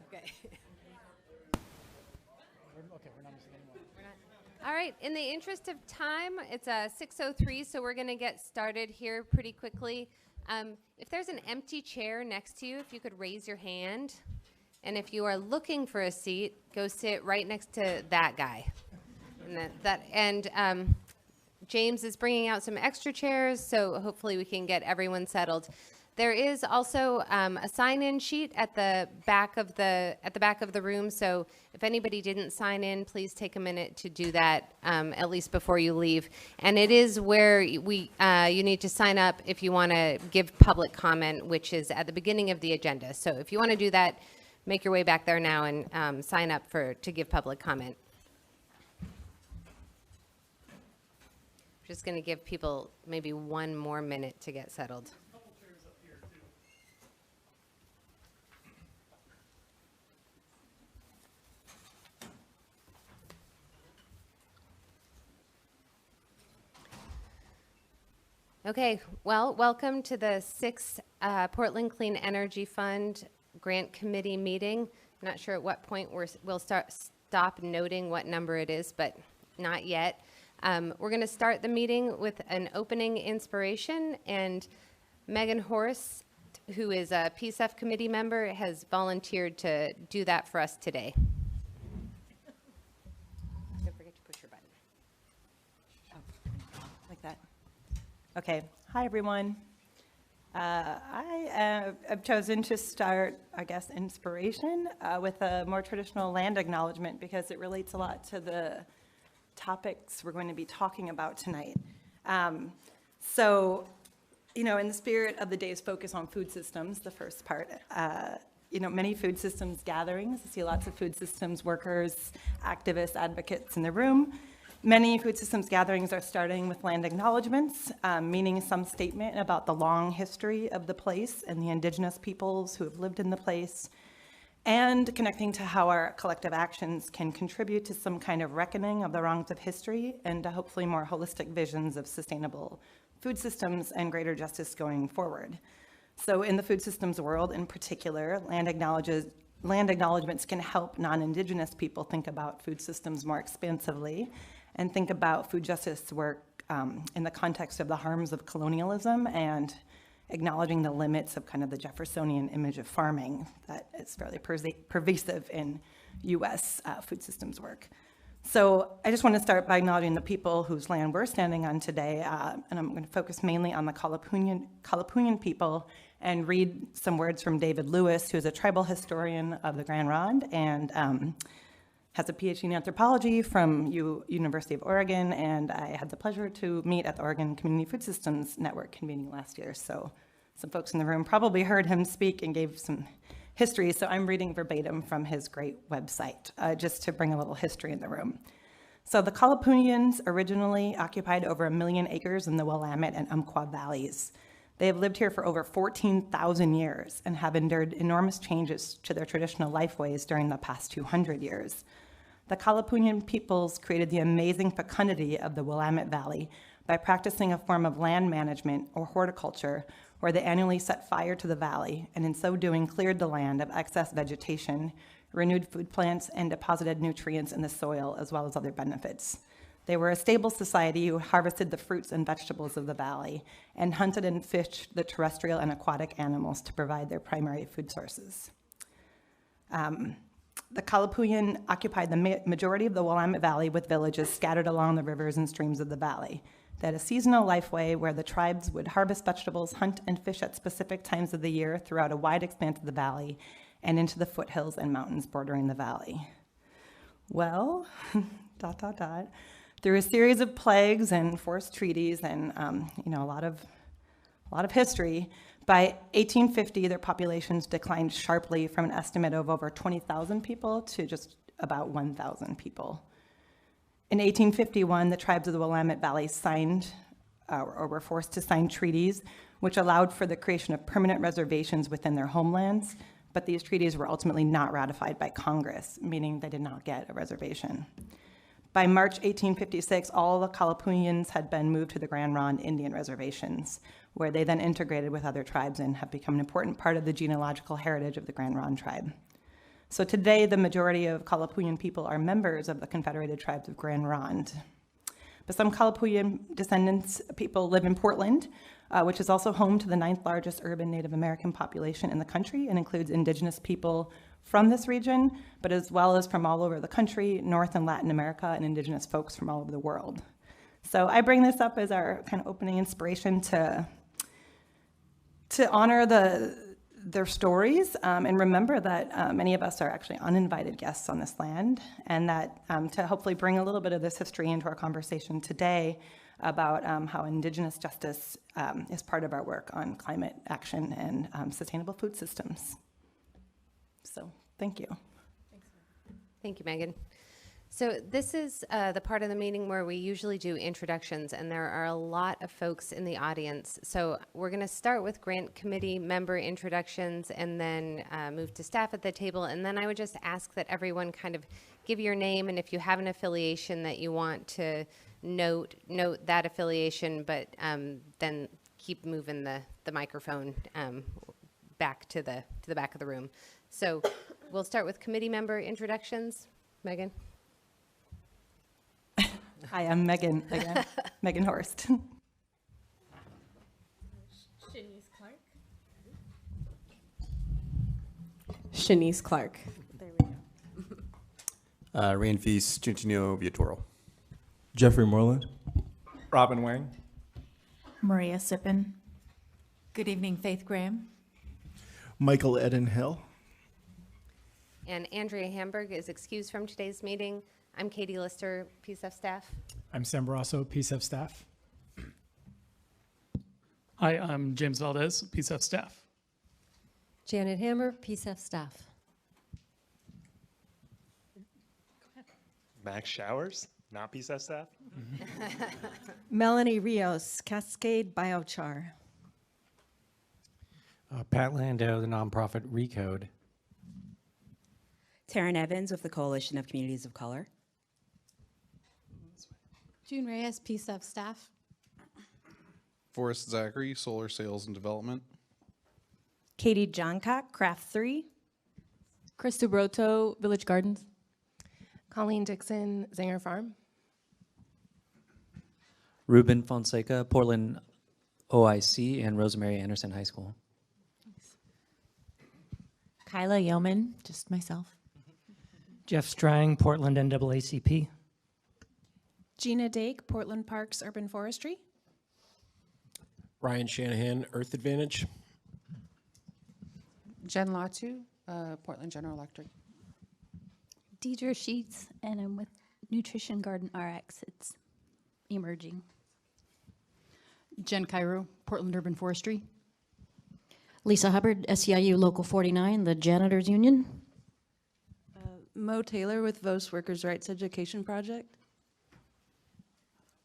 Okay. Okay, we're not missing anymore. All right, in the interest of time, it's 6:03, so we're going to get started here pretty quickly. If there's an empty chair next to you, if you could raise your hand. And if you are looking for a seat, go sit right next to that guy. And James is bringing out some extra chairs, so hopefully we can get everyone settled. There is also a sign-in sheet at the back of the room. So if anybody didn't sign in, please take a minute to do that at least before you leave. And it is where you need to sign up if you want to give public comment, which is at the beginning of the agenda. So if you want to do that, make your way back there now and sign up to give public comment. Just going to give people maybe one more minute to get settled. Okay, well, welcome to the 6th Portland Clean Energy Fund Grant Committee Meeting. I'm not sure at what point we'll stop noting what number it is, but not yet. We're going to start the meeting with an opening inspiration, and Megan Horst, who is a PCEF committee member, has volunteered to do that for us today. Don't forget to push your button. Oh, like that. Okay. Hi, everyone. I have chosen to start, I guess, inspiration with a more traditional land acknowledgement because it relates a lot to the topics we're going to be talking about tonight. So, in the spirit of the day's focus on food systems, the first part, many food systems gatherings, I see lots of food systems workers, activists, advocates in the room. Many food systems gatherings are starting with land acknowledgements, meaning some statement about the long history of the place and the indigenous peoples who have lived in the place, and connecting to how our collective actions can contribute to some kind of reckoning of the wrongs of history and to hopefully more holistic visions of sustainable food systems and greater justice going forward. So in the food systems world in particular, land acknowledgements can help non-Indigenous people think about food systems more expansively and think about food justice work in the context of the harms of colonialism and acknowledging the limits of kind of the Jeffersonian image of farming that is fairly pervasive in U.S. Food systems work. So I just want to start by acknowledging the people whose land we're standing on today, and I'm going to focus mainly on the Kalapuyan people and read some words from David Lewis, who is a tribal historian of the Grand Ronde and has a PhD in anthropology from University of Oregon, and I had the pleasure to meet at the Oregon Community Food Systems Network convening last year. So some folks in the room probably heard him speak and gave some history, so I'm reading verbatim from his great website, just to bring a little history in the room. So the Kalapuyans originally occupied over 1 million acres in the Willamette and Umpqua valleys. They have lived here for over 14,000 years and have endured enormous changes to their traditional lifeways during the past 200 years. The Kalapuyan peoples created the amazing fecundity of the Willamette Valley by practicing a form of land management or horticulture where they annually set fire to the valley and in so doing cleared the land of excess vegetation, renewed food plants, and deposited nutrients in the soil as well as other benefits. They were a stable society who harvested the fruits and vegetables of the valley and hunted and fished the terrestrial and aquatic animals to provide their primary food sources. The Kalapuyan occupied the majority of the Willamette Valley with villages scattered along the rivers and streams of the valley. They had a seasonal lifeway where the tribes would harvest vegetables, hunt, and fish at specific times of the year throughout a wide expanse of the valley and into the foothills and mountains bordering the valley. Well, through a series of plagues and forced treaties and a lot of history, by 1850, their populations declined sharply from an estimate of over 20,000 people to just about 1,000 people. In 1851, the tribes of the Willamette Valley signed or were forced to sign treaties which allowed for the creation of permanent reservations within their homelands, but these treaties were ultimately not ratified by Congress, meaning they did not get a reservation. By March 1856, all the Kalapuyans had been moved to the Grand Ronde Indian reservations, where they then integrated with other tribes and have become an important part of the genealogical heritage of the Grand Ronde tribe. So today, the majority of Kalapuyan people are members of the Confederated Tribes of Grand Ronde. But some Kalapuyan descendants people live in Portland, which is also home to the 9th largest urban Native American population in the country and includes indigenous people from this region, but as well as from all over the country, North and Latin America, and indigenous folks from all over the world. So I bring this up as our kind of opening inspiration to honor their stories and remember that many of us are actually uninvited guests on this land, and that to hopefully bring a little bit of this history into our conversation today about how Indigenous justice is part of our work on climate action and sustainable food systems. So, thank you. Thank you, Megan. So this is the part of the meeting where we usually do introductions, and there are a lot of folks in the audience. So we're going to start with grant committee member introductions and then move to staff at the table. And then I would just ask that everyone kind of give your name, and if you have an affiliation that you want to note that affiliation, but then keep moving the microphone back to the back of the room. So we'll start with committee member introductions. Megan? Hi, I'm Megan again, Megan Horst. Shanice Clark. Rain Feast, Juntinho Viatoro. Jeffrey Moreland. Robin Wang. Maria Sippin. Good evening, Faith Graham. Michael Eden Hill. And Andrea Hamburg is excused from today's meeting. I'm Katie Lister, PCEF staff. I'm Sam Barrasso, PCEF staff. Hi, I'm James Valdez, PCEF staff. Janet Hammer, PCEF staff. Max Showers, not PCEF staff. Melanie Rios, Cascade Biochar. Pat Landau, the nonprofit Recode. Taryn Evans with the Coalition of Communities of Color. June Reyes, PCEF staff. Forrest Zachary, Solar Sales and Development. Katie Johncock, Craft 3. Chris Dubroto, Village Gardens. Colleen Dixon, Zinger Farm. Ruben Fonseca, Portland OIC, and Rosemary Anderson High School. Kyla Yeoman, just myself. Jeff Strang, Portland NAACP. Gina Dake, Portland Parks Urban Forestry. Ryan Shanahan, Earth Advantage. Jen Latu, Portland General Electric. Deidre Sheets, and I'm with Nutrition Garden RX. It's emerging. Jen Cairo, Portland Urban Forestry. Lisa Hubbard, SEIU Local 49, the Janitors Union. Mo Taylor with VOS Workers' Rights Education Project.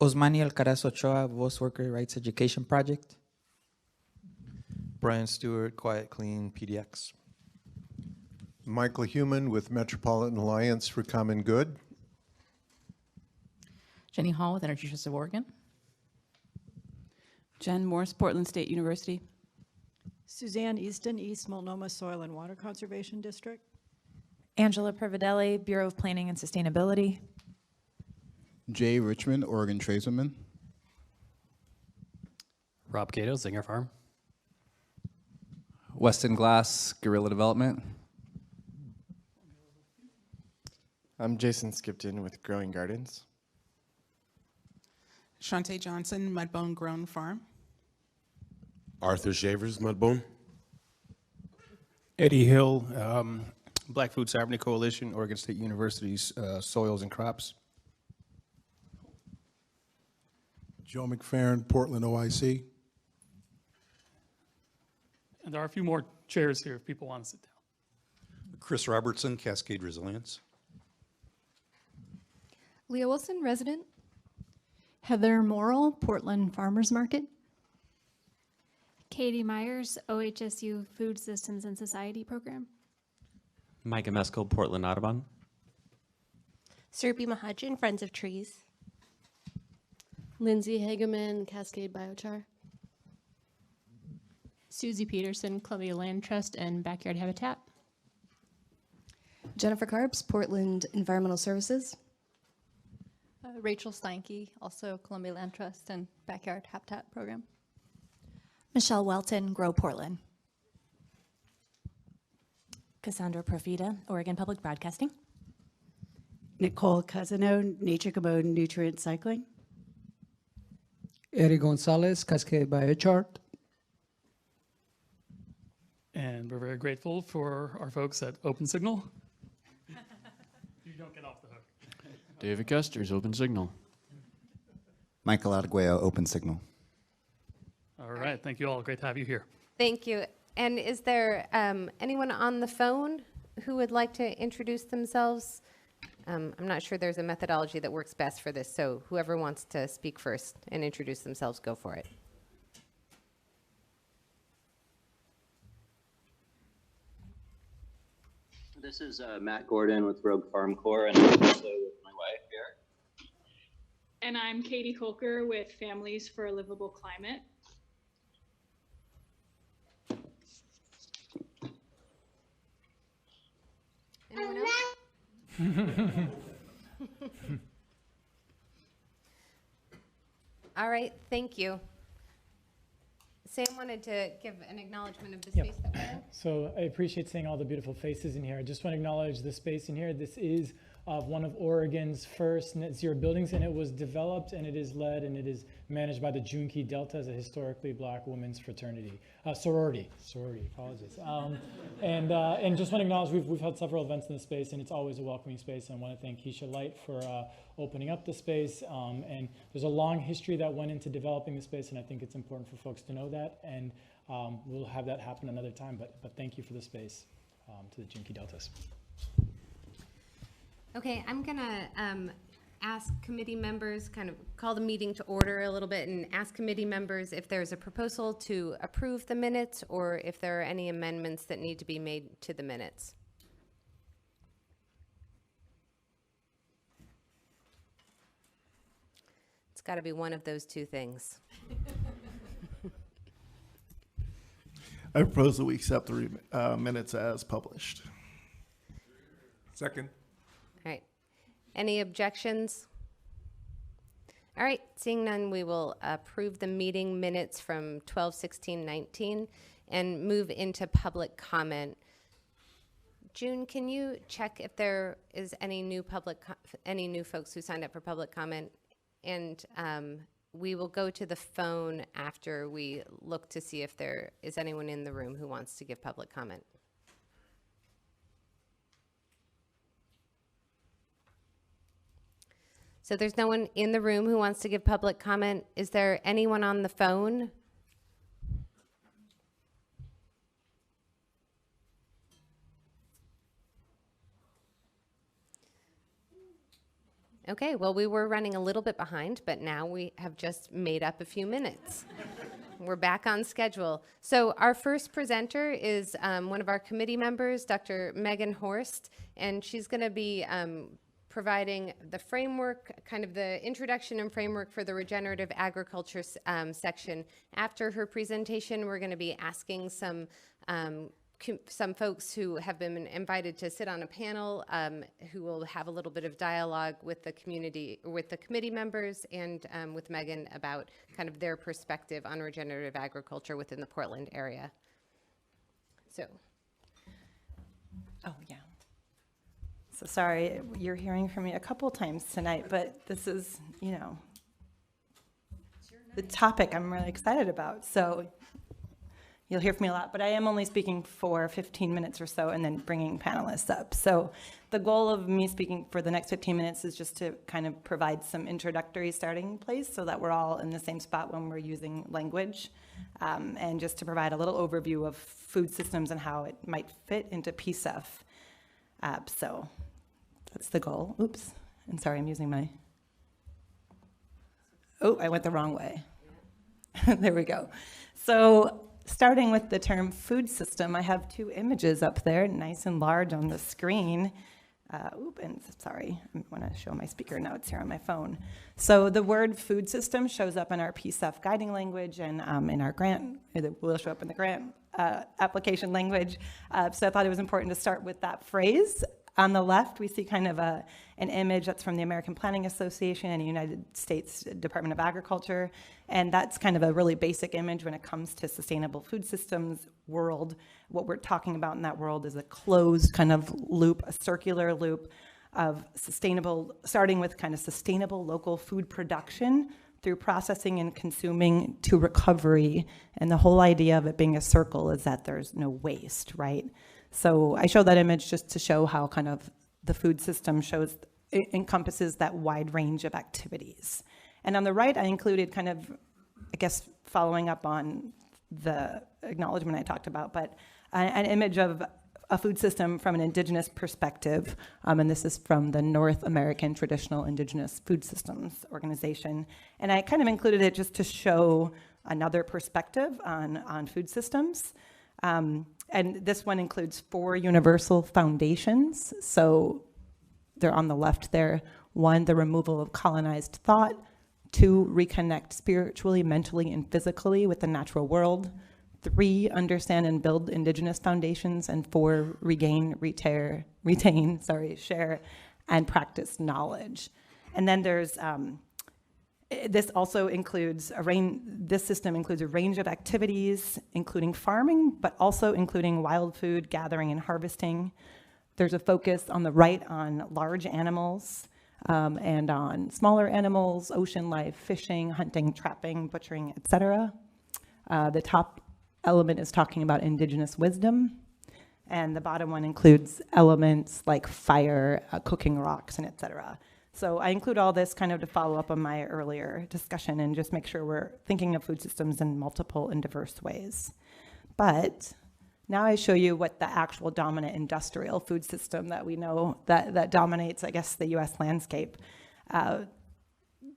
Osmani Alcaraz Ochoa, VOS Worker Rights Education Project. Brian Stewart, Quiet Clean PDX. Michael Human with Metropolitan Alliance for Common Good. Jenny Hall with Energy Trust of Oregon. Jen Morse, Portland State University. Suzanne Easton, East Multnomah Soil and Water Conservation District. Angela Prividelli, Bureau of Planning and Sustainability. Jay Richmond, Oregon Tradeswomen. Rob Cato, Zinger Farm. Weston Glass, Guerrilla Development. I'm Jason Skipton with Growing Gardens. Shantae Johnson, Mudbone Grown Farm. Arthur Shavers, Mudbone. Eddie Hill, Black Food Sovereignty Coalition, Oregon State University's Soils and Crops. Joe McFerrin, Portland OIC. And there are a few more chairs here if people want to sit down. Chris Robertson, Cascade Resilience. Leah Wilson, resident. Heather Morrill, Portland Farmers Market. Katie Myers, OHSU Food Systems and Society Program. Micah Meskel, Portland Audubon. Serbi Mahajan, Friends of Trees. Lindsay Hageman, Cascade Biochar. Susie Peterson, Columbia Land Trust and Backyard Habitat. Jennifer Carbs, Portland Environmental Services. Rachel Steinke, also Columbia Land Trust and Backyard Habitat Program. Michelle Welton, Grow Portland. Cassandra Profita, Oregon Public Broadcasting. Nicole Cousino, Nature Commode Nutrient Cycling. Eric Gonzalez, Cascade Biochar. And we're very grateful for our folks at Open Signal. You don't get off the hook. David Kester's Open Signal. Michael Adegueo, Open Signal. All right, thank you all. Great to have you here. Thank you. And is there anyone on the phone who would like to introduce themselves? I'm not sure there's a methodology that works best for this, so whoever wants to speak first and introduce themselves, go for it. This is Matt Gordon with Rogue Farm Corps, and I'm also with my wife here. And I'm Katie Kolker with Families for a Livable Climate. Anyone else? All right, thank you. Sam wanted to give an acknowledgement of the space that we're in. So I appreciate seeing all the beautiful faces in here. I just want to acknowledge the space in here. This is one of Oregon's first net zero buildings, and it was developed and it is led and it is managed by the Juneteenth Delta as a historically Black women's fraternity, sorority, apologies. And just want to acknowledge we've had several events in the space, and it's always a welcoming space. And I want to thank Keisha Light for opening up the space. And there's a long history that went into developing the space, and I think it's important for folks to know that. And we'll have that happen another time. But thank you for the space to the Juneteenth Deltas. Okay, I'm gonna ask committee members, kind of call the meeting to order a little bit and ask committee members if there's a proposal to approve the minutes or if there are any amendments that need to be made to the minutes. It's gotta be one of those two things. I propose that we accept the minutes as published. Second. All right. Any objections? All right. Seeing none, we will approve the meeting minutes from 12/16/19 and move into public comment. June, can you check if there is any new any new folks who signed up for public comment? And we will go to the phone after we look to see if there is anyone in the room who wants to give public comment. So there's no one in the room who wants to give public comment. Is there anyone on the phone? Okay, well, we were running a little bit behind, but now we have just made up a few minutes. We're back on schedule. So our first presenter is one of our committee members, Dr. Megan Horst, and she's going to be providing the framework, kind of the introduction and framework for the regenerative agriculture section. After her presentation, we're going to be asking some folks who have been invited to sit on a panel who will have a little bit of dialogue with the community, with the committee members, and with Megan about kind of their perspective on regenerative agriculture within the Portland area. So. Oh, yeah. So sorry, you're hearing from me a couple times tonight, but this is, you know, the topic I'm really excited about. So you'll hear from me a lot, but I am only speaking for 15 minutes or so and then bringing panelists up. So the goal of me speaking for the next 15 minutes is just to kind of provide some introductory starting place so that we're all in the same spot when we're using language, and just to provide a little overview of food systems and how it might fit into PCEF. So that's the goal. Oops, and sorry, I'm using my, oh, I went the wrong way. There we go. So starting with the term food system, I have two images up there, nice and large on the screen. And sorry, I want to show my speaker notes here on my phone. So the word food system shows up in our PCEF guiding language and in our grant, it will show up in the grant application language. So I thought it was important to start with that phrase. On the left, we see kind of an image that's from the American Planning Association and the United States Department of Agriculture. And that's kind of a really basic image when it comes to sustainable food systems world. What we're talking about in that world is a closed kind of loop, a circular loop of sustainable, starting with kind of sustainable local food production through processing and consuming to recovery. And the whole idea of it being a circle is that there's no waste, right? So I show that image just to show how kind of the food system encompasses that wide range of activities. And on the right, I included kind of, I guess, following up on the acknowledgement I talked about, but an image of a food system from an indigenous perspective. And this is from the North American Traditional Indigenous Food Systems Organization. And I kind of included it just to show another perspective on food systems. And this one includes 4 universal foundations. So they're on the left there. 1, the removal of colonized thought. 2, reconnect spiritually, mentally, and physically with the natural world. 3, understand and build indigenous foundations. And 4, retain, share, and practice knowledge. And then there's this also includes this system includes a range of activities, including farming, but also including wild food gathering and harvesting. There's a focus on the right on large animals and on smaller animals, ocean life, fishing, hunting, trapping, butchering, etc. The top element is talking about indigenous wisdom, and the bottom one includes elements like fire, cooking rocks, and etc. So I include all this kind of to follow up on my earlier discussion and just make sure we're thinking of food systems in multiple and diverse ways. But now I show you what the actual dominant industrial food system that we know that dominates, I guess, the US landscape.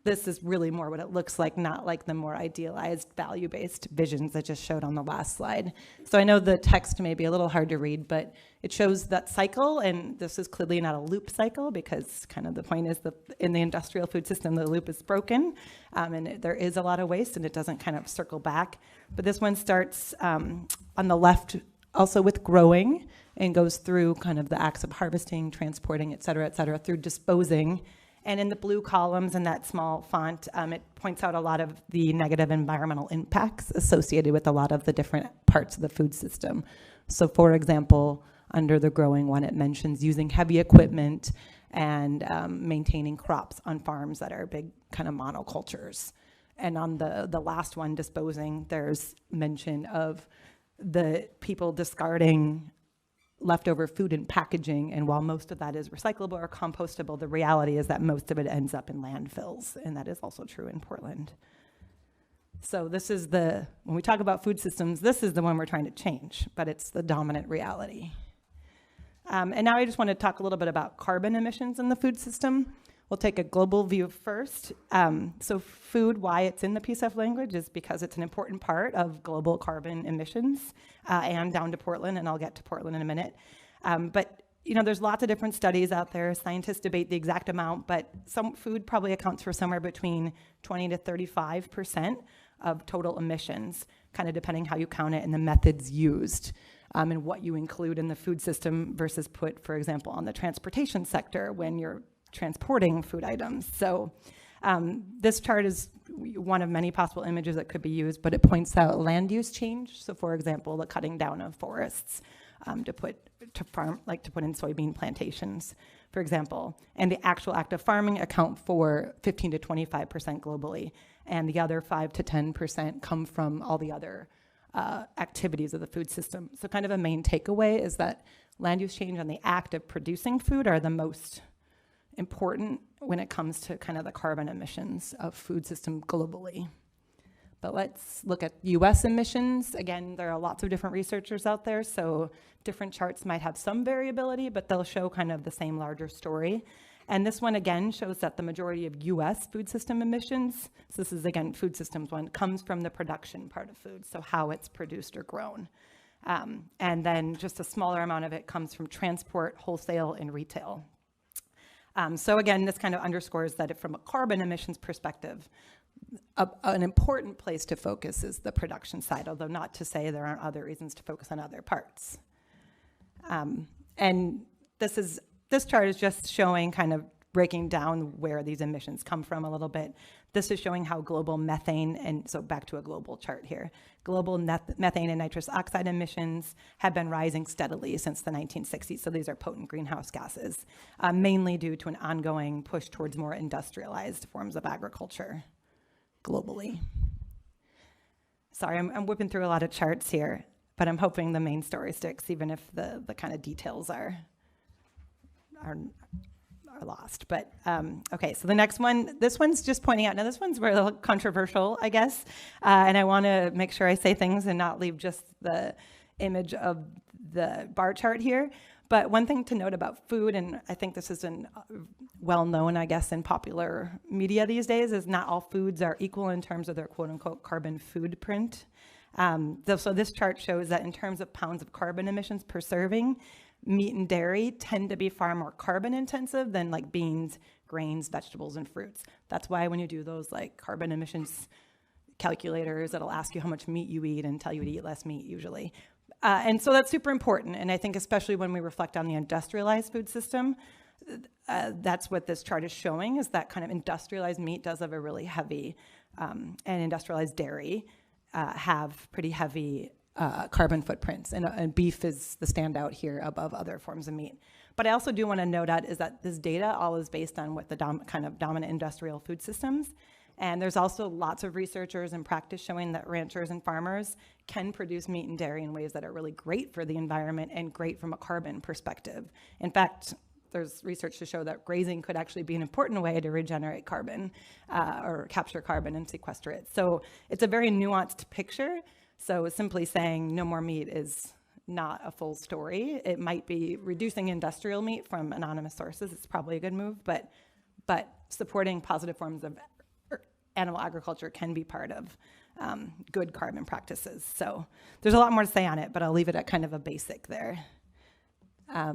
This is really more what it looks like, not like the more idealized value-based visions I just showed on the last slide. So I know the text may be a little hard to read, but it shows that cycle, and this is clearly not a loop cycle because kind of the point is that in the industrial food system, the loop is broken, and there is a lot of waste, and it doesn't kind of circle back. But this one starts on the left also with growing and goes through kind of the acts of harvesting, transporting, et cetera, through disposing. And in the blue columns in that small font, it points out a lot of the negative environmental impacts associated with a lot of the different parts of the food system. So for example, under the growing one, it mentions using heavy equipment and maintaining crops on farms that are big kind of monocultures. And on the last one, disposing, there's mention of the people discarding leftover food and packaging, and while most of that is recyclable or compostable, the reality is that most of it ends up in landfills, and that is also true in Portland. So this is when we talk about food systems, this is the one we're trying to change, but it's the dominant reality. And now I just want to talk a little bit about carbon emissions in the food system. We'll take a global view first. So food, why it's in the PCEF language is because it's an important part of global carbon emissions and down to Portland, and I'll get to Portland in a minute. But there's lots of different studies out there. Scientists debate the exact amount, but some food probably accounts for somewhere between 20 to 35% of total emissions, kind of depending how you count it and the methods used. And what you include in the food system versus put, for example, on the transportation sector when you're transporting food items. So this chart is one of many possible images that could be used, but it points out land use change. So for example, the cutting down of forests to put in soybean plantations, for example. And the actual act of farming account for 15 to 25% globally, and the other 5 to 10% come from all the other activities of the food system. So kind of a main takeaway is that land use change and the act of producing food are the most important when it comes to kind of the carbon emissions of food system globally. But let's look at US emissions. Again, there are lots of different researchers out there, so different charts might have some variability, but they'll show kind of the same larger story. And this one again shows that the majority of US food system emissions, so this is again food systems one, comes from the production part of food, so how it's produced or grown. And then just a smaller amount of it comes from transport, wholesale, and retail. So again, this kind of underscores that from a carbon emissions perspective, an important place to focus is the production side, although not to say there aren't other reasons to focus on other parts. And this chart is just showing kind of breaking down where these emissions come from a little bit. This is showing how global methane, and so back to a global chart here, global methane and nitrous oxide emissions have been rising steadily since the 1960s. So these are potent greenhouse gases, mainly due to an ongoing push towards more industrialized forms of agriculture globally. Sorry, I'm whipping through a lot of charts here, but I'm hoping the main story sticks, even if the kind of details are lost. But okay, so the next one, this one's just pointing out, now this one's a little controversial, I guess, and I want to make sure I say things and not leave just the image of the bar chart here. But one thing to note about food, and I think this is well known, I guess, in popular media these days, is not all foods are equal in terms of their quote-unquote carbon footprint. So this chart shows that in terms of pounds of carbon emissions per serving, meat and dairy tend to be far more carbon intensive than like beans, grains, vegetables, and fruits. That's why when you do those like carbon emissions calculators, it'll ask you how much meat you eat and tell you to eat less meat usually. And so that's super important. And I think especially when we reflect on the industrialized food system, that's what this chart is showing, is that kind of industrialized meat does have a really heavy, and industrialized dairy have pretty heavy carbon footprints, and beef is the standout here above other forms of meat. But I also do want to note out is that this data all is based on what the kind of dominant industrial food systems. And there's also lots of researchers and practice showing that ranchers and farmers can produce meat and dairy in ways that are really great for the environment and great from a carbon perspective. In fact, there's research to show that grazing could actually be an important way to regenerate carbon or capture carbon and sequester it. So it's a very nuanced picture. So simply saying no more meat is not a full story. It might be reducing industrial meat from anonymous sources. It's probably a good move, but supporting positive forms of animal agriculture can be part of good carbon practices. So there's a lot more to say on it, but I'll leave it at kind of a basic there. I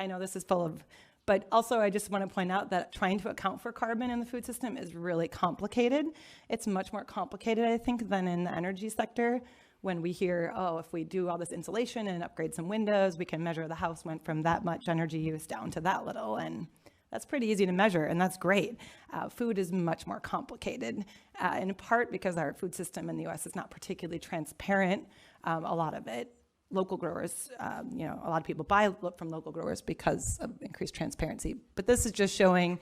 know this is full of, but also I just want to point out that trying to account for carbon in the food system is really complicated. It's much more complicated, I think, than in the energy sector. When we hear, oh, if we do all this insulation and upgrade some windows, we can measure the house went from that much energy use down to that little. And that's pretty easy to measure, and that's great. Food is much more complicated, in part because our food system in the US is not particularly transparent, a lot of it. Local growers, a lot of people buy from local growers because of increased transparency. But this is just showing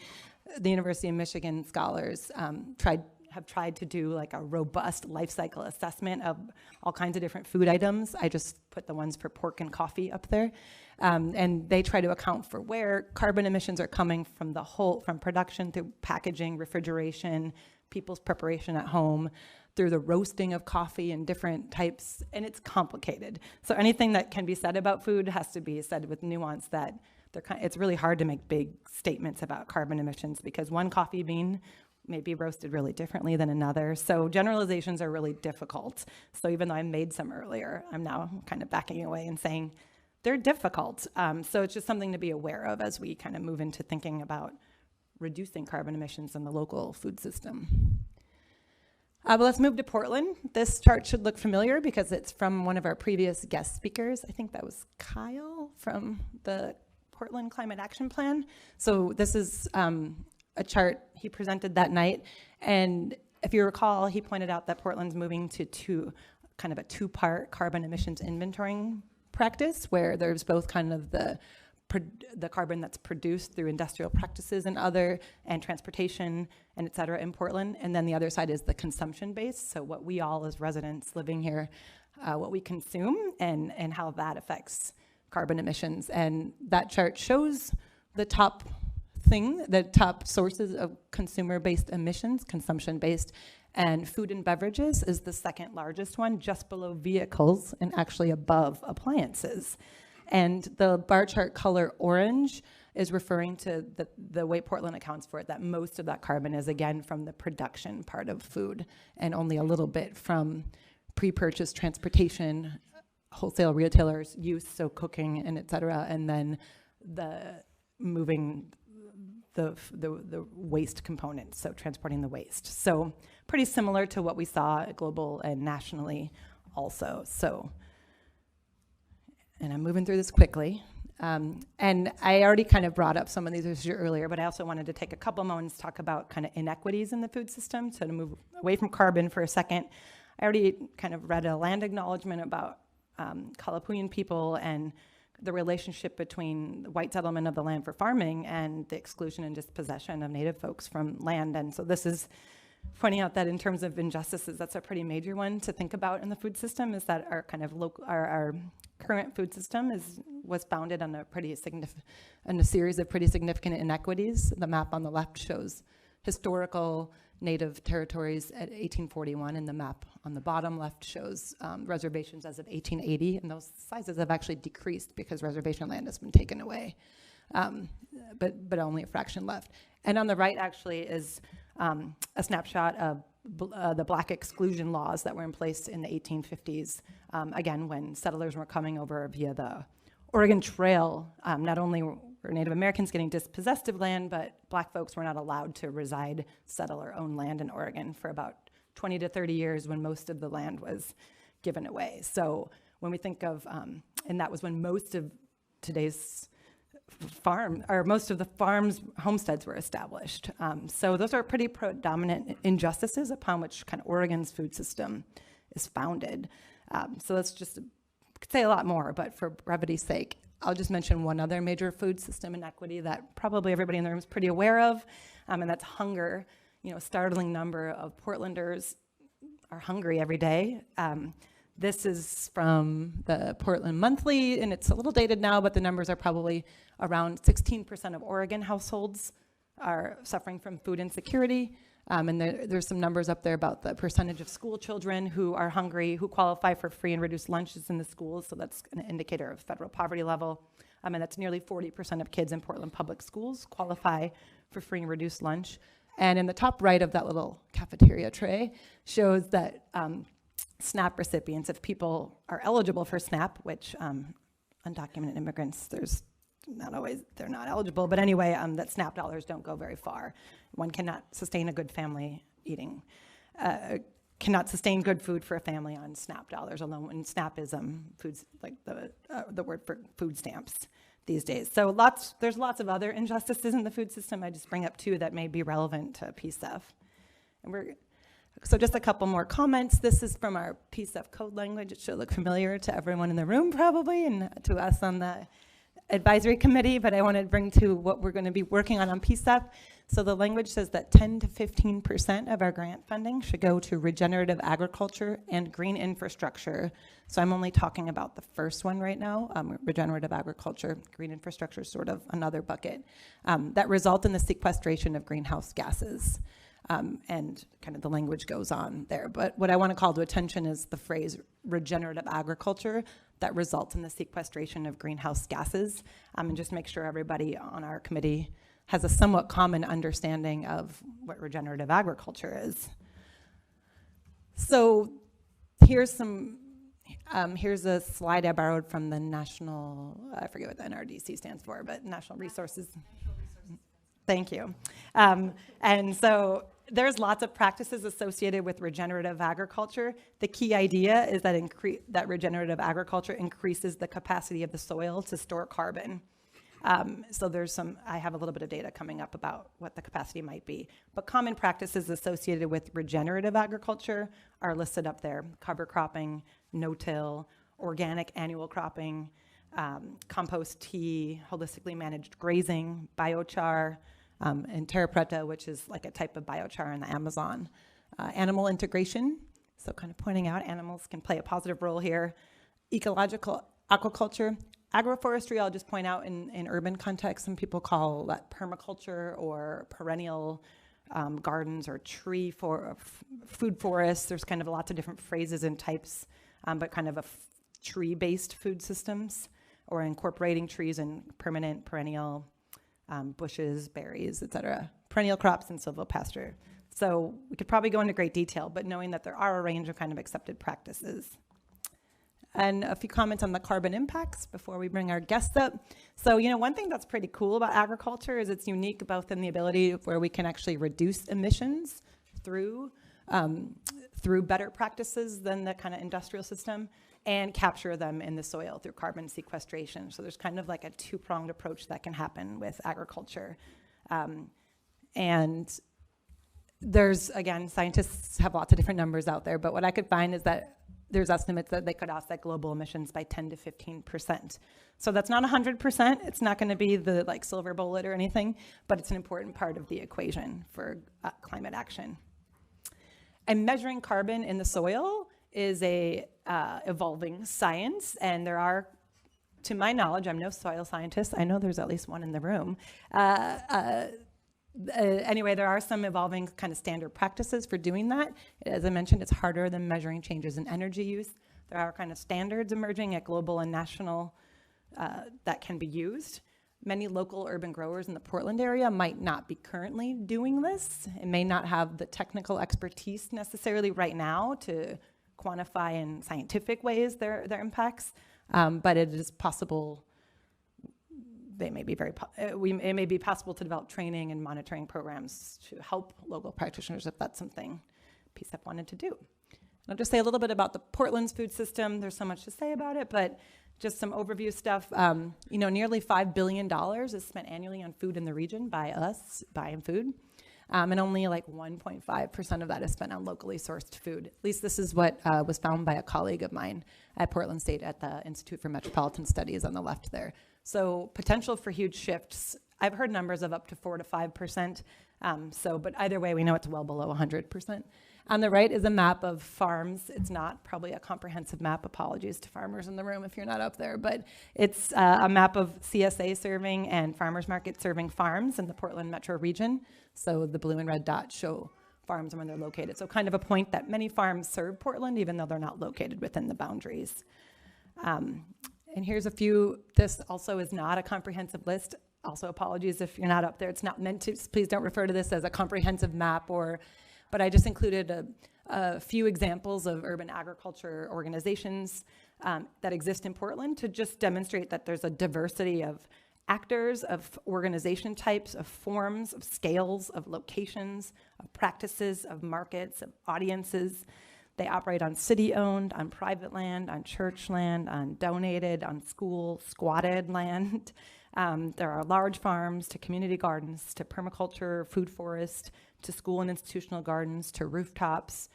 the University of Michigan scholars have tried to do like a robust life cycle assessment of all kinds of different food items. I just put the ones for pork and coffee up there. And they try to account for where carbon emissions are coming from from production through packaging, refrigeration, people's preparation at home, through the roasting of coffee and different types, and it's complicated. So anything that can be said about food has to be said with nuance that it's really hard to make big statements about carbon emissions because one coffee bean may be roasted really differently than another. So generalizations are really difficult. So even though I made some earlier, I'm now kind of backing away and saying they're difficult. So it's just something to be aware of as we kind of move into thinking about reducing carbon emissions in the local food system. But let's move to Portland. This chart should look familiar because it's from one of our previous guest speakers. I think that was Kyle from the Portland Climate Action Plan. So this is a chart he presented that night. And if you recall, he pointed out that Portland's moving to kind of a two-part carbon emissions inventorying practice where there's both kind of the carbon that's produced through industrial practices and transportation and et cetera in Portland. And then the other side is the consumption base. So what we all as residents living here, what we consume and how that affects carbon emissions. And that chart shows the top sources of consumer-based emissions, consumption-based, and food and beverages is the second largest one, just below vehicles and actually above appliances. And the bar chart color orange is referring to the way Portland accounts for it, that most of that carbon is, again, from the production part of food and only a little bit from pre-purchase transportation, wholesale retailers use, so cooking and et cetera, and then the moving the waste component, so transporting the waste. So pretty similar to what we saw global and nationally also. So, and I'm moving through this quickly. And I already kind of brought up some of these issues earlier, but I also wanted to take a couple moments to talk about kind of inequities in the food system. So to move away from carbon for a second, I already kind of read a land acknowledgement about Kalapuyan people and the relationship between the white settlement of the land for farming and the exclusion and dispossession of Native folks from land. And so this is pointing out that in terms of injustices, that's a pretty major one to think about in the food system, is that our kind of local, our current food system was founded on a series of pretty significant inequities. The map on the left shows historical Native territories at 1841, and the map on the bottom left shows reservations as of 1880, and those sizes have actually decreased because reservation land has been taken away, but only a fraction left. And on the right actually is a snapshot of the black exclusion laws that were in place in the 1850s, again, when settlers were coming over via the Oregon Trail. Not only were Native Americans getting dispossessed of land, but black folks were not allowed to reside, settle, or own land in Oregon for about 20 to 30 years when most of the land was given away. So when we think of, and that was when most of today's most of the farms, homesteads were established. So those are pretty predominant injustices upon which kind of Oregon's food system is founded. So that's just, could say a lot more, but for brevity's sake, I'll just mention one other major food system inequity that probably everybody in the room is pretty aware of, and that's hunger. You know, a startling number of Portlanders are hungry every day. This is from the Portland Monthly, and it's a little dated now, but the numbers are probably around 16% of Oregon households are suffering from food insecurity. And there's some numbers up there about the percentage of school children who are hungry, who qualify for free and reduced lunches in the schools. So that's an indicator of federal poverty level. And that's nearly 40% of kids in Portland public schools qualify for free and reduced lunch. And in the top right of that little cafeteria tray shows that SNAP recipients, if people are eligible for SNAP, which undocumented immigrants, they're not eligible, but anyway, that SNAP dollars don't go very far. One cannot sustain a good family eating, cannot sustain good food for a family on SNAP dollars alone, when SNAP is foods, like the word for food stamps these days. So there's lots of other injustices in the food system. I just bring up two that may be relevant to PCEF. So just a couple more comments. This is from our PCEF code language. It should look familiar to everyone in the room probably, and to us on the advisory committee, but I want to bring to what we're going to be working on PCEF. So the language says that 10 to 15% of our grant funding should go to regenerative agriculture and green infrastructure. So I'm only talking about the first one right now, regenerative agriculture. Green infrastructure is sort of another bucket that result in the sequestration of greenhouse gases. And kind of the language goes on there. But what I want to call to attention is the phrase regenerative agriculture that results in the sequestration of greenhouse gases, and just make sure everybody on our committee has a somewhat common understanding of what regenerative agriculture is. So here's a slide I borrowed from the National, I forget what the NRDC stands for, but National Resources. Thank you. And so there's lots of practices associated with regenerative agriculture. The key idea is that regenerative agriculture increases the capacity of the soil to store carbon. So I have a little bit of data coming up about what the capacity might be. But common practices associated with regenerative agriculture are listed up there: cover cropping, no-till, organic annual cropping, compost tea, holistically managed grazing, biochar, and terra preta, which is like a type of biochar in the Amazon. Animal integration, so kind of pointing out animals can play a positive role here. Ecological aquaculture. Agroforestry, I'll just point out in urban context, some people call that permaculture or perennial gardens or food forests. There's kind of lots of different phrases and types, but kind of tree-based food systems, or incorporating trees in permanent, perennial, bushes, berries, etc., perennial crops, and silvopasture. So we could probably go into great detail, but knowing that there are a range of kind of accepted practices. And a few comments on the carbon impacts before we bring our guests up. So, one thing that's pretty cool about agriculture is it's unique both in the ability where we can actually reduce emissions through better practices than the kind of industrial system, and capture them in the soil through carbon sequestration. So there's kind of like a two-pronged approach that can happen with agriculture. And there's, again, scientists have lots of different numbers out there, but what I could find is that there's estimates that they could offset global emissions by 10 to 15%. So that's not 100%. It's not going to be the silver bullet or anything, but it's an important part of the equation for climate action. And measuring carbon in the soil is a evolving science, and there are, to my knowledge, I'm no soil scientist, I know there's at least one in the room. Anyway, there are some evolving kind of standard practices for doing that. As I mentioned, it's harder than measuring changes in energy use. There are kind of standards emerging at global and national that can be used. Many local urban growers in the Portland area might not be currently doing this. It may not have the technical expertise necessarily right now to quantify in scientific ways their impacts, but it is possible. It may be possible to develop training and monitoring programs to help local practitioners if that's something PCEF wanted to do. And I'll just say a little bit about the Portland's food system. There's so much to say about it, but just some overview stuff. Nearly $5 billion is spent annually on food in the region by us buying food. And only 1.5% of that is spent on locally sourced food. At least this is what was found by a colleague of mine at Portland State at the Institute for Metropolitan Studies on the left there. So potential for huge shifts. I've heard numbers of up to 4 to 5%. But either way, we know it's well below 100%. On the right is a map of farms. It's not probably a comprehensive map. Apologies to farmers in the room if you're not up there, but it's a map of CSA serving and farmers market serving farms in the Portland metro region. So the blue and red dots show farms and where they're located. So kind of a point that many farms serve Portland, even though they're not located within the boundaries. And here's a few. This also is not a comprehensive list. Also, apologies if you're not up there. It's not meant to. Please don't refer to this as a comprehensive map, but I just included a few examples of urban agriculture organizations that exist in Portland to just demonstrate that there's a diversity of actors, of organization types, of forms, of scales, of locations, of practices, of markets, of audiences. They operate on city-owned, on private land, on church land, on donated, on school, squatted land. There are large farms to community gardens, to permaculture, food forest, to school and institutional gardens, to rooftops.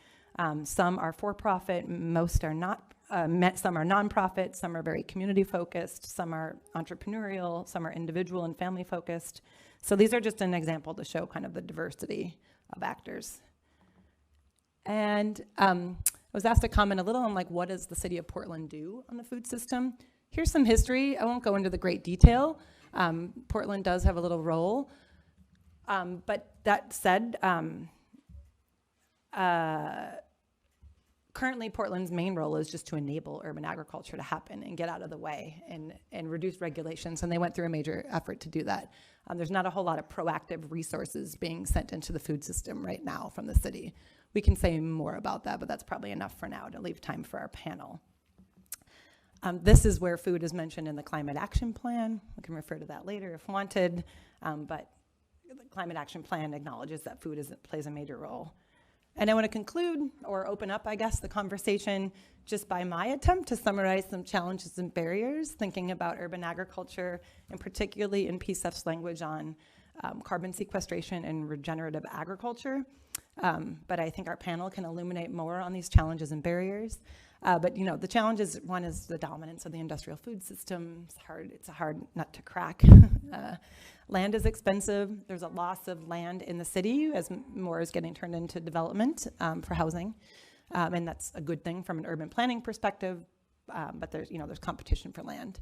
Some are for-profit, most are not. Some are nonprofit, some are very community-focused, some are entrepreneurial, some are individual and family-focused. So these are just an example to show kind of the diversity of actors. And I was asked to comment a little on what does the city of Portland do on the food system. Here's some history. I won't go into the great detail. Portland does have a little role. But that said, currently Portland's main role is just to enable urban agriculture to happen and get out of the way and reduce regulations. And they went through a major effort to do that. There's not a whole lot of proactive resources being sent into the food system right now from the city. We can say more about that, but that's probably enough for now to leave time for our panel. This is where food is mentioned in the Climate Action Plan. We can refer to that later if wanted, but the Climate Action Plan acknowledges that food plays a major role. And I want to conclude, or open up, I guess, the conversation just by my attempt to summarize some challenges and barriers, thinking about urban agriculture, and particularly in PCEF's language on carbon sequestration and regenerative agriculture. But I think our panel can illuminate more on these challenges and barriers. But the challenges, one is the dominance of the industrial food system. It's a hard nut to crack. Land is expensive. There's a loss of land in the city as more is getting turned into development for housing. And that's a good thing from an urban planning perspective. But there's competition for land.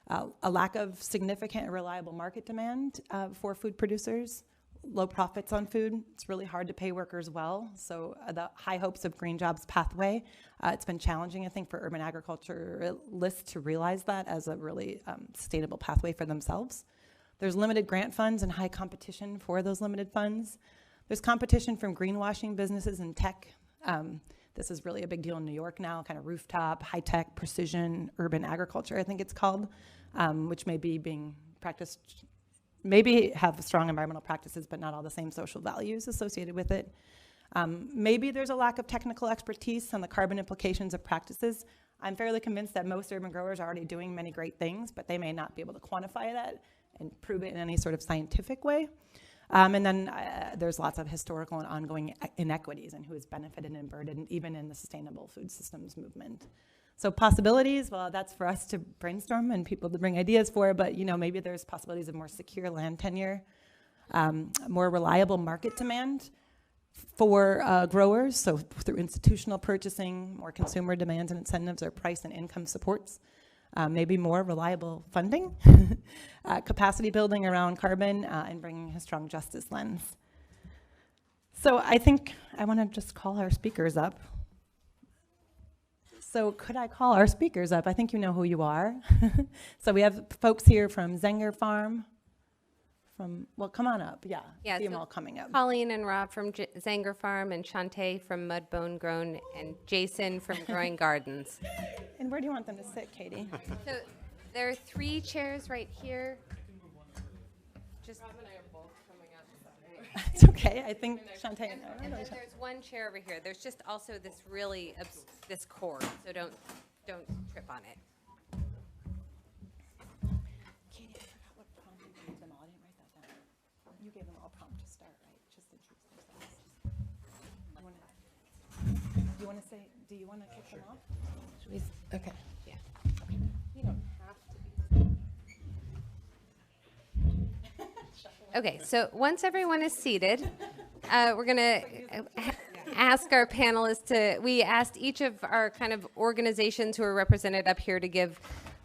A lack of significant and reliable market demand for food producers. Low profits on food. It's really hard to pay workers well. So the high hopes of Green Jobs pathway, it's been challenging, I think, for urban agriculturalists to realize that as a really sustainable pathway for themselves. There's limited grant funds and high competition for those limited funds. There's competition from greenwashing businesses and tech. The This is really a big deal in New York now, kind of rooftop, high-tech, precision, urban agriculture, I think it's called, which may be being practiced, maybe have strong environmental practices, but not all the same social values associated with it. Maybe there's a lack of technical expertise on the carbon implications of practices. I'm fairly convinced that most urban growers are already doing many great things, but they may not be able to quantify that and prove it in any sort of scientific way. And then there's lots of historical and ongoing inequities in who has benefited and burdened, even in the sustainable food systems movement. So possibilities, well, that's for us to brainstorm and people to bring ideas for, but maybe there's possibilities of more secure land tenure, more reliable market demand for growers, so through institutional purchasing, more consumer demands and incentives, or price and income supports, maybe more reliable funding, capacity building around carbon, and bringing a strong justice lens. So I think I want to just call our speakers up. So could I call our speakers up? I think you know who you are. So we have folks here from Zenger Farm. Well, come on up, yeah. See them all coming up. Colleen and Rob from Zenger Farm, and Shantae from Mudbone Grown, and Jason from Growing Gardens. And where do you want them to sit, Katie? So there are 3 chairs right here. Just Rob and I are both coming up. It's okay, I think Shantae and I. And then there's one chair over here. There's just also this really, this cord, so don't trip on it. You gave them all prompt to start, right? Just introduce themselves. Do you want to kick them off? Okay. Yeah. You don't have to be. Okay, so once everyone is seated, we're going to ask our panelists we asked each of our kind of organizations who are represented up here to give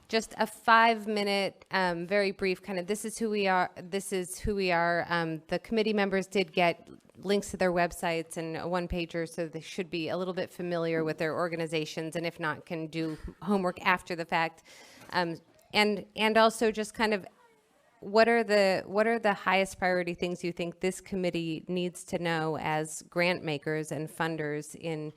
just a 5-minute, very brief kind of, this is who we are. The committee members did get links to their websites and a 1-pager, so they should be a little bit familiar with their organizations, and if not, can do homework after the fact. And also just kind of, what are the highest priority things you think this committee needs to know as grant makers and funders in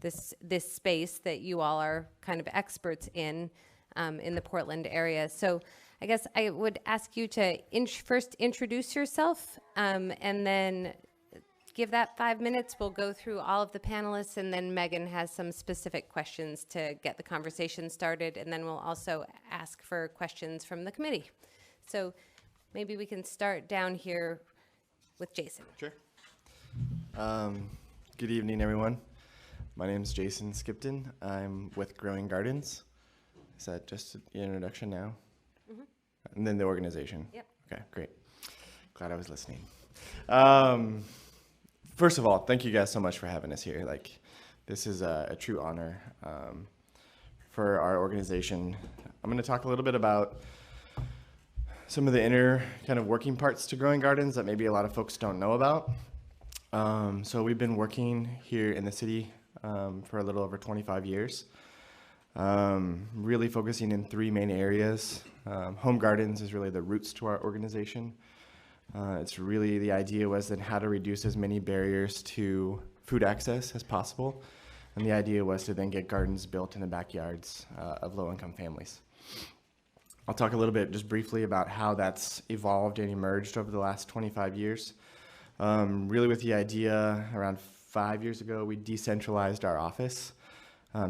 this space that you all are kind of experts in the Portland area? So I guess I would ask you to first introduce yourself, and then give that 5 minutes. We'll go through all of the panelists, and then Megan has some specific questions to get the conversation started, and then we'll also ask for questions from the committee. So maybe we can start down here with Jason. Sure. Good evening, everyone. My name is Jason Skipton. I'm with Growing Gardens. Is that just an introduction now? Mm-hmm. And then the organization? Yep. Okay, great. Glad I was listening. First of all, thank you guys so much for having us here. This is a true honor for our organization. I'm going to talk a little bit about some of the inner kind of working parts to Growing Gardens that maybe a lot of folks don't know about. So we've been working here in the city for a little over 25 years. Really focusing in 3 main areas. Home gardens is really the roots to our organization. It's really, the idea was then how to reduce as many barriers to food access as possible. And the idea was to then get gardens built in the backyards of low-income families. I'll talk a little bit just briefly about how that's evolved and emerged over the last 25 years. Really with the idea around 5 years ago, we decentralized our office.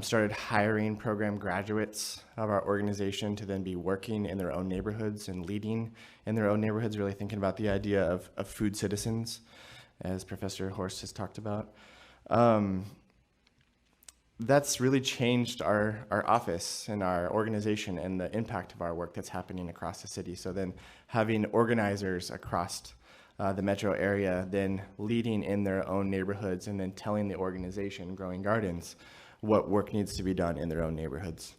Started hiring program graduates of our organization to then be working in their own neighborhoods and leading in their own neighborhoods, really thinking about the idea of food citizens, as Professor Horst has talked about. That's really changed our office and our organization and the impact of our work that's happening across the city. So then having organizers across the metro area then leading in their own neighborhoods and then telling the organization, Growing Gardens, what work needs to be done in their own neighborhoods.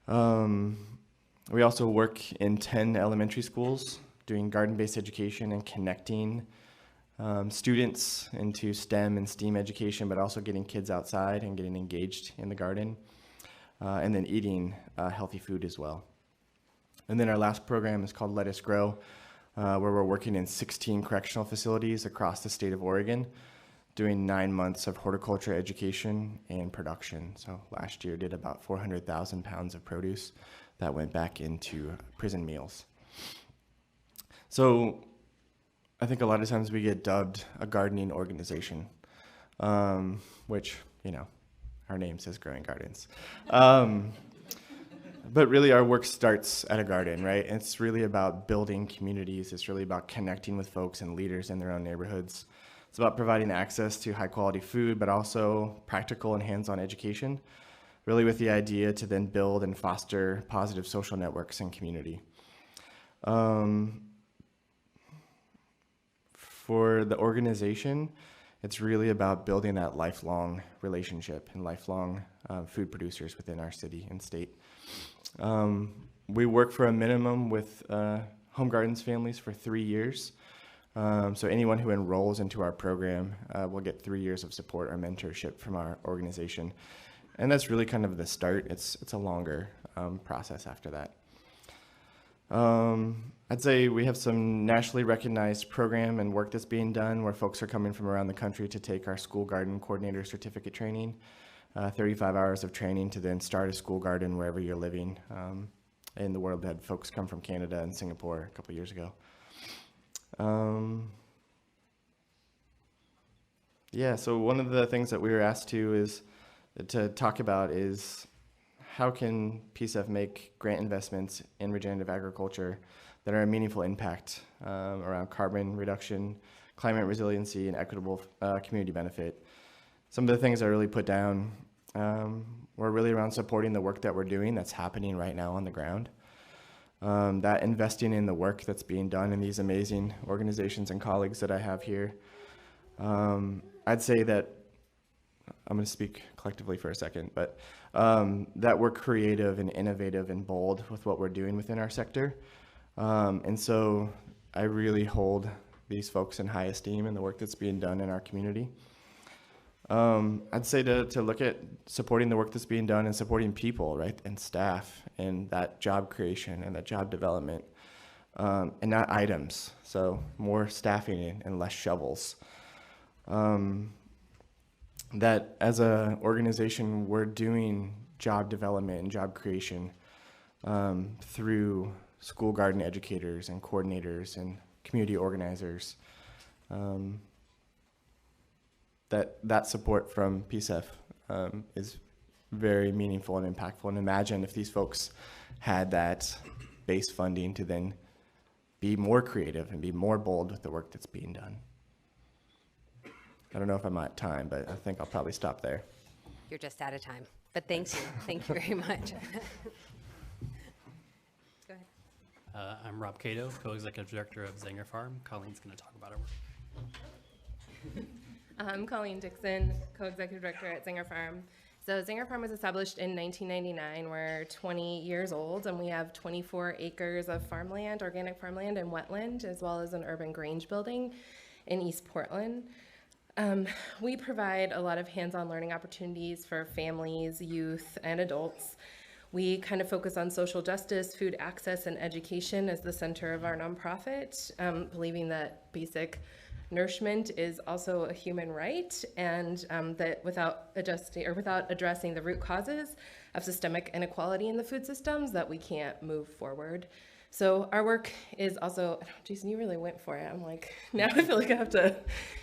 We also work in 10 elementary schools doing garden-based education and connecting students into STEM and STEAM education, but also getting kids outside and getting engaged in the garden, and then eating healthy food as well. And then our last program is called Let Us Grow, where we're working in 16 correctional facilities across the state of Oregon. doing 9 months of horticulture education and production. So last year did about 400,000 pounds of produce that went back into prison meals. So I think a lot of times we get dubbed a gardening organization, which, you know, our name says Growing Gardens. But really our work starts at a garden, right? And it's really about building communities. It's really about connecting with folks and leaders in their own neighborhoods. It's about providing access to high quality food, but also practical and hands-on education, really with the idea to then build and foster positive social networks and community. For the organization, it's really about building that lifelong relationship and lifelong food producers within our city and state. We work for a minimum with home gardens families for 3 years. So anyone who enrolls into our program will get 3 years of support or mentorship from our organization. And that's really kind of the start. It's a longer process after that. I'd say we have some nationally recognized program and work that's being done where folks are coming from around the country to take our school garden coordinator certificate training, 35 hours of training to then start a school garden wherever you're living. In the world, had folks come from Canada and Singapore a couple years ago. Yeah, so one of the things that we were asked to talk about is how can PCEF make grant investments in regenerative agriculture that are a meaningful impact around carbon reduction, climate resiliency, and equitable community benefit. Some of the things I really put down were really around supporting the work that we're doing that's happening right now on the ground. That investing in the work that's being done in these amazing organizations and colleagues that I have here. I'd say that, I'm going to speak collectively for a second, but that we're creative and innovative and bold with what we're doing within our sector. And so I really hold these folks in high esteem and the work that's being done in our community. I'd say to look at supporting the work that's being done and supporting people, right, and staff, and that job creation and that job development, and not items. So more staffing and less shovels. That as an organization, we're doing job development and job creation through school garden educators and coordinators and community organizers. That support from PCEF is very meaningful and impactful. And imagine if these folks had that base funding to then be more creative and be more bold with the work that's being done. I don't know if I'm at time, but I think I'll probably stop there. You're just out of time, but thank you. Thank you very much. Go ahead. I'm Rob Cato, Co-Executive Director of Zenger Farm. Colleen's going to talk about our work. I'm Colleen Dixon, Co-Executive Director at Zenger Farm. So Zenger Farm was established in 1999. We're 20 years old, and we have 24 acres of farmland, organic farmland and wetland, as well as an urban grange building in East Portland. We provide a lot of hands-on learning opportunities for families, youth, and adults. We kind of focus on social justice, food access, and education as the center of our nonprofit, believing that basic nourishment is also a human right, and that without addressing the root causes of systemic inequality in the food systems, that we can't move forward. So our work is also, Jason, you really went for it. I'm like, now I feel like I have to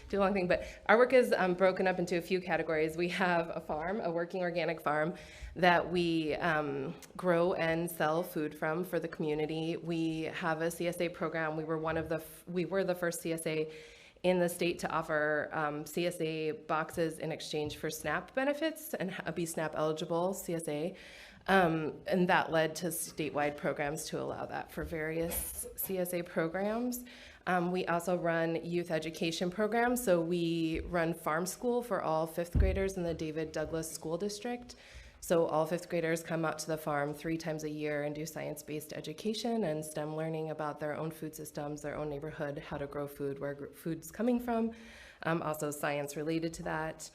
do a long thing, but our work is broken up into a few categories. We have a farm, a working organic farm, that we grow and sell food from for the community. We have a CSA program. We were the first CSA in the state to offer CSA boxes in exchange for SNAP benefits and be SNAP eligible CSA. And that led to statewide programs to allow that for various CSA programs. We also run youth education programs. So we run farm school for all 5th graders in the David Douglas School District. So all 5th graders come out to the farm 3 times a year and do science-based education and STEM learning about their own food systems, their own neighborhood, how to grow food, where food's coming from, also science related to that,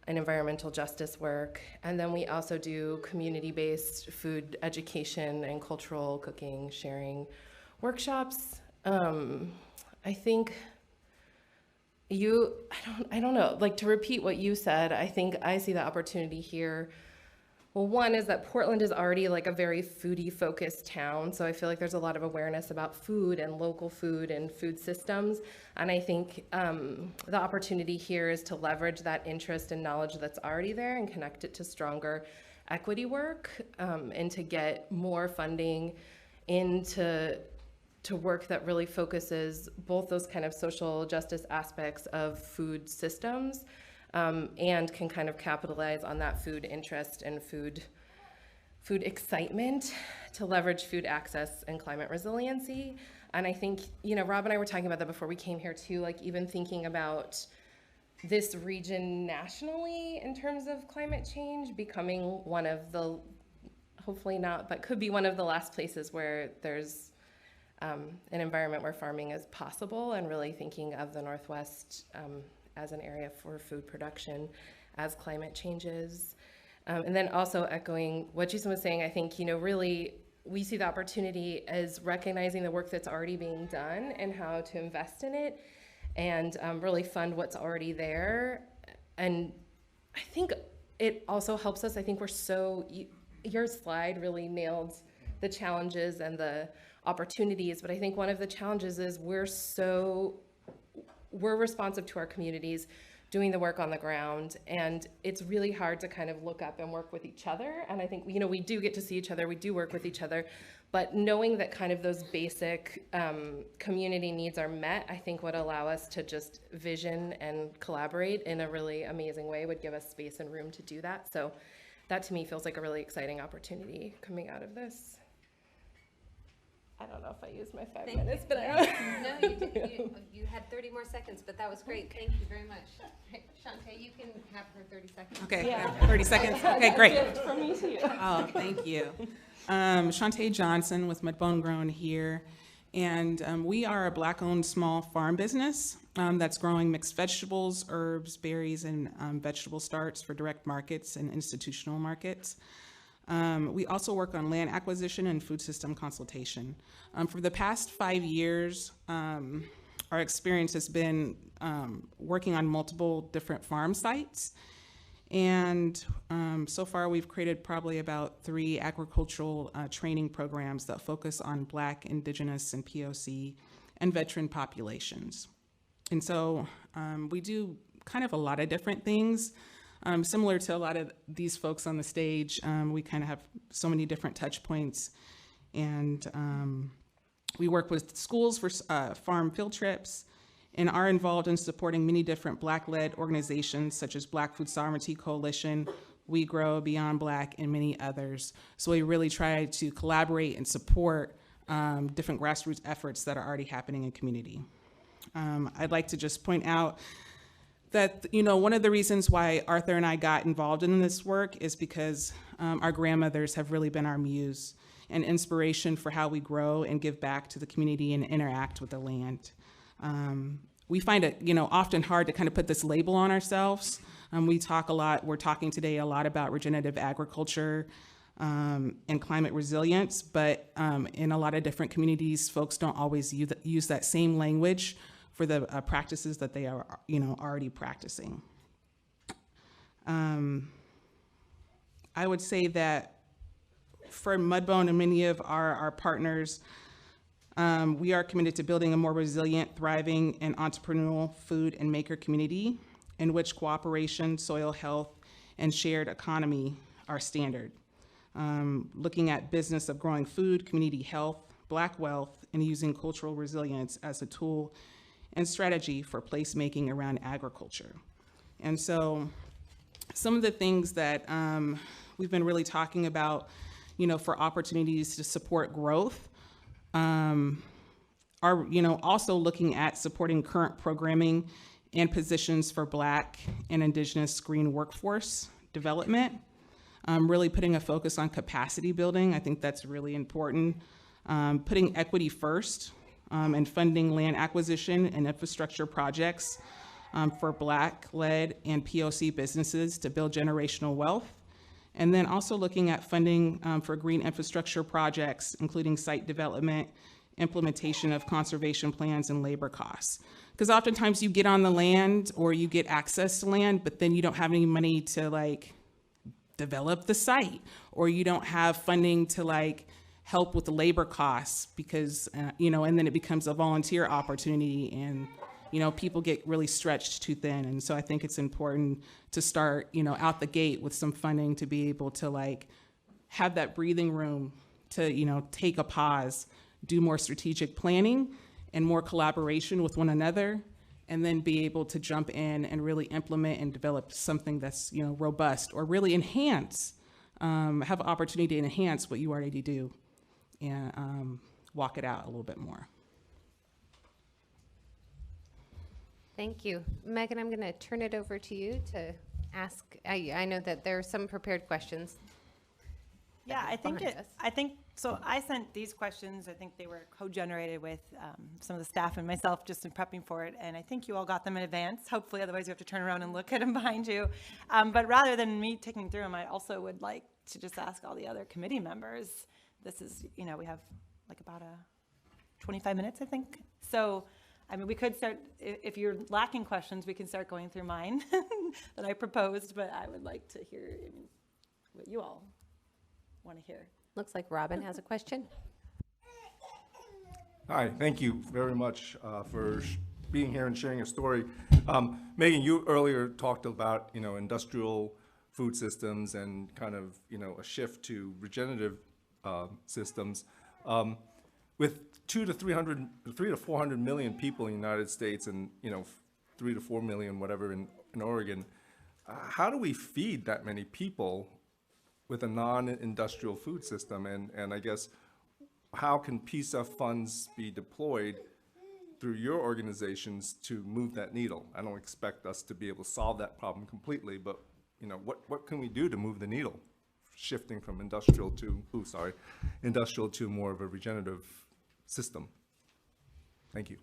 and environmental justice work. And then we also do community-based food education and cultural cooking, sharing workshops. I think, I don't know, like to repeat what you said, I think I see the opportunity here. Well, one is that Portland is already like a very foodie focused town. So I feel like there's a lot of awareness about food and local food and food systems. And I think the opportunity here is to leverage that interest and knowledge that's already there and connect it to stronger equity work, and to get more funding into work that really focuses both those kind of social justice aspects of food systems, and can kind of capitalize on that food interest and food excitement to leverage food access and climate resiliency. And I think, Rob and I were talking about that before we came here too, like even thinking about this region nationally in terms of climate change becoming one of the, hopefully not, but could be one of the last places where there's an environment where farming is possible, and really thinking of the Northwest as an area for food production as climate changes. And then also echoing what Jason was saying, I think, really we see the opportunity as recognizing the work that's already being done and how to invest in it and really fund what's already there. And I think it also helps us, I think your slide really nailed the challenges and the opportunities, but I think one of the challenges is we're responsive to our communities, doing the work on the ground, and it's really hard to kind of look up and work with each other. And I think, we do get to see each other, we do work with each other, but knowing that kind of those basic community needs are met, I think would allow us to just vision and collaborate in a really amazing way, would give us space and room to do that. So that to me feels like a really exciting opportunity coming out of this. I don't know if I used my 5 minutes, but I No, you did. You had 30 more seconds, but that was great. Thank you very much. Shantae, you can have her 30 seconds. Okay, Yeah. 30 seconds. Okay, great. Gift from me to you. Oh, thank you. Shantae Johnson with Mudbone Grown here. And we are a Black-owned small farm business that's growing mixed vegetables, herbs, berries, and vegetable starts for direct markets and institutional markets. We also work on land acquisition and food system consultation. For the past 5 years, our experience has been working on multiple different farm sites. And so far we've created probably about 3 agricultural training programs that focus on Black, Indigenous, and POC and veteran populations. And so we do kind of a lot of different things. Similar to a lot of these folks on the stage, we kind of have so many different touch points. And we work with schools for farm field trips and are involved in supporting many different Black-led organizations such as Black Food Sovereignty Coalition, We Grow, Beyond Black, and many others. So we really try to collaborate and support different grassroots efforts that are already happening in community. I'd like to just point out that, one of the reasons why Arthur and I got involved in this work is because our grandmothers have really been our muse and inspiration for how we grow and give back to the community and interact with the land. We find it, often hard to kind of put this label on ourselves. We're talking today a lot about regenerative agriculture and climate resilience, but in a lot of different communities, folks don't always use that same language for the practices that they are, already practicing. I would say that for Mudbone and many of our partners, we are committed to building a more resilient, thriving, and entrepreneurial food and maker community in which cooperation, soil health, and shared economy are standard. Looking at business of growing food, community health, Black wealth, and using cultural resilience as a tool and strategy for placemaking around agriculture. And so some of the things that we've been really talking about, for opportunities to support growth are, also looking at supporting current programming and positions for Black and Indigenous green workforce development, really putting a focus on capacity building. I think that's really important. Putting equity first, and funding land acquisition and infrastructure projects for Black-led and POC businesses to build generational wealth. And then also looking at funding for green infrastructure projects, including site development implementation of conservation plans and labor costs. Because oftentimes you get on the land or you get access to land, but then you don't have any money to like develop the site, or you don't have funding to like help with the labor costs because, you know, and then it becomes a volunteer opportunity and, you know, people get really stretched too thin. And so I think it's important to start, you know, out the gate with some funding to be able to like have that breathing room to, you know, take a pause, do more strategic planning and more collaboration with one another, and then be able to jump in and really implement and develop something that's, you know, robust or really enhance, have an opportunity to enhance what you already do and walk it out a little bit more. Thank you. Megan, I'm going to turn it over to you to ask. I know that there are some prepared questions. Yeah, I think behind us. so. I sent these questions. I think they were co-generated with some of the staff and myself just in prepping for it. And I think you all got them in advance, hopefully, otherwise you have to turn around and look at them behind you. But rather than me ticking through them, I also would like to just ask all the other committee members. This is, you know, we have like about 25 minutes, I think. So, I mean, we could start, if you're lacking questions, we can start going through mine that I proposed, but I would like to hear what you all want to hear. Looks like Robin has a question. Hi, thank you very much for being here and sharing your story. Megan, you earlier talked about, you know, industrial food systems and kind of, you know, a shift to regenerative systems. With 300 to 400 million people in the United States and, you know, 3 to 4 million, whatever, in Oregon, how do we feed that many people with a non-industrial food system? And I guess, how can PCEF funds be deployed through your organizations to move that needle? I don't expect us to be able to solve that problem completely, but, you know, what can we do to move the needle, shifting from industrial to more of a regenerative system? Thank you.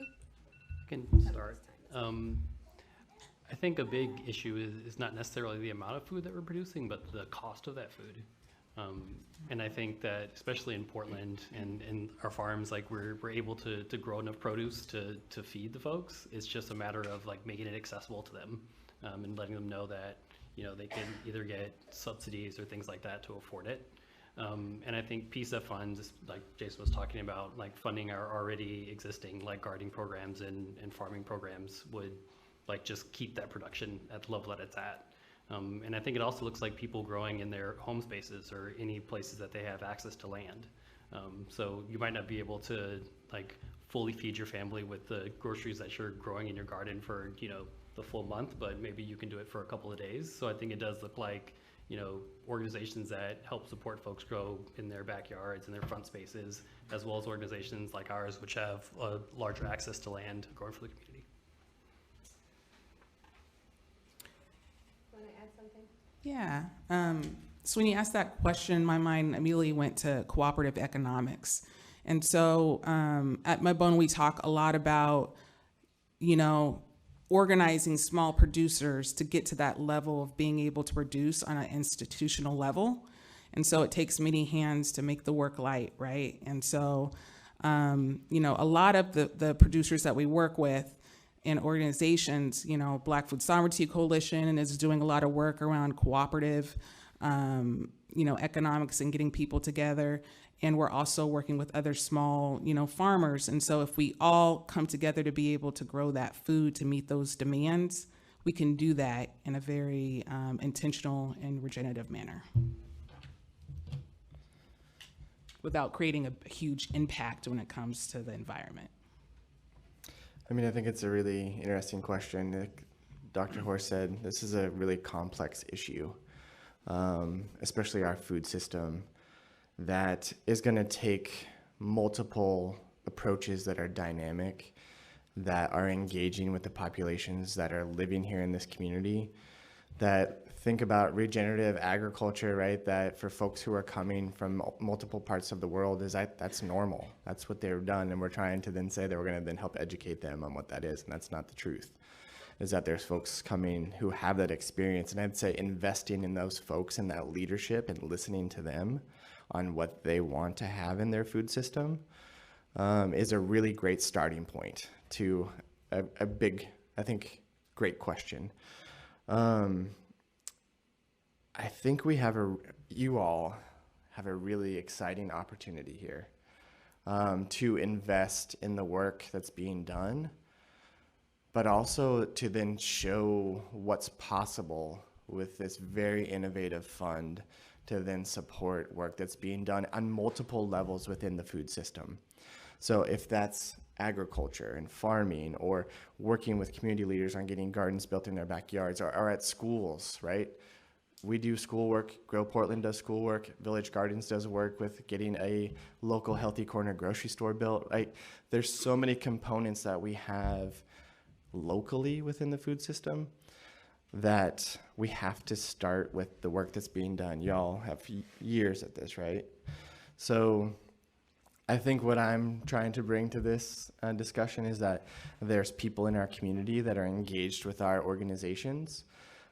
I can start. I think a big issue is not necessarily the amount of food that we're producing, but the cost of that food. And I think that especially in Portland and our farms, like we're able to grow enough produce to feed the folks. It's just a matter of like making it accessible to them and letting them know that, you know, they can either get subsidies or things like that to afford it. And I think PCEF funds, like Jason was talking about, like funding our already existing like gardening programs and farming programs would like just keep that production at the level that it's at. And I think it also looks like people growing in their home spaces or any places that they have access to land. So you might not be able to like fully feed your family with the groceries that you're growing in your garden for, you know, the full month, but maybe you can do it for a couple of days. So I think it does look like, you know, organizations that help support folks grow in their backyards and their front spaces, as well as organizations like ours, which have a larger access to land growing for the community. Want to add something? Yeah. So when you asked that question, my mind immediately went to cooperative economics. And so at Mudbone, we talk a lot about, you know, organizing small producers to get to that level of being able to produce on an institutional level. And so it takes many hands to make the work light, right? And so, you know, a lot of the producers that we work with in organizations, you know, Black Food Sovereignty Coalition is doing a lot of work around cooperative, you know, economics and getting people together. And we're also working with other small, you know, farmers. And so if we all come together to be able to grow that food to meet those demands, we can do that in a very intentional and regenerative manner without creating a huge impact when it comes to the environment. I mean, I think it's a really interesting question. Like Dr. Horst said, this is a really complex issue, especially our food system, that is going to take multiple approaches that are dynamic, that are engaging with the populations that are living here in this community, that think about regenerative agriculture, right? That for folks who are coming from multiple parts of the world, that's normal. That's what they've done, and we're trying to then say that we're going to then help educate them on what that is, and that's not the truth. Is that there's folks coming who have that experience, and I'd say investing in those folks and that leadership and listening to them on what they want to have in their food system is a really great starting point to a big, I think, great question. I think you all have a really exciting opportunity here to invest in the work that's being done, but also to then show what's possible with this very innovative fund to then support work that's being done on multiple levels within the food system. So if that's agriculture and farming, or working with community leaders on getting gardens built in their backyards, or at schools, right? We do schoolwork. Grow Portland does schoolwork. Village Gardens does work with getting a local healthy corner grocery store built. Right? There's so many components that we have locally within the food system that we have to start with the work that's being done. Y'all have years at this, right? So I think what I'm trying to bring to this discussion is that there's people in our community that are engaged with our organizations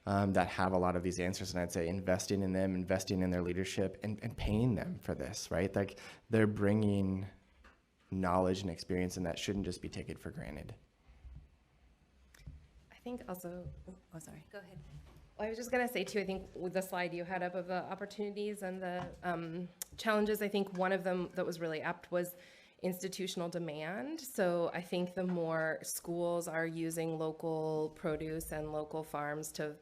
that have a lot of these answers, and I'd say investing in them, investing in their leadership, and paying them for this, right? Like, they're bringing knowledge and experience, and that shouldn't just be taken for granted. I think also, oh, sorry. Go ahead. Well, I was just going to say, too, I think with the slide you had up of the opportunities and the challenges, I think one of them that was really apt was institutional demand. So I think the more schools are using local produce and local farms to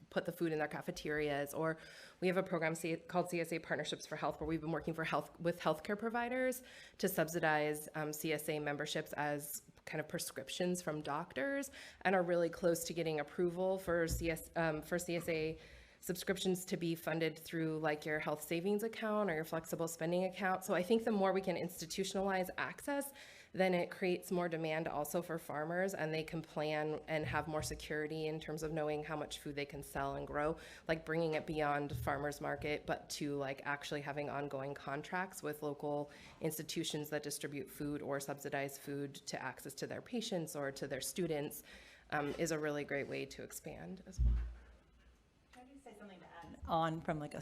put the food in their cafeterias, or we have a program called CSA Partnerships for Health, where we've been working with healthcare providers to subsidize CSA memberships as kind of prescriptions from doctors, and are really close to getting approval for CSA subscriptions to be funded through like your health savings account or your flexible spending account. So I think the more we can institutionalize access, then it creates more demand also for farmers, and they can plan and have more security in terms of knowing how much food they can sell and grow, like bringing it beyond farmers market, but to like actually having ongoing contracts with local institutions that distribute food or subsidize food to access to their patients or to their students is a really great way to expand as well. Can I just say something to add on from like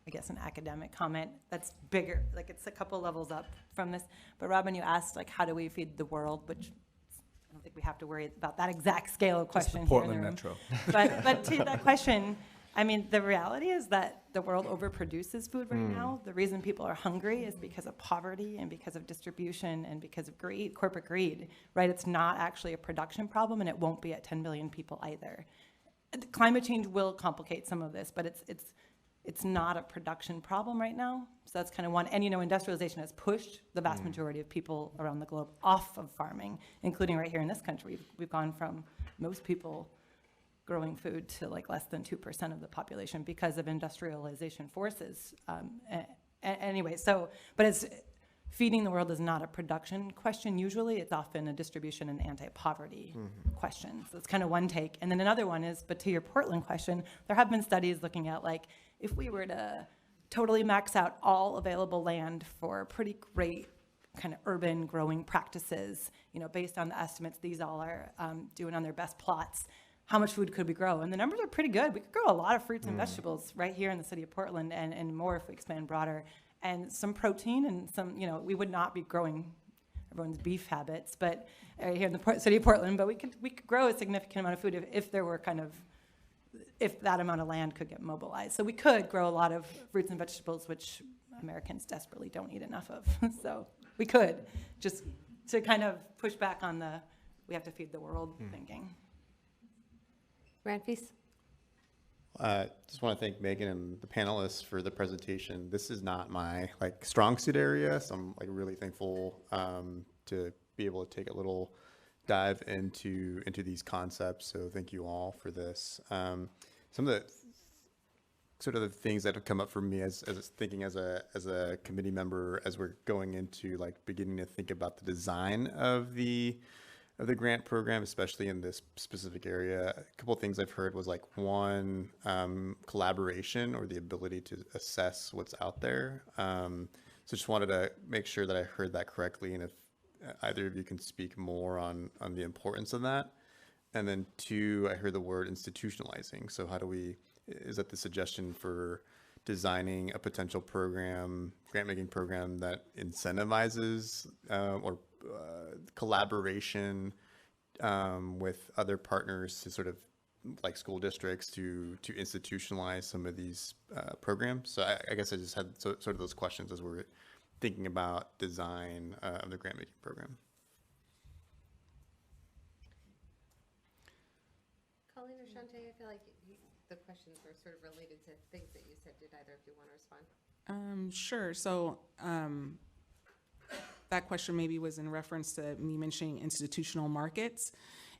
I guess an academic comment that's bigger, like it's a couple levels up from this. But Robin, you asked like, how do we feed the world, which I don't think we have to worry about that exact scale of question. Just the Portland Metro. But to that question, I mean, the reality is that the world overproduces food right now. The reason people are hungry is because of poverty and because of distribution and because of greed, corporate greed, right? It's not actually a production problem, and it won't be at 10 billion people either. Climate change will complicate some of this, but it's not a production problem right now. So that's kind of one. And, industrialization has pushed the vast majority of people around the globe off of farming, including right here in this country. We've gone from most people growing food to like less than 2% of the population because of industrialization forces. Anyway, but it's feeding the world is not a production question. Usually it's often a distribution and anti-poverty question. So it's kind of one take. And then another one is, but to your Portland question, there have been studies looking at like, if we were to totally max out all available land for pretty great kind of urban growing practices, based on the estimates these all are doing on their best plots, how much food could we grow? And the numbers are pretty good. We could grow a lot of fruits and vegetables right here in the city of Portland, and more if we expand broader. And some protein and some, we would not be growing everyone's beef habits, but here in the city of Portland, but we could grow a significant amount of food if there were if that amount of land could get mobilized. So we could grow a lot of fruits and vegetables, which Americans desperately don't eat enough of. So we could, just to kind of push back on we have to feed the world thinking. Ranfis? Just want to thank Megan and the panelists for the presentation. This is not my strong suit area, so I'm really thankful to be able to take a little dive into these concepts. So thank you all for this. Some of the sort of the things that have come up for me as thinking as a committee member as we're going into beginning to think about the design of the grant program, especially in this specific area. A couple of things I've heard was one, collaboration or the ability to assess what's out there. So just wanted to make sure that I heard that correctly, and if either of you can speak more on the importance of that. And then two, I heard the word institutionalizing. So how do we, is that the suggestion for designing a potential program, grant-making program that incentivizes or collaboration with other partners to sort of like school districts to institutionalize some of these programs. So I guess I just had sort of those questions as we're thinking about design of the grant making program. Colleen or Shantae, I feel like the questions were sort of related to things that you said. Did either of you want to respond? Sure. So that question maybe was in reference to me mentioning institutional markets,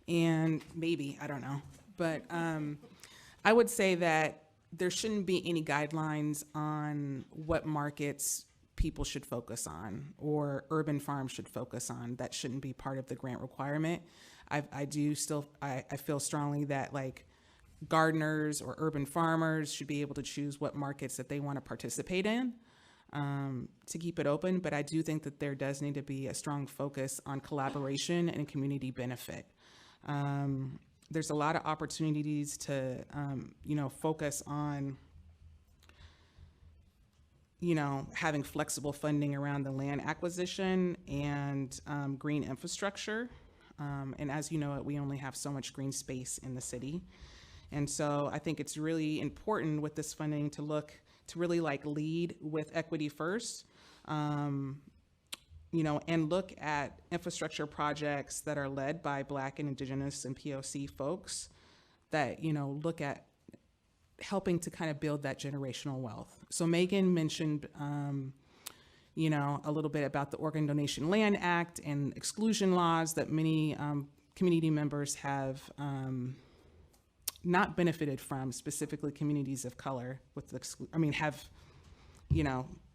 and maybe, I don't know. But I would say that there shouldn't be any guidelines on what markets people should focus on or urban farms should focus on. That shouldn't be part of the grant requirement. I feel strongly that like gardeners or urban farmers should be able to choose what markets that they want to participate in to keep it open. But I do think that there does need to be a strong focus on collaboration and community benefit. There's a lot of opportunities to, focus on, having flexible funding around the land acquisition and green infrastructure. And as you know, we only have so much green space in the city. And so I think it's really important with this funding to really like lead with equity first, and look at infrastructure projects that are led by Black and Indigenous and POC folks that, look at helping to kind of build that generational wealth. So Megan mentioned, a little bit about the Organ Donation Land Act and exclusion laws that many community members have not benefited from, specifically communities of color with have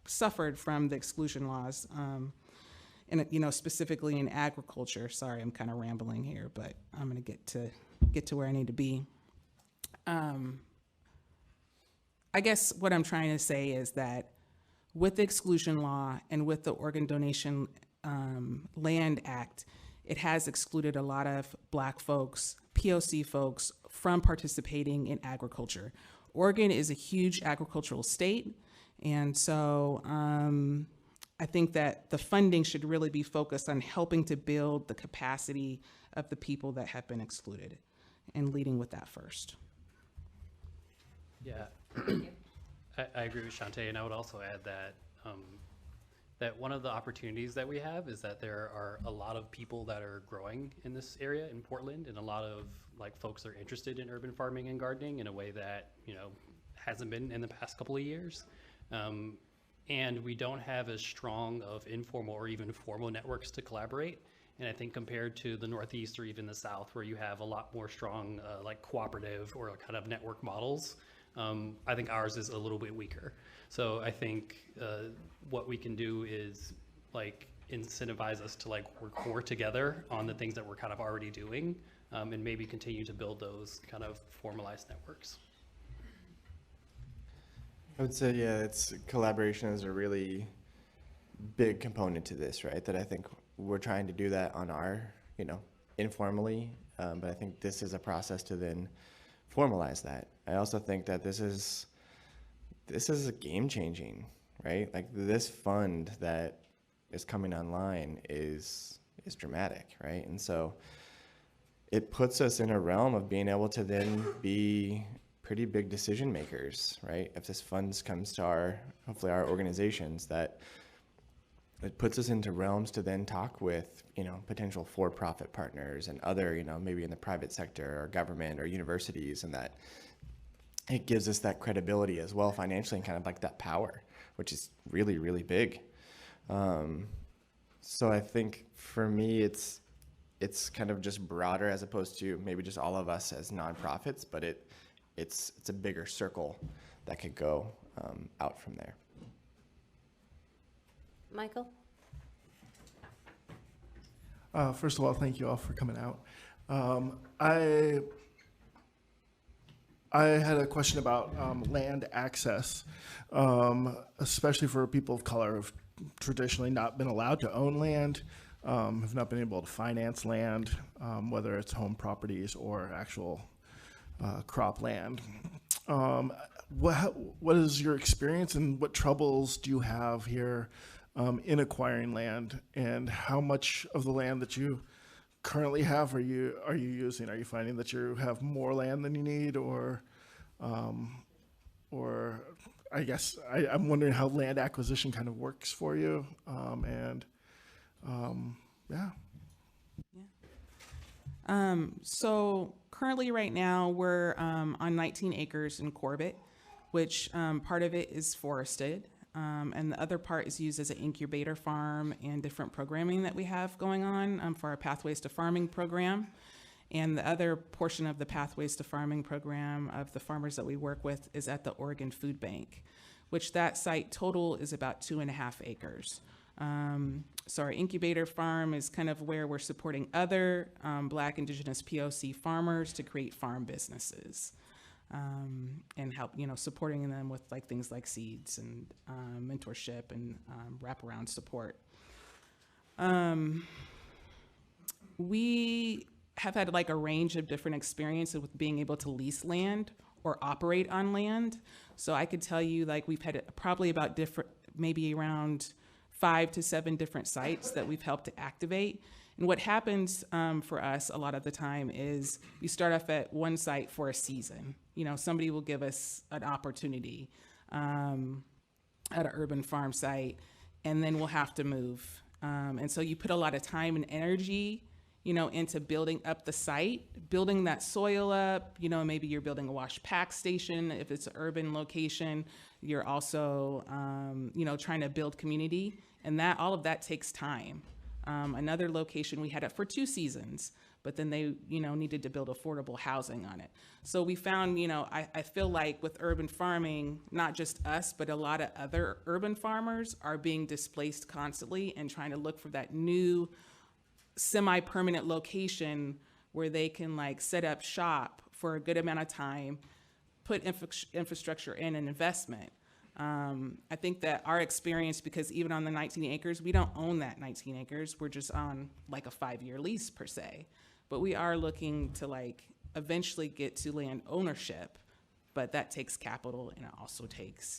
suffered from the exclusion laws, and specifically in agriculture. Sorry, I'm kind of rambling here, but I'm going to get to where I need to be. I guess what I'm trying to say is that with the exclusion law and with the Organ Donation Land Act, it has excluded a lot of Black folks, POC folks, from participating in agriculture. Oregon is a huge agricultural state, and so I think that the funding should really be focused on helping to build the capacity of the people that have been excluded and leading with that first. Yeah, I agree with Shantae, and I would also add that that one of the opportunities that we have is that there are a lot of people that are growing in this area in Portland, and a lot of like folks are interested in urban farming and gardening in a way that hasn't been in the past couple of years. And we don't have as strong of informal or even formal networks to collaborate. And I think compared to the Northeast or even the South, where you have a lot more strong like cooperative or kind of network models, I think ours is a little bit weaker. So I think what we can do is like incentivize us to like work more together on the things that we're kind of already doing, and maybe continue to build those kind of formalized networks. I would say, yeah, collaboration is a really big component to this, right? That I think we're trying to do that on our, informally, but I think this is a process to then formalize that. I also think that this is a game changing, right? Like this fund that is coming online is dramatic, right? And so it puts us in a realm of being able to then be pretty big decision makers, right? If this funds comes to hopefully our organizations, that it puts us into realms to then talk with, potential for-profit partners and other, maybe in the private sector or government or universities, and that it gives us that credibility as well financially and kind of like that power, which is really, really big. So I think for me, it's kind of just broader as opposed to maybe just all of us as nonprofits, but it's a bigger circle that could go out from there. Michael? First of all, thank you all for coming out. I had a question about land access, especially for people of color who've traditionally not been allowed to own land, have not been able to finance land, whether it's home properties or actual crop land. what is your experience and what troubles do you have here in acquiring land, and how much of the land that you currently have are you using? Are you finding that you have more land than you need, or I guess I'm wondering how land acquisition kind of works for you, yeah. So currently right now we're on 19 acres in Corbett, which part of it is forested. And the other part is used as an incubator farm and different programming that we have going on for our Pathways to Farming program. And the other portion of the Pathways to Farming program of the farmers that we work with is at the Oregon Food Bank, which that site total is about 2.5 acres. So our incubator farm is kind of where we're supporting other Black, Indigenous, POC farmers to create farm businesses. And help, supporting them with like things like seeds and mentorship and wraparound support. We have had like a range of different experiences with being able to lease land or operate on land. So I could tell you like we've had probably about maybe around 5 to 7 different sites that we've helped to activate. And what happens for us a lot of the time is we start off at one site for a season. Somebody will give us an opportunity at an urban farm site, and then we'll have to move. And so you put a lot of time and energy, into building up the site, building that soil up. Maybe you're building a wash pack station. If it's an urban location, you're also, trying to build community, and all of that takes time. Another location, we had it for 2 seasons, but then they, needed to build affordable housing on it. So we found, I feel like with urban farming, not just us, but a lot of other urban farmers are being displaced constantly and trying to look for that new semi-permanent location where they can like set up shop for a good amount of time, put infrastructure in and investment. I think that our experience, because even on the 19 acres, we don't own that 19 acres. We're just on like a 5-year lease per se, but we are looking to like eventually get to land ownership, but that takes capital and it also takes,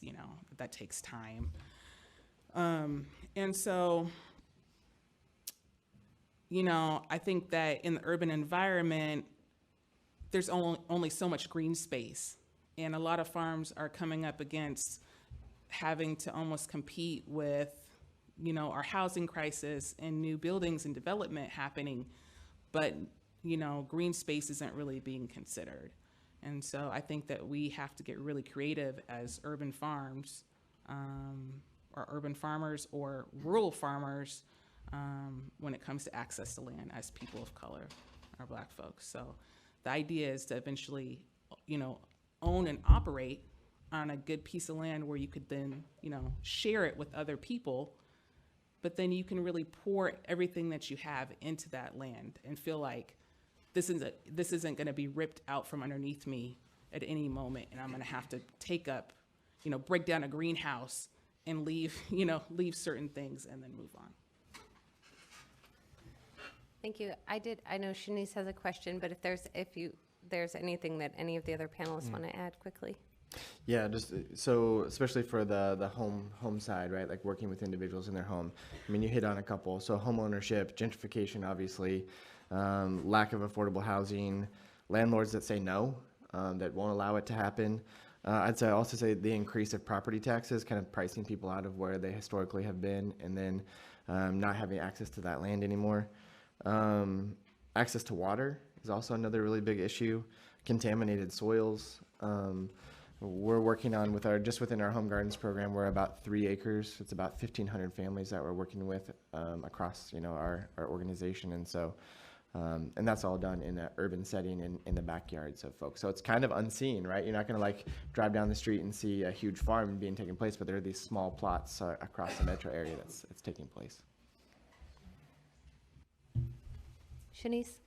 that takes time. And so, I think that in the urban environment, there's only so much green space, and a lot of farms are coming up against having to almost compete with, our housing crisis and new buildings and development happening, but, green space isn't really being considered. And so I think that we have to get really creative as urban farms, or urban farmers or rural farmers, when it comes to access to land as people of color or Black folks. So the idea is to eventually, own and operate on a good piece of land where you could then, share it with other people, but then you can really pour everything that you have into that land and feel like this isn't going to be ripped out from underneath me at any moment, and I'm going to have to take up, break down a greenhouse and leave certain things and then move on. Thank you. I know Shanice has a question, but if there's anything that any of the other panelists want to add quickly. Yeah, just so especially for the home side, right? Like working with individuals in their home. I mean, you hit on a couple. So home ownership, gentrification, obviously, lack of affordable housing, landlords that say no, that won't allow it to happen. I'd also say the increase of property taxes, kind of pricing people out of where they historically have been, and then not having access to that land anymore. Access to water is also another really big issue. Contaminated soils. We're working on just within our home gardens program, we're about 3 acres. It's about 1,500 families that we're working with across our organization, and so and that's all done in an urban setting in the backyards of folks. So it's kind of unseen, right? You're not going to like drive down the street and see a huge farm being taking place, but there are these small plots across the metro area that's taking place. Shanice?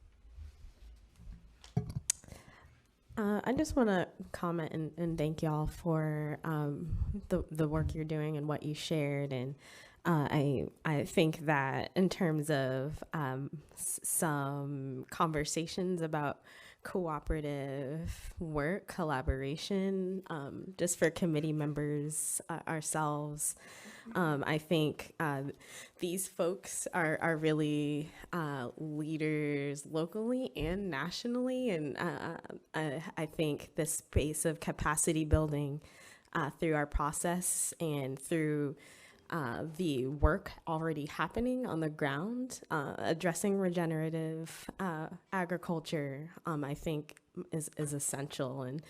I just want to comment and thank y'all for the work you're doing and what you shared. And I think that in terms of some conversations about cooperative work, collaboration, just for committee members, ourselves. I think these folks are really leaders locally and nationally, and I think the space of capacity building through our process and through the work already happening on the ground, addressing regenerative agriculture, I think is essential. And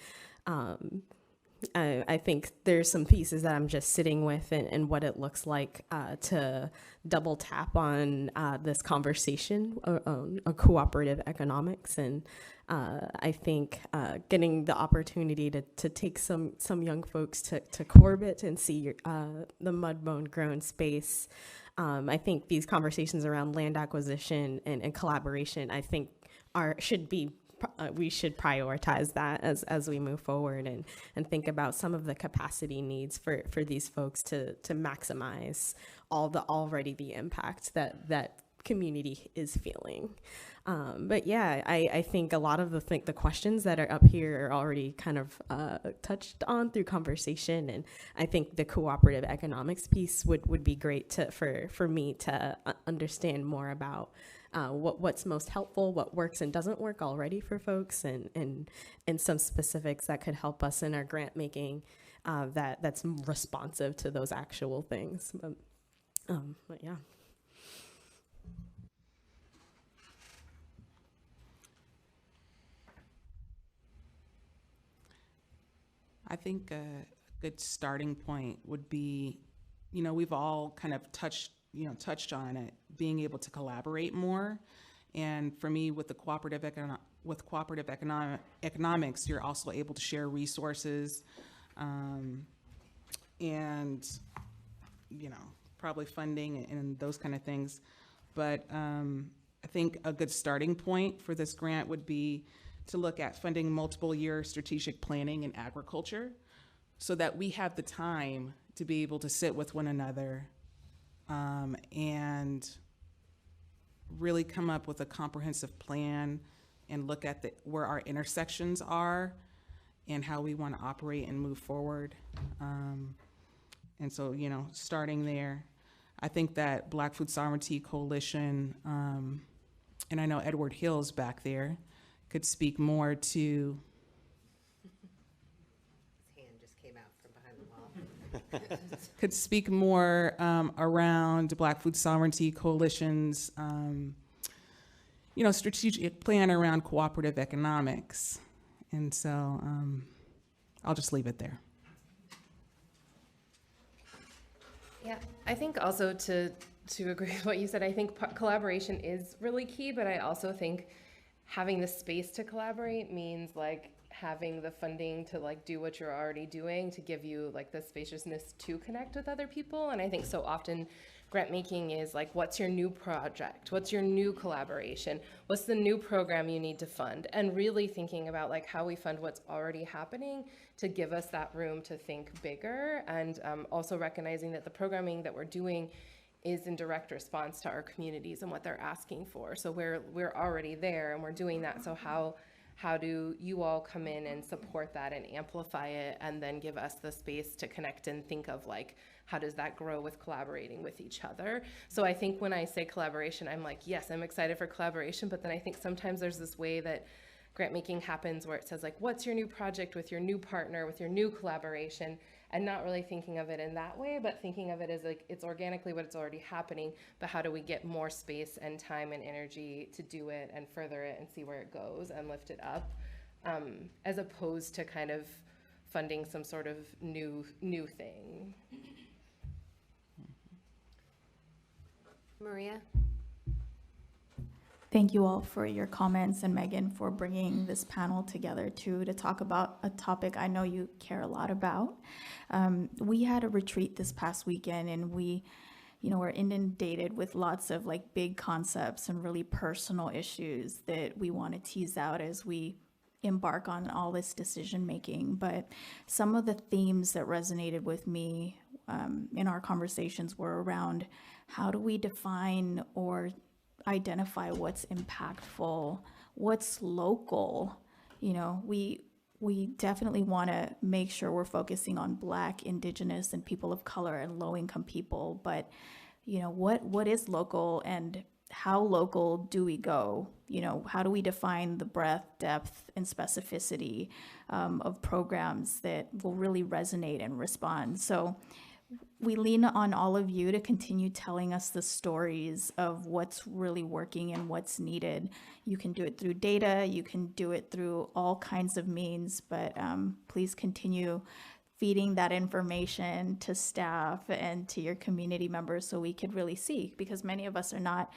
I think there's some pieces that I'm just sitting with and what it looks like to double tap on this conversation on cooperative economics. And I think getting the opportunity to take some young folks to Corbett and see the mud-bone grown space. I think these conversations around land acquisition and collaboration, I think we should prioritize that as we move forward and think about some of the capacity needs for these folks to maximize the impact that community is feeling. But yeah, I think a lot of the questions that are up here are already kind of touched on through conversation, and I think the cooperative economics piece would be great for me to understand more about what's most helpful, what works and doesn't work already for folks, and some specifics that could help us in our grant making that's responsive to those actual things. But yeah. I think a good starting point would be, we've all kind of touched on it, being able to collaborate more. And for me, with the cooperative economics, you're also able to share resources, and probably funding and those kind of things. But I think a good starting point for this grant would be to look at funding multiple year strategic planning in agriculture, so that we have the time to be able to sit with one another and really come up with a comprehensive plan and look at where our intersections are and how we want to operate and move forward. And so, starting there, I think that Black Food Sovereignty Coalition, and I know Edward Hill's back there, could speak more to. His hand just came out from behind the wall. Could speak more around Black Food Sovereignty Coalition's, strategic plan around cooperative economics. And so I'll just leave it there. Yeah, I think also to agree with what you said, I think collaboration is really key, but I also think having the space to collaborate means having the funding to do what you're already doing, to give you the spaciousness to connect with other people. And I think so often grant making is what's your new project? What's your new collaboration? What's the new program you need to fund? And really thinking about how we fund what's already happening to give us that room to think bigger, and also recognizing that the programming that we're doing is in direct response to our communities and what they're asking for. So we're already there and we're doing that. So how do you all come in and support that and amplify it, and then give us the space to connect and think of how does that grow with collaborating with each other? So I think when I say collaboration, I'm yes, I'm excited for collaboration, but then I think sometimes there's this way that grant making happens where it says what's your new project with your new partner, with your new collaboration, and not really thinking of it in that way, but thinking of it as it's organically what's already happening, but how do we get more space and time and energy to do it and further it and see where it goes and lift it up, as opposed to kind of funding some sort of new thing. Maria? Thank you all for your comments, and Megan for bringing this panel together to talk about a topic I know you care a lot about. We had a retreat this past weekend, and we were inundated with lots of big concepts and really personal issues that we want to tease out as we embark on all this decision making. But some of the themes that resonated with me in our conversations were around how do we define or identify what's impactful, what's local, we definitely want to make sure we're focusing on Black, Indigenous, and people of color and low-income people. But, what is local, and how local do we go? How do we define the breadth, depth, and specificity of programs that will really resonate and respond? So we lean on all of you to continue telling us the stories of what's really working and what's needed. You can do it through data, you can do it through all kinds of means, but please continue feeding that information to staff and to your community members so we could really see, because many of us are not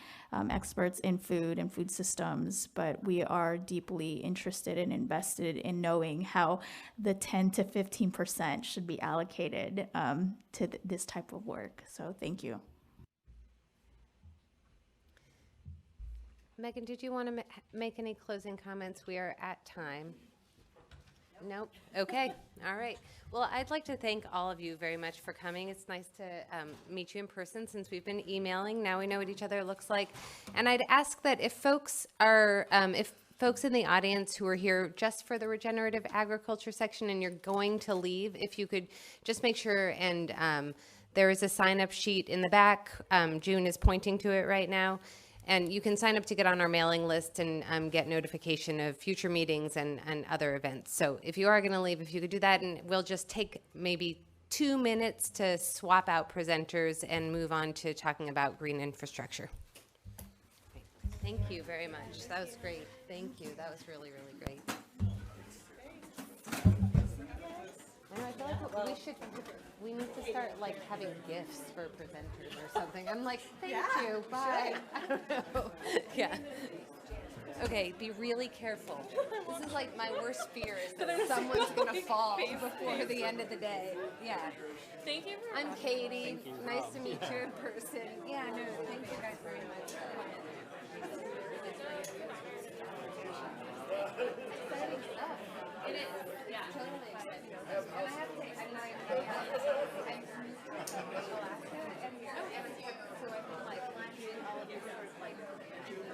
experts in food and food systems, but we are deeply interested and invested in knowing how the 10 to 15% should be allocated to this type of work. So thank you. Megan, did you want to make any closing comments? We are at time. Nope. Okay. All right. Well, I'd like to thank all of you very much for coming. It's nice to meet you in person since we've been emailing. Now we know what each other looks like. And I'd ask that if folks in the audience who are here just for the regenerative agriculture section and you're going to leave, if you could just make sure, and there is a sign-up sheet in the back. June is pointing to it right now. And you can sign up to get on our mailing list and get notification of future meetings and other events. So if you are going to leave, if you could do that, and we'll just take maybe 2 minutes to swap out presenters and move on to talking about green infrastructure. Thank you very much. That was great. Thank you. That was really, really great. And I feel like we need to start like having gifts for presenters or something. I'm like, thank you, bye. I don't know. Yeah. Okay, be really careful. This is like my worst fear is that someone's gonna fall before the end of the day. Yeah. Thank you. I'm Katie. Nice to meet you in person. Yeah, no, thank you guys very much. Exciting stuff. It is. Yeah. Totally exciting. And I have to say, I'm moved to Alaska, and so I've been like doing all of this sort of like vegan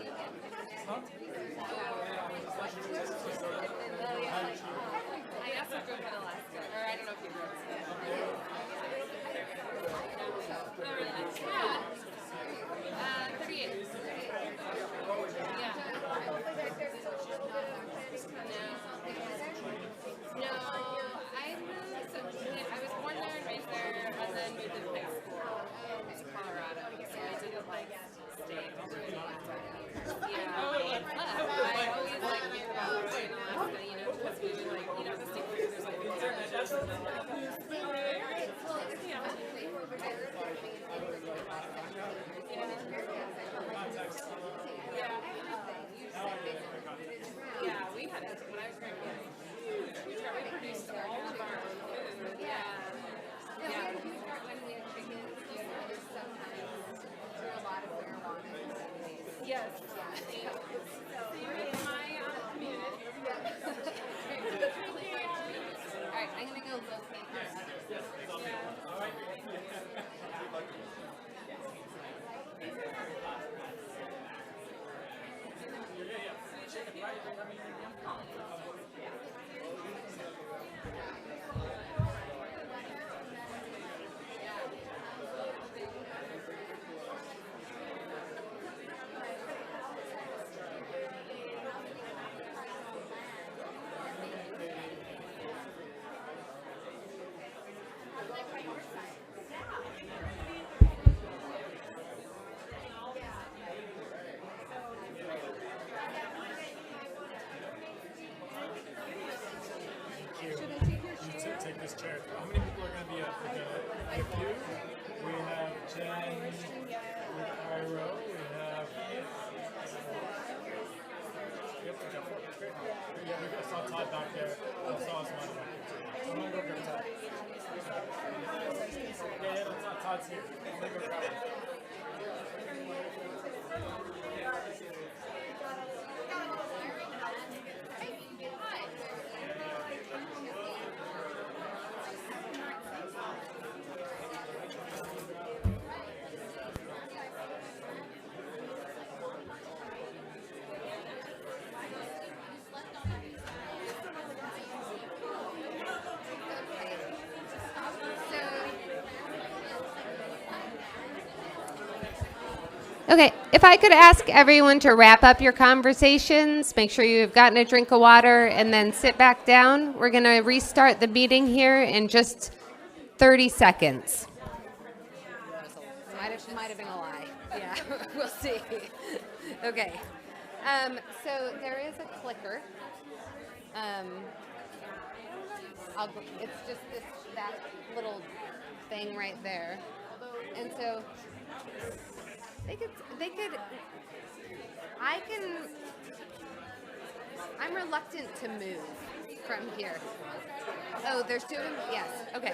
I also grew up in Alaska, or I don't know if you grew up in Alaska. 38. Yeah. No, I was born there and raised there, and then moved to high school to Colorado, so I didn't like stay in Alaska. Yeah. I always like hear about Alaska, because we would like, the state where there's like yeah, we had it when I was growing up. We produced all of our food. Yeah. Yeah. When we had chickens, sometimes there were a lot of marijuana. Yes. Yeah. In my community. All right, I'm going to go locate our others. Take this chair. How many people are going to be up? We have Jen with Cairo. We have. Yep, we got 4. Great. Yeah, I saw Todd back there. I saw us back there too. I'm going to go grab Todd. Yeah, that's Todd's here. I'm going to go grab him. Okay, if I could ask everyone to wrap up your conversations, make sure you've gotten a drink of water, and then sit back down. We're going to restart the meeting here in just 30 seconds. Might have been a lie. Yeah, we'll see. Okay. So there is a clicker. It's just that little thing right there. And so they could, I'm reluctant to move from here. Oh, there's two of them? Yes, okay.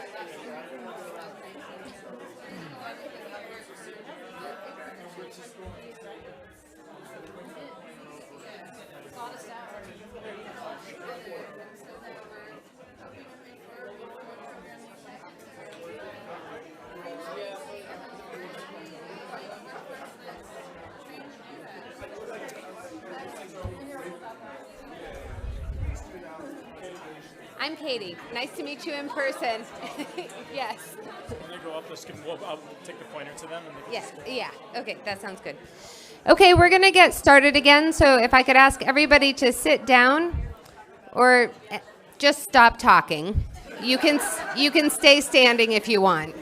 I'm Katie. Nice to meet you in person. Yes. When they go up, I'll take the pointer to them. And they Yeah, can yeah. Okay, that sounds good. Okay, we're going to get started again. So if I could ask everybody to sit down or just stop talking. You can stay standing if you want.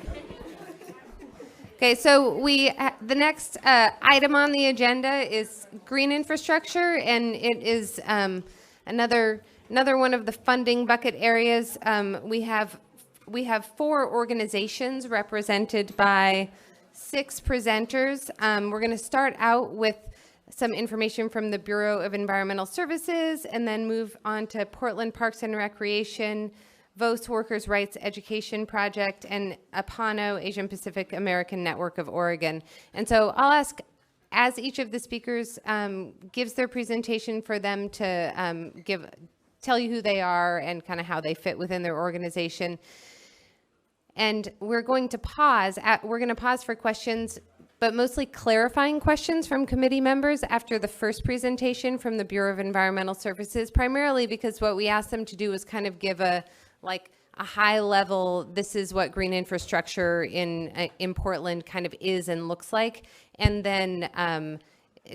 Okay, so the next item on the agenda is green infrastructure, and it is another one of the funding bucket areas. We have 4 organizations represented by 6 presenters. We're going to start out with some information from the Bureau of Environmental Services, and then move on to Portland Parks and Recreation, VOS Workers' Rights Education Project, and APANO, Asian Pacific American Network of Oregon. And so I'll ask, as each of the speakers gives their presentation, for them to tell you who they are and kind of how they fit within their organization. And we're going to pause for questions, but mostly clarifying questions from committee members after the first presentation from the Bureau of Environmental Services, primarily because what we asked them to do is kind of give a high level, this is what green infrastructure in Portland kind of is and looks like. And then,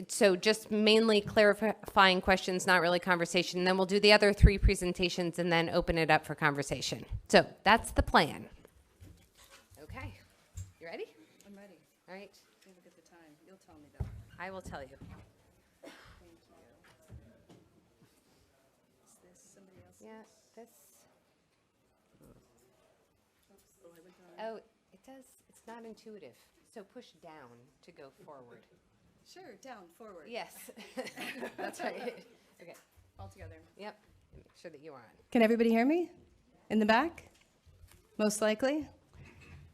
so just mainly clarifying questions, not really conversation. And then we'll do the other 3 presentations and then open it up for conversation. So that's the plan. Okay, you ready? I'm ready. All right. Look at the time. You'll tell me though. I will tell you. Thank you. Is this somebody else? Yeah, this. Oh, I went down. Oh, it does. It's not intuitive. So push down to go forward. Sure, down, forward. Yes, that's right. Okay. All together. Yep. Make sure that you are on. Can everybody hear me? In the back? Most likely.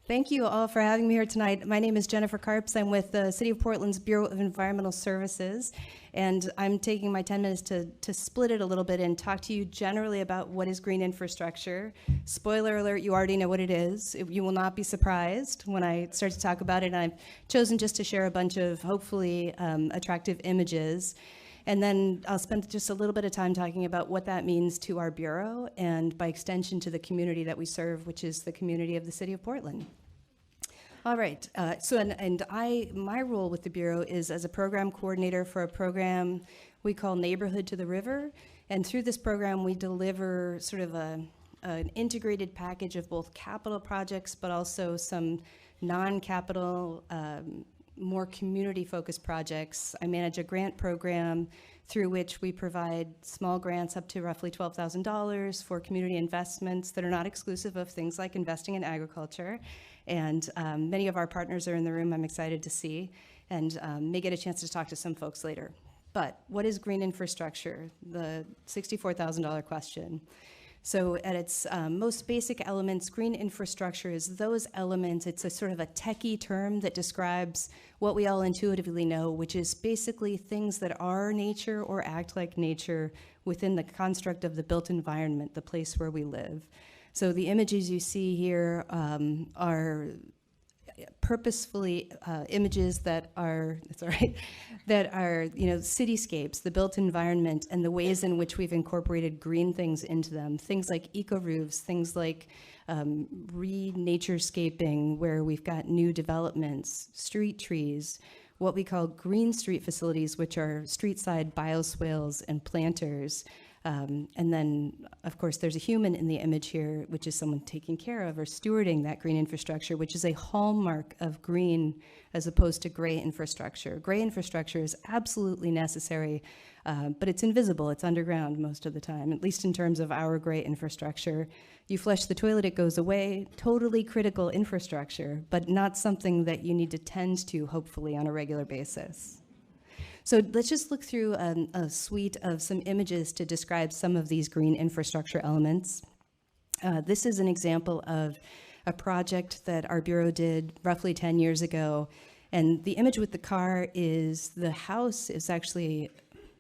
Thank you all for having me here tonight. My name is Jennifer Karps. I'm with the City of Portland's Bureau of Environmental Services, and I'm taking my 10 minutes to split it a little bit and talk to you generally about what is green infrastructure. Spoiler alert, you already know what it is. You will not be surprised when I start to talk about it, and I've chosen just to share a bunch of hopefully attractive images. And then I'll spend just a little bit of time talking about what that means to our Bureau and by extension to the community that we serve, which is the community of the City of Portland. All right, my role with the Bureau is as a program coordinator for a program we call Neighborhood to the River. And through this program, we deliver sort of an integrated package of both capital projects, but also some non-capital, more community-focused projects. I manage a grant program through which we provide small grants up to roughly $12,000 for community investments that are not exclusive of things like investing in agriculture. And many of our partners are in the room, I'm excited to see, and may get a chance to talk to some folks later. But what is green infrastructure? The $64,000 question. So at its most basic elements, green infrastructure is those elements. It's a sort of a techie term that describes what we all intuitively know, which is basically things that are nature or act like nature within the construct of the built environment, the place where we live. So the images you see here are purposefully images that are, that's all right, that are, cityscapes, the built environment, and the ways in which we've incorporated green things into them. Things like eco-roofs, things like re-naturescaping, where we've got new developments, street trees. what we call green street facilities, which are street-side bioswales and planters. And then, of course, there's a human in the image here, which is someone taking care of or stewarding that green infrastructure, which is a hallmark of green as opposed to gray infrastructure. Gray infrastructure is absolutely necessary, but it's invisible. It's underground most of the time, at least in terms of our gray infrastructure. You flush the toilet, it goes away. Totally critical infrastructure, but not something that you need to tend to, hopefully, on a regular basis. So let's just look through a suite of some images to describe some of these green infrastructure elements. This is an example of a project that our Bureau did roughly 10 years ago. And the image with the car is the house is actually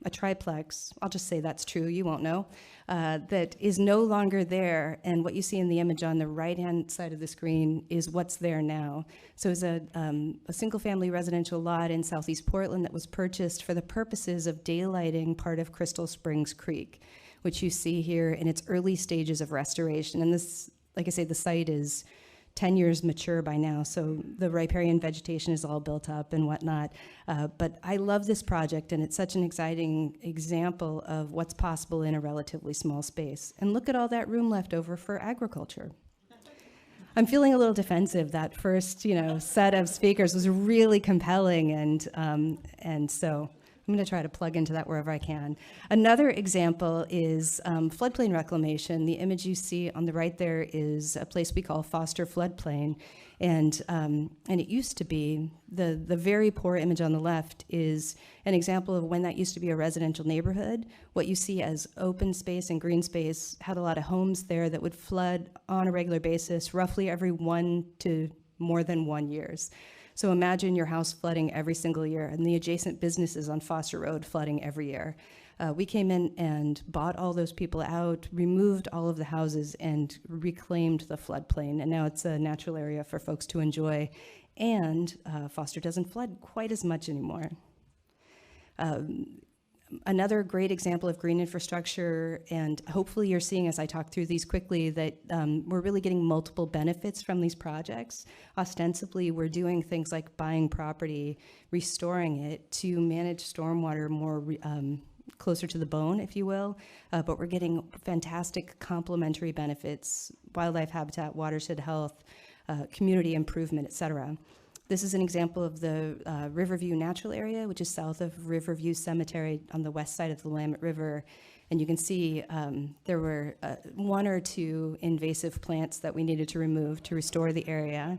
a triplex. I'll just say that's true, you won't know. That is no longer there. And what you see in the image on the right-hand side of the screen is what's there now. So it's a single-family residential lot in Southeast Portland that was purchased for the purposes of daylighting part of Crystal Springs Creek, which you see here in its early stages of restoration. And this, like I say, the site is 10 years mature by now, so the riparian vegetation is all built up and whatnot. But I love this project, and it's such an exciting example of what's possible in a relatively small space. And look at all that room left over for agriculture. I'm feeling a little defensive. That first, set of speakers was really compelling, and so I'm going to try to plug into that wherever I can. Another example is floodplain reclamation. The image you see on the right there is a place we call Foster Floodplain. And it used to be, the very poor image on the left is an example of when that used to be a residential neighborhood. What you see as open space and green space had a lot of homes there that would flood on a regular basis, roughly every 1 to more than 1 years. So imagine your house flooding every single year and the adjacent businesses on Foster Road flooding every year. We came in and bought all those people out, removed all of the houses, and reclaimed the floodplain. And now it's a natural area for folks to enjoy. And Foster doesn't flood quite as much anymore. Another great example of green infrastructure, and hopefully you're seeing as I talk through these quickly that we're really getting multiple benefits from these projects. Ostensibly, we're doing things like buying property, restoring it to manage stormwater more closer to the bone, if you will, but we're getting fantastic complementary benefits, wildlife habitat, watershed health, community improvement, et cetera. This is an example of the Riverview Natural Area, which is south of Riverview Cemetery on the west side of the Willamette River. And you can see there were 1 or 2 invasive plants that we needed to remove to restore the area.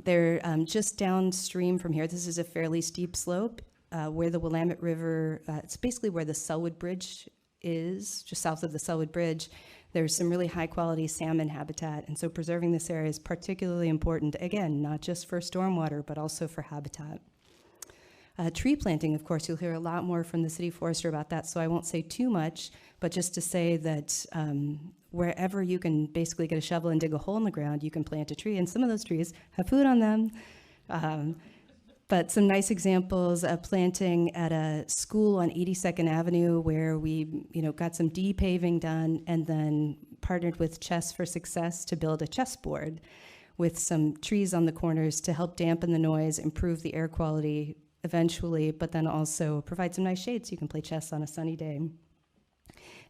They're just downstream from here. This is a fairly steep slope where the Willamette River, it's basically where the Selwood Bridge is, just south of the Selwood Bridge. There's some really high quality salmon habitat, and so preserving this area is particularly important, again, not just for stormwater, but also for habitat. Tree planting, of course, you'll hear a lot more from the city forester about that, so I won't say too much, but just to say that wherever you can basically get a shovel and dig a hole in the ground, you can plant a tree, and some of those trees have food on them. But some nice examples of planting at a school on 82nd Avenue where we, got some de-paving done and then partnered with Chess for Success to build a chessboard with some trees on the corners to help dampen the noise, improve the air quality eventually, but then also provide some nice shade so you can play chess on a sunny day.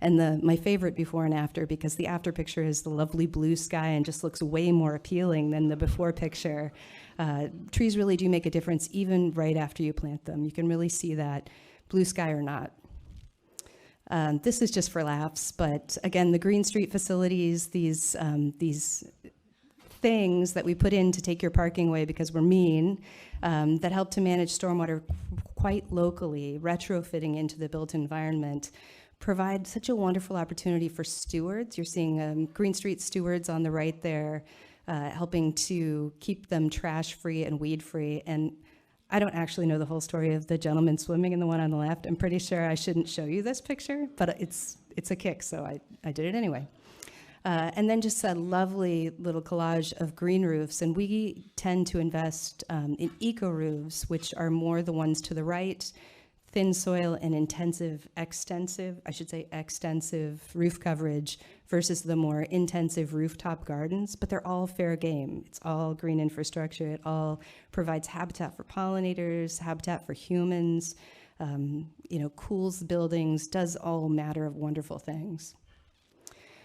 And my favorite before and after, because the after picture is the lovely blue sky and just looks way more appealing than the before picture. Trees really do make a difference even right after you plant them. You can really see that, blue sky or not. This is just for laughs, but again, the Green Street facilities, these things that we put in to take your parking away because we're mean, that help to manage stormwater quite locally, retrofitting into the built environment, provide such a wonderful opportunity for stewards. You're seeing Green Street stewards on the right there, helping to keep them trash-free and weed-free. And I don't actually know the whole story of the gentleman swimming and the one on the left. I'm pretty sure I shouldn't show you this picture, but it's a kick, so I did it anyway. And then just a lovely little collage of green roofs. And we tend to invest in eco roofs, which are more the ones to the right. thin soil and extensive roof coverage versus the more intensive rooftop gardens, but they're all fair game. It's all green infrastructure. It all provides habitat for pollinators, habitat for humans, cools buildings, does all matter of wonderful things.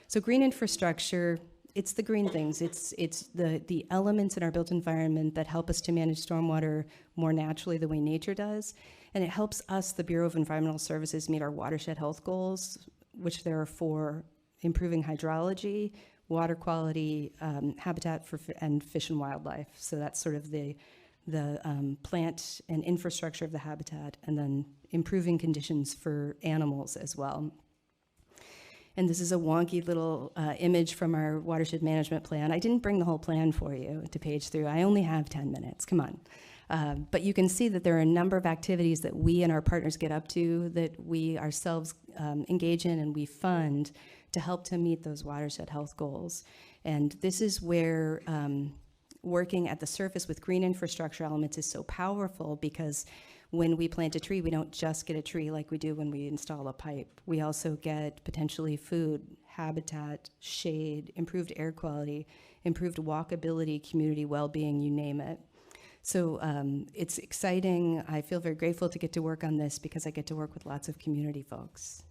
So green infrastructure, it's the green things. It's the elements in our built environment that help us to manage stormwater more naturally the way nature does. And it helps us, the Bureau of Environmental Services, meet our watershed health goals, which there are 4: improving hydrology, water quality, habitat for and fish and wildlife. So that's sort of the plant and infrastructure of the habitat, and then improving conditions for animals as well. And this is a wonky little image from our watershed management plan. I didn't bring the whole plan for you to page through. I only have 10 minutes, come on. But you can see that there are a number of activities that we and our partners get up to, that we ourselves engage in and we fund to help to meet those watershed health goals. And this is where working at the surface with green infrastructure elements is so powerful, because when we plant a tree, we don't just get a tree like we do when we install a pipe. We also get potentially food, habitat, shade, improved air quality, improved walkability, community well-being, you name it. So it's exciting. I feel very grateful to get to work on this because I get to work with lots of community folks.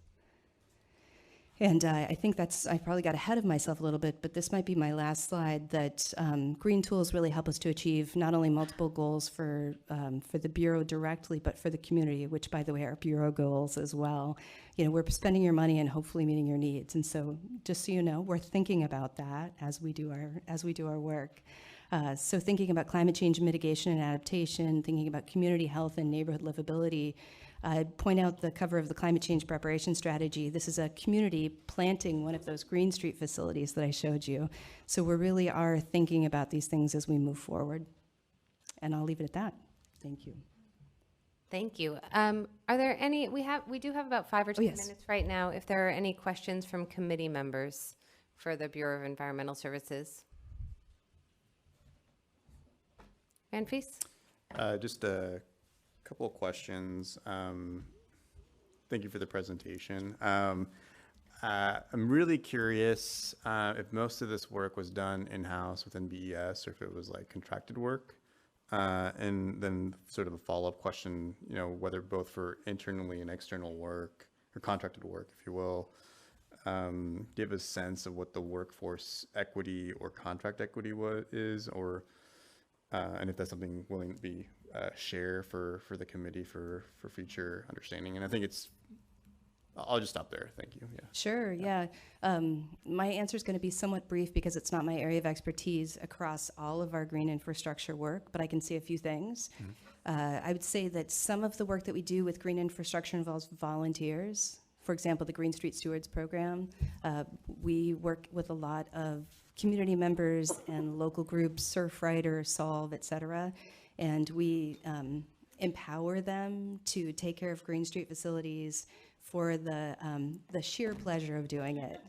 And I think I probably got ahead of myself a little bit, but this might be my last slide, that green tools really help us to achieve not only multiple goals for the Bureau directly, but for the community, which, by the way, are Bureau goals as well. We're spending your money and hopefully meeting your needs. And so just so you know, we're thinking about that as we do our work. So thinking about climate change mitigation and adaptation, thinking about community health and neighborhood livability. I'd point out the cover of the climate change preparation strategy. This is a community planting one of those Green Street facilities that I showed you. So we really are thinking about these things as we move forward. And I'll leave it at that. Thank you. Thank you. Are there any, we do have about 5 or 10 minutes right now. If there are any questions from committee members for the Bureau of Environmental Services. Van Fees? Just a couple of questions. Thank you for the presentation. I'm really curious if most of this work was done in-house within BES, or if it was like contracted work. And then sort of a follow-up question, whether both for internally and external work, or contracted work, if you will, give a sense of what the workforce equity or contract equity is, or and if that's something willing to be share for the committee for future understanding. And I think I'll just stop there. Thank you. Yeah. Sure. Yeah. My answer is going to be somewhat brief because it's not my area of expertise across all of our green infrastructure work, but I can see a few things. I would say that some of the work that we do with green infrastructure involves volunteers. For example, the Green Street Stewards program. We work with a lot of community members and local groups, Surfrider, Solve, et cetera, and we empower them to take care of Green Street facilities for the sheer pleasure of doing it,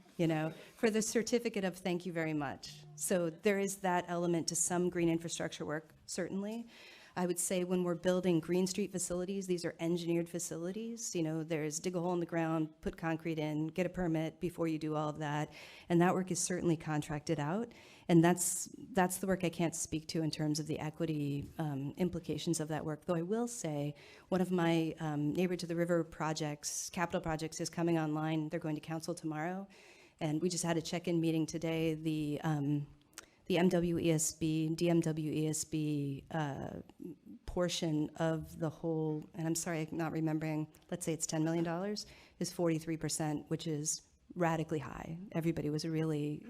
for the certificate of thank you very much. So there is that element to some green infrastructure work, certainly. I would say when we're building Green Street facilities, these are engineered facilities. There's dig a hole in the ground, put concrete in, get a permit before you do all of that. And that work is certainly contracted out. And that's the work I can't speak to in terms of the equity implications of that work. Though I will say one of my Neighbor to the River projects, capital projects, is coming online. They're going to council tomorrow. And we just had a check-in meeting today. The DMWESB portion of the whole, and I'm sorry, I'm not remembering, let's say it's $10 million, is 43%, which is radically high. Everybody was really,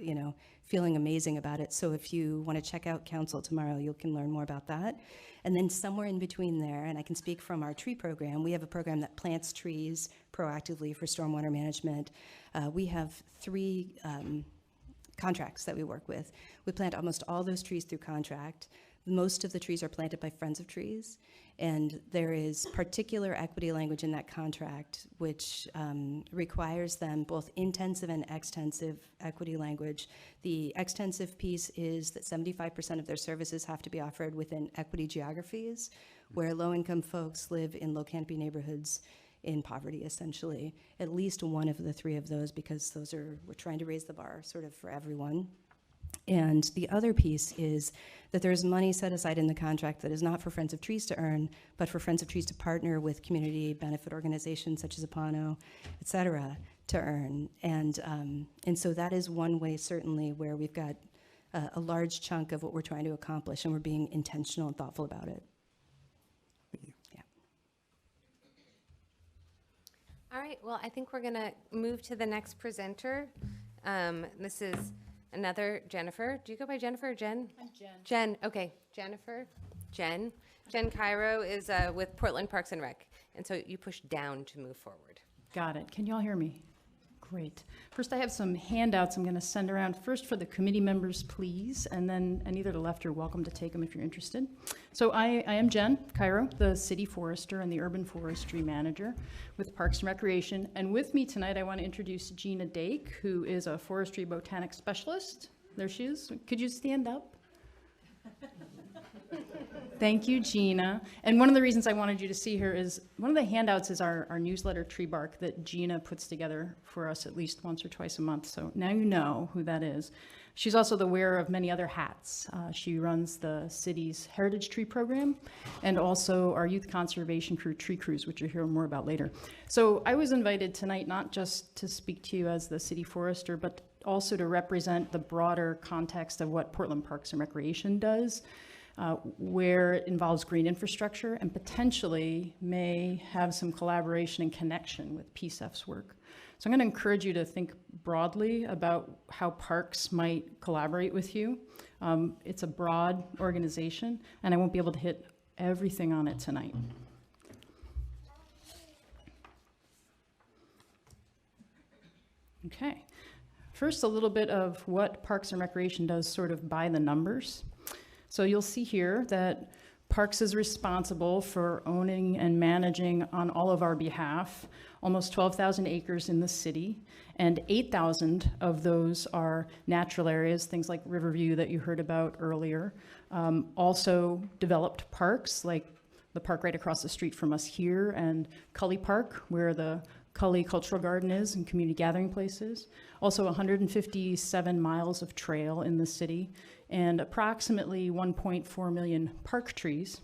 feeling amazing about it. So if you want to check out council tomorrow, you can learn more about that. And then somewhere in between there, and I can speak from our tree program, we have a program that plants trees proactively for stormwater management. We have 3 contracts that we work with. We plant almost all those trees through contract, Most of the trees are planted by Friends of Trees, and there is particular equity language in that contract which requires them both intensive and extensive equity language. The extensive piece is that 75% of their services have to be offered within equity geographies, where low-income folks live in low-canopy neighborhoods in poverty, essentially. At least one of the three of those, because we're trying to raise the bar sort of for everyone. And the other piece is that there's money set aside in the contract that is not for Friends of Trees to earn, but for Friends of Trees to partner with community benefit organizations such as Apano, et cetera, to earn. And so that is one way, certainly, where we've got a large chunk of what we're trying to accomplish, and we're being intentional and thoughtful about it. All right, well, I think we're going to move to the next presenter. This is another Jennifer. Do you go by Jennifer or Jen? I'm Jen. Jen, okay. Jennifer, Jen. Jen Cairo is with Portland Parks and Rec. And so you push down to move forward. Got it. Can you all hear me? Great. First, I have some handouts I'm going to send around. First for the committee members, please, and then either to the left, you're welcome to take them if you're interested. So I am Jen Cairo, the city forester and the urban forestry manager with Parks and Recreation. And with me tonight, I want to introduce Gina Dake, who is a forestry botanic specialist. There she is. Could you stand up? Thank you, Gina. And one of the reasons I wanted you to see her is one of the handouts is our newsletter Tree Bark that Gina puts together for us at least once or twice a month. So now you know who that is. She's also the wearer of many other hats. She runs the city's Heritage Tree Program and also our Youth Conservation Crew Tree Cruise, which you'll hear more about later. So I was invited tonight not just to speak to you as the city forester, but also to represent the broader context of what Portland Parks and Recreation does. Where it involves green infrastructure and potentially may have some collaboration and connection with PCEF's work. So I'm going to encourage you to think broadly about how parks might collaborate with you. It's a broad organization, and I won't be able to hit everything on it tonight. Okay. First, a little bit of what Parks and Recreation does sort of by the numbers. So you'll see here that Parks is responsible for owning and managing on all of our behalf almost 12,000 acres in the city, and 8,000 of those are natural areas, things like Riverview that you heard about earlier. Also developed parks like the park right across the street from us here and Cully Park, where the Cully Cultural Garden is and community gathering places. Also 157 miles of trail in the city and approximately 1.4 million park trees.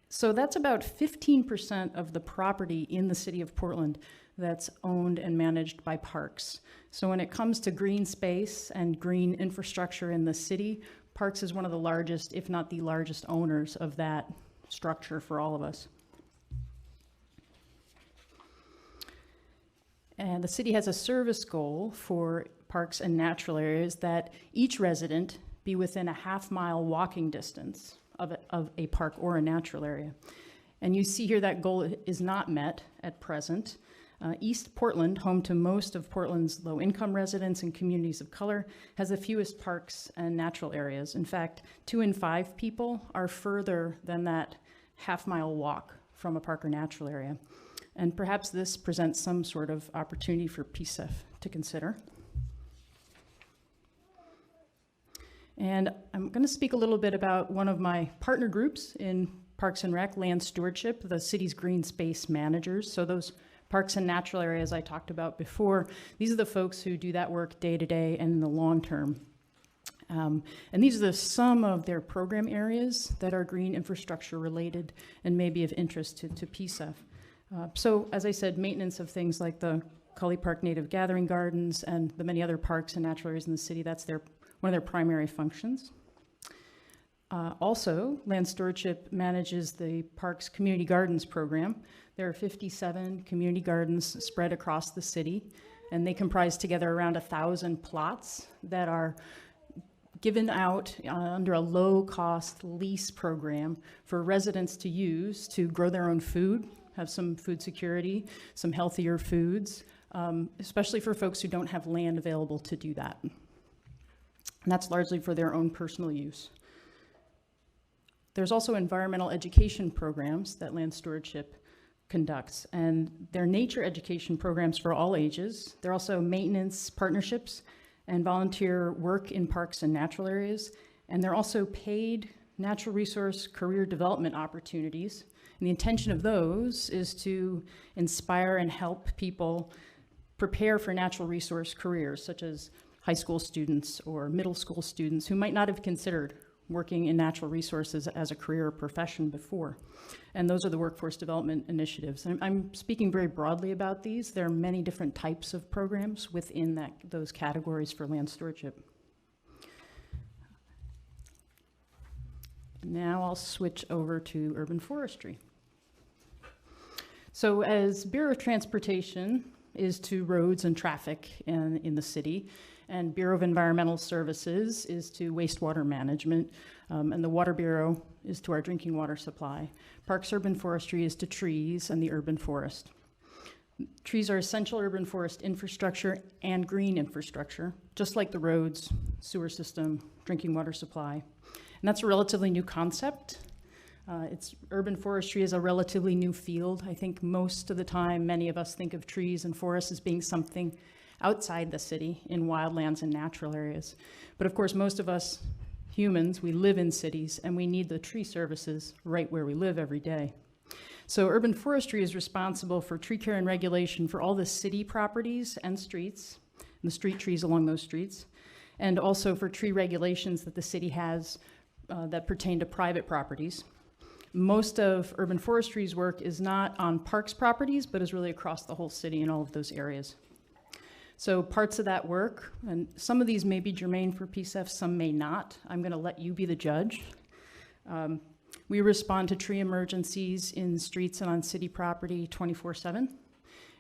So that's about 15% of the property in the city of Portland that's owned and managed by parks. So when it comes to green space and green infrastructure in the city, Parks is one of the largest, if not the largest owners of that structure for all of us. And the city has a service goal for parks and natural areas that each resident be within a half-mile walking distance of a park or a natural area. And you see here that goal is not met at present. East Portland, home to most of Portland's low-income residents and communities of color, has the fewest parks and natural areas. In fact, 2 in 5 people are further than that half-mile walk from a park or natural area. And perhaps this presents some sort of opportunity for PCEF to consider. And I'm going to speak a little bit about one of my partner groups in Parks and Rec, Land Stewardship, the city's green space managers. So those parks and natural areas I talked about before, these are the folks who do that work day to day and in the long term. And these are some of their program areas that are green infrastructure related and may be of interest to PCEF. So as I said, maintenance of things like the Cully Park Native Gathering Gardens and the many other parks and natural areas in the city, that's one of their primary functions. Also, Land Stewardship manages the Parks Community Gardens program. There are 57 community gardens spread across the city, and they comprise together around 1,000 plots that are given out under a low-cost lease program for residents to use to grow their own food, have some food security, some healthier foods, especially for folks who don't have land available to do that. And that's largely for their own personal use. There's also environmental education programs that land stewardship conducts, and they're nature education programs for all ages. They're also maintenance partnerships and volunteer work in parks and natural areas, and they're also paid natural resource career development opportunities. And the intention of those is to inspire and help people prepare for natural resource careers, such as high school students or middle school students who might not have considered working in natural resources as a career or profession before. And those are the workforce development initiatives. And I'm speaking very broadly about these. There are many different types of programs within those categories for land stewardship. Now I'll switch over to urban forestry. So as Bureau of Transportation is to roads and traffic in the city, and Bureau of Environmental Services is to wastewater management, and the Water Bureau is to our drinking water supply. Parks Urban Forestry is to trees and the urban forest. Trees are essential urban forest infrastructure and green infrastructure, just like the roads, sewer system, drinking water supply. And that's a relatively new concept. Urban forestry is a relatively new field. I think most of the time, many of us think of trees and forests as being something outside the city in wildlands and natural areas. But of course, most of us humans, we live in cities and we need the tree services right where we live every day. So urban forestry is responsible for tree care and regulation for all the city properties and streets, and the street trees along those streets, and also for tree regulations that the city has that pertain to private properties. Most of urban forestry's work is not on parks properties, but is really across the whole city in all of those areas. So parts of that work, and some of these may be germane for PCEF, some may not. I'm going to let you be the judge. We respond to tree emergencies in streets and on city property 24/7.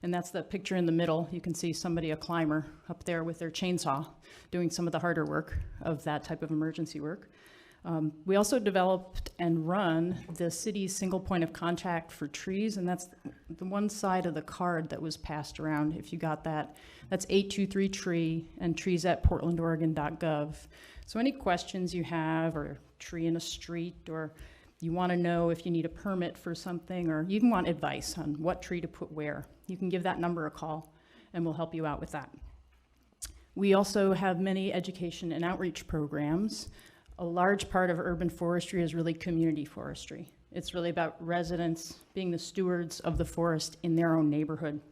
And that's the picture in the middle. You can see somebody, a climber, up there with their chainsaw, doing some of the harder work of that type of emergency work. We also developed and run the city's single point of contact for trees, and that's the one side of the card that was passed around, if you got that. That's 823-TREE and trees@portlandoregon.gov. So any questions you have, or tree in a street, or you want to know if you need a permit for something, or you even want advice on what tree to put where, you can give that number a call, and we'll help you out with that. We also have many education and outreach programs. A large part of urban forestry is really community forestry. It's really about residents being the stewards of the forest in their own neighborhood.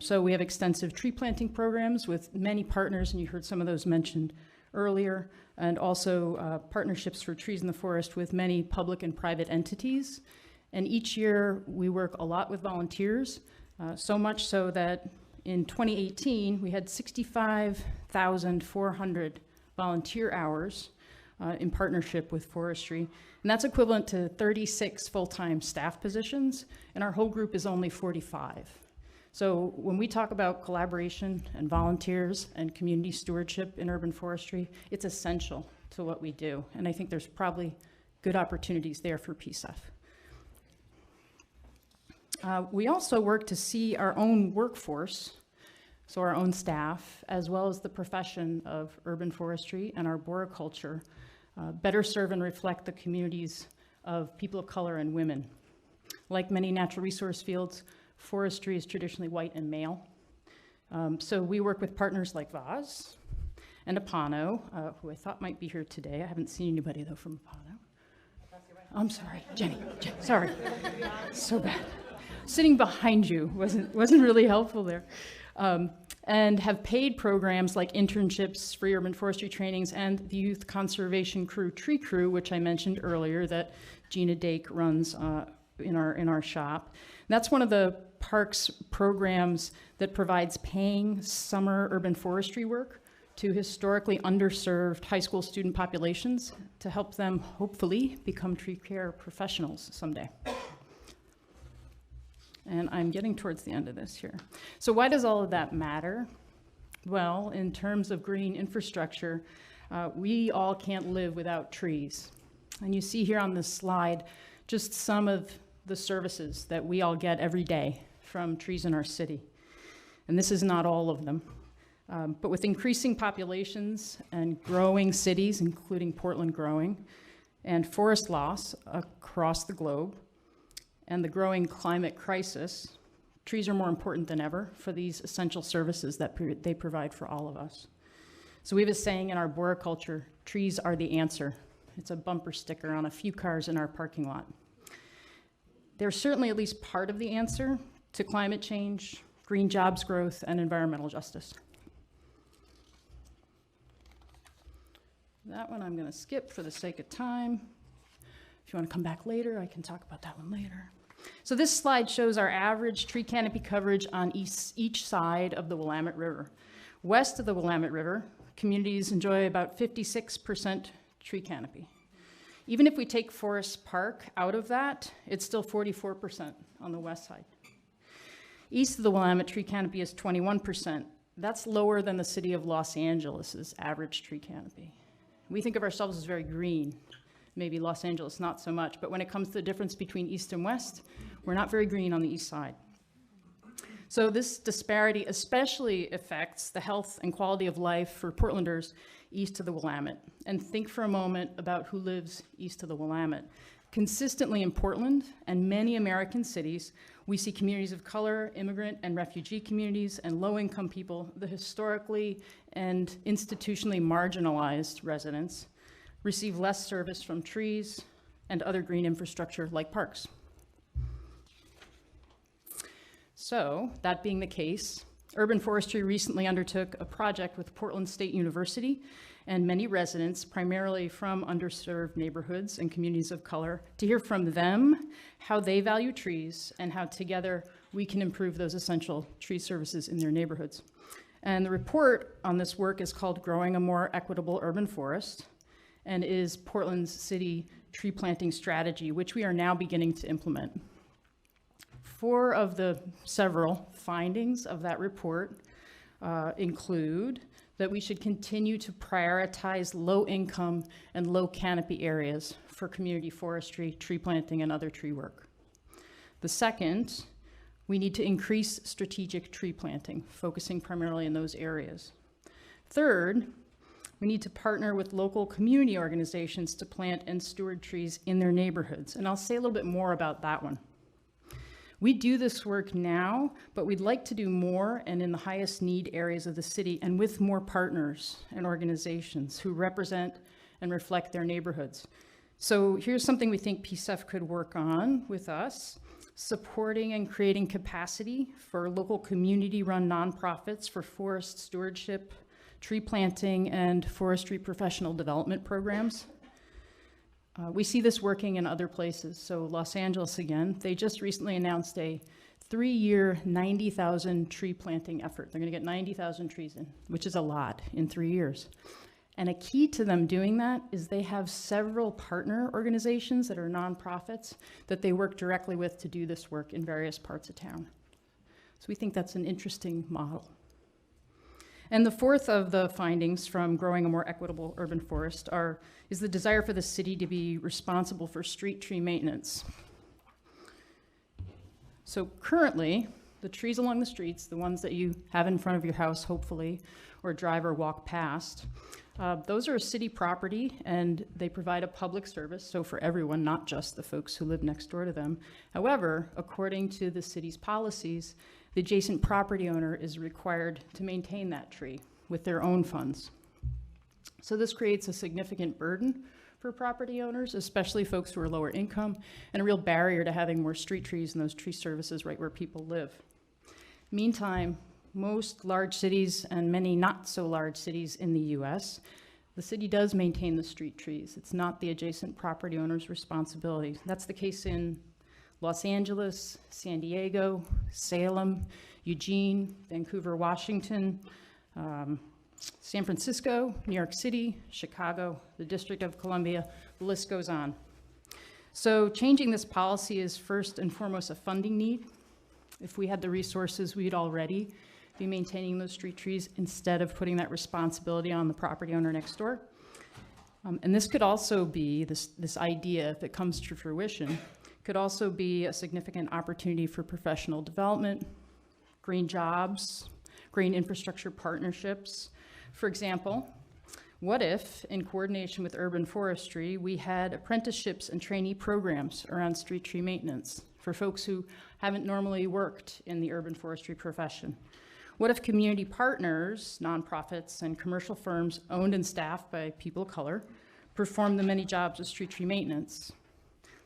So we have extensive tree planting programs with many partners, and you heard some of those mentioned earlier, and also partnerships for trees in the forest with many public and private entities. And each year we work a lot with volunteers, so much so that in 2018 we had 65,400 volunteer hours in partnership with forestry. And that's equivalent to 36 full-time staff positions, and our whole group is only 45. So when we talk about collaboration and volunteers and community stewardship in urban forestry, it's essential to what we do. And I think there's probably good opportunities there for PCEF. We also work to see our own workforce, so our own staff, as well as the profession of urban forestry and arboriculture, better serve and reflect the communities of people of color and women. Like many natural resource fields, forestry is traditionally white and male. So we work with partners like Vaz and Apano, who I thought might be here today. I haven't seen anybody though from Apano. I'm sorry, Jenny, sorry, so bad. Sitting behind you wasn't really helpful there. And have paid programs like internships, free urban forestry trainings, and the Youth Conservation Crew, Tree Crew, which I mentioned earlier, that Gina Dake runs in our shop. And that's one of the parks programs that provides paying summer urban forestry work to historically underserved high school student populations to help them hopefully become tree care professionals someday. And I'm getting towards the end of this here. So why does all of that matter? Well, in terms of green infrastructure, we all can't live without trees. And you see here on this slide just some of the services that we all get every day from trees in our city. And this is not all of them. But with increasing populations and growing cities, including Portland growing, and forest loss across the globe, and the growing climate crisis, trees are more important than ever for these essential services that they provide for all of us. So we have a saying in our Bora culture, trees are the answer. It's a bumper sticker on a few cars in our parking lot. They're certainly at least part of the answer to climate change, green jobs growth, and environmental justice. That one I'm going to skip for the sake of time. If you want to come back later, I can talk about that one later. So this slide shows our average tree canopy coverage on each side of the Willamette River. West of the Willamette River, communities enjoy about 56% tree canopy. Even if we take Forest Park out of that, it's still 44% on the west side. East of the Willamette, tree canopy is 21%. That's lower than the city of Los Angeles' average tree canopy. We think of ourselves as very green. Maybe Los Angeles not so much, but when it comes to the difference between east and west, we're not very green on the east side. So this disparity especially affects the health and quality of life for Portlanders east of the Willamette. And think for a moment about who lives east of the Willamette. Consistently in Portland and many American cities, we see communities of color, immigrant and refugee communities, and low-income people, the historically and institutionally marginalized residents, receive less service from trees and other green infrastructure like parks. So, that being the case, Urban Forestry recently undertook a project with Portland State University and many residents, primarily from underserved neighborhoods and communities of color, to hear from them how they value trees and how together we can improve those essential tree services in their neighborhoods. And the report on this work is called Growing a More Equitable Urban Forest, and is Portland's city tree planting strategy, which we are now beginning to implement. 4 of the several findings of that report include that we should continue to prioritize low-income and low-canopy areas for community forestry, tree planting, and other tree work. The second, we need to increase strategic tree planting, focusing primarily in those areas. Third, we need to partner with local community organizations to plant and steward trees in their neighborhoods. And I'll say a little bit more about that one. We do this work now, but we'd like to do more and in the highest need areas of the city and with more partners and organizations who represent and reflect their neighborhoods. So here's something we think PCEF could work on with us: supporting and creating capacity for local community-run nonprofits for forest stewardship, tree planting, and forestry professional development programs. We see this working in other places. So Los Angeles again, they just recently announced a 3-year, 90,000 tree planting effort. They're gonna get 90,000 trees in, which is a lot in 3 years. And a key to them doing that is they have several partner organizations that are nonprofits that they work directly with to do this work in various parts of town. So we think that's an interesting model. And the fourth of the findings from Growing a More Equitable Urban Forest is the desire for the city to be responsible for street tree maintenance. So currently, the trees along the streets, the ones that you have in front of your house, hopefully, or drive or walk past, those are city property and they provide a public service, so for everyone, not just the folks who live next door to them. However, according to the city's policies, the adjacent property owner is required to maintain that tree with their own funds. So this creates a significant burden for property owners, especially folks who are lower income, and a real barrier to having more street trees and those tree services right where people live. Meantime, most large cities and many not so large cities in the US, the city does maintain the street trees. It's not the adjacent property owner's responsibility. That's the case in Los Angeles, San Diego, Salem, Eugene, Vancouver, Washington, San Francisco, New York City, Chicago, the District of Columbia, the list goes on. So changing this policy is first and foremost a funding need. If we had the resources, we'd already be maintaining those street trees instead of putting that responsibility on the property owner next door. And this could also be, this idea, if it comes to fruition, could also be a significant opportunity for professional development, green jobs, green infrastructure partnerships. For example, What if, in coordination with urban forestry, we had apprenticeships and trainee programs around street tree maintenance for folks who haven't normally worked in the urban forestry profession? What if community partners, nonprofits, and commercial firms owned and staffed by people of color perform the many jobs of street tree maintenance?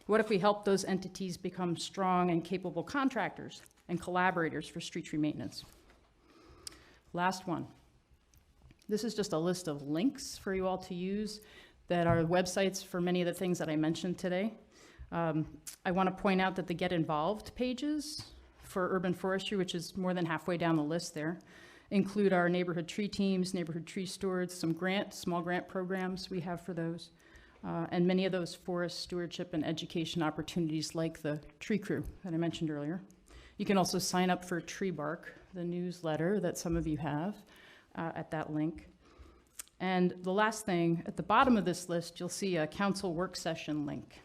What if we help those entities become strong and capable contractors and collaborators for street tree maintenance? Last one. This is just a list of links for you all to use that are websites for many of the things that I mentioned today. I want to point out that the Get Involved pages for urban forestry, which is more than halfway down the list there, include our neighborhood tree teams, neighborhood tree stewards, some small grant programs we have for those, and many of those forest stewardship and education opportunities like the Tree Crew that I mentioned earlier. You can also sign up for Tree Bark, the newsletter that some of you have, at that link. And the last thing, at the bottom of this list, you'll see a council work session link.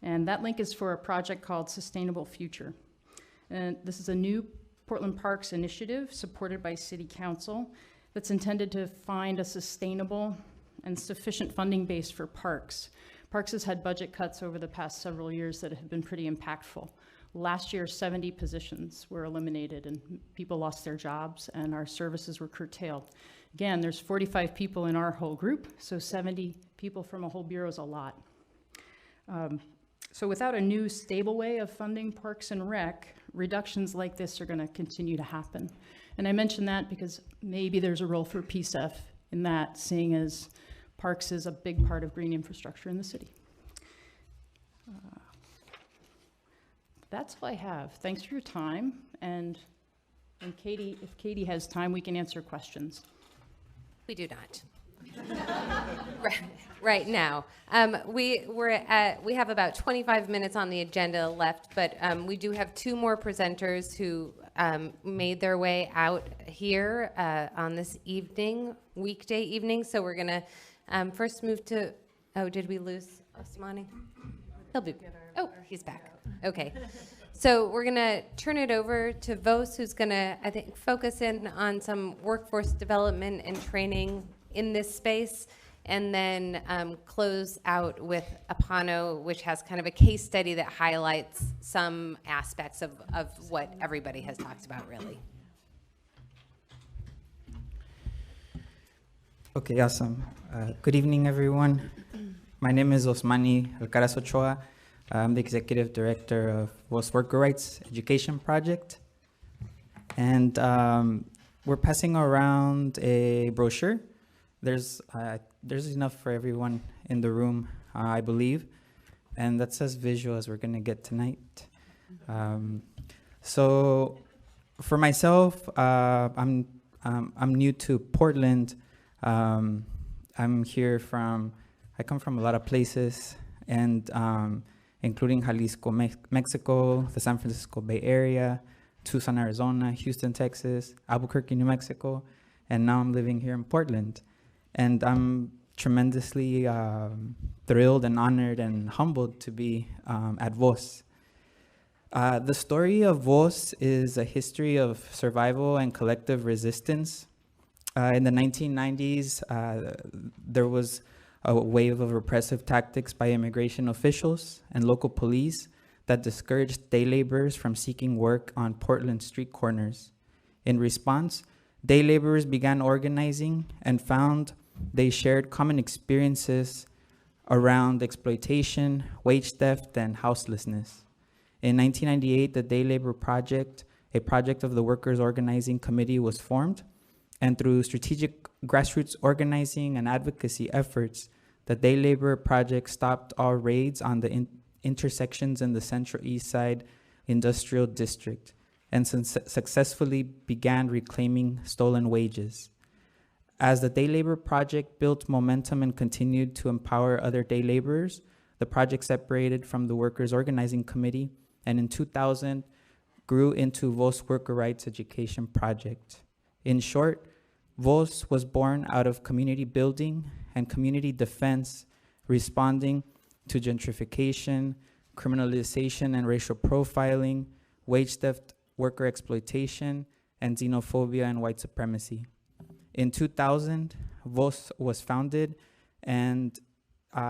And that link is for a project called Sustainable Future. And this is a new Portland Parks initiative supported by City Council that's intended to find a sustainable and sufficient funding base for parks. Parks has had budget cuts over the past several years that have been pretty impactful. Last year, 70 positions were eliminated and people lost their jobs and our services were curtailed. Again, there's 45 people in our whole group, so 70 people from a whole bureau is a lot. So without a new stable way of funding Parks and Rec, reductions like this are going to continue to happen. And I mention that because maybe there's a role for PCEF in that, seeing as Parks is a big part of green infrastructure in the city. That's all I have. Thanks for your time. And Katie, if Katie has time, we can answer questions. We do not. Right now. We have about 25 minutes on the agenda left, but we do have two more presenters who made their way out here on this evening, weekday evening. So we're going to first move to, oh, did we lose Osmani? He'll be, oh, he's back. Okay. So we're going to turn it over to Vos, who's going to, I think, focus in on some workforce development and training in this space, and then close out with Apano, which has kind of a case study that highlights some aspects of what everybody has talked about, really. Okay, awesome. Good evening, everyone. My name is Osmani Alcaraz Ochoa. I'm the executive director of VOS Worker Rights Education Project. And we're passing around a brochure. There's enough for everyone in the room, I believe. And that's as visual as we're going to get tonight. So for myself, I'm new to Portland. I come from a lot of places, and including Jalisco, Mexico, the San Francisco Bay Area, Tucson, Arizona, Houston, Texas, Albuquerque, New Mexico, and now I'm living here in Portland. And I'm tremendously thrilled and honored and humbled to be at VOS. The story of VOS is a history of survival and collective resistance. In the 1990s, there was a wave of repressive tactics by immigration officials and local police that discouraged day laborers from seeking work on Portland street corners. In response, day laborers began organizing and found they shared common experiences around exploitation, wage theft, and houselessness. In 1998, the Day Labor Project, a project of the Workers' Organizing Committee, was formed, and through strategic grassroots organizing and advocacy efforts, the Day Labor Project stopped all raids on the intersections in the Central East Side Industrial District and successfully began reclaiming stolen wages. As the Day Labor Project built momentum and continued to empower other day laborers, the project separated from the Workers' Organizing Committee and in 2000 grew into VOS Worker Rights Education Project. In short, VOS was born out of community building and community defense, responding to gentrification, criminalization and racial profiling, wage theft, worker exploitation, and xenophobia and white supremacy. In 2000, VOS was founded, and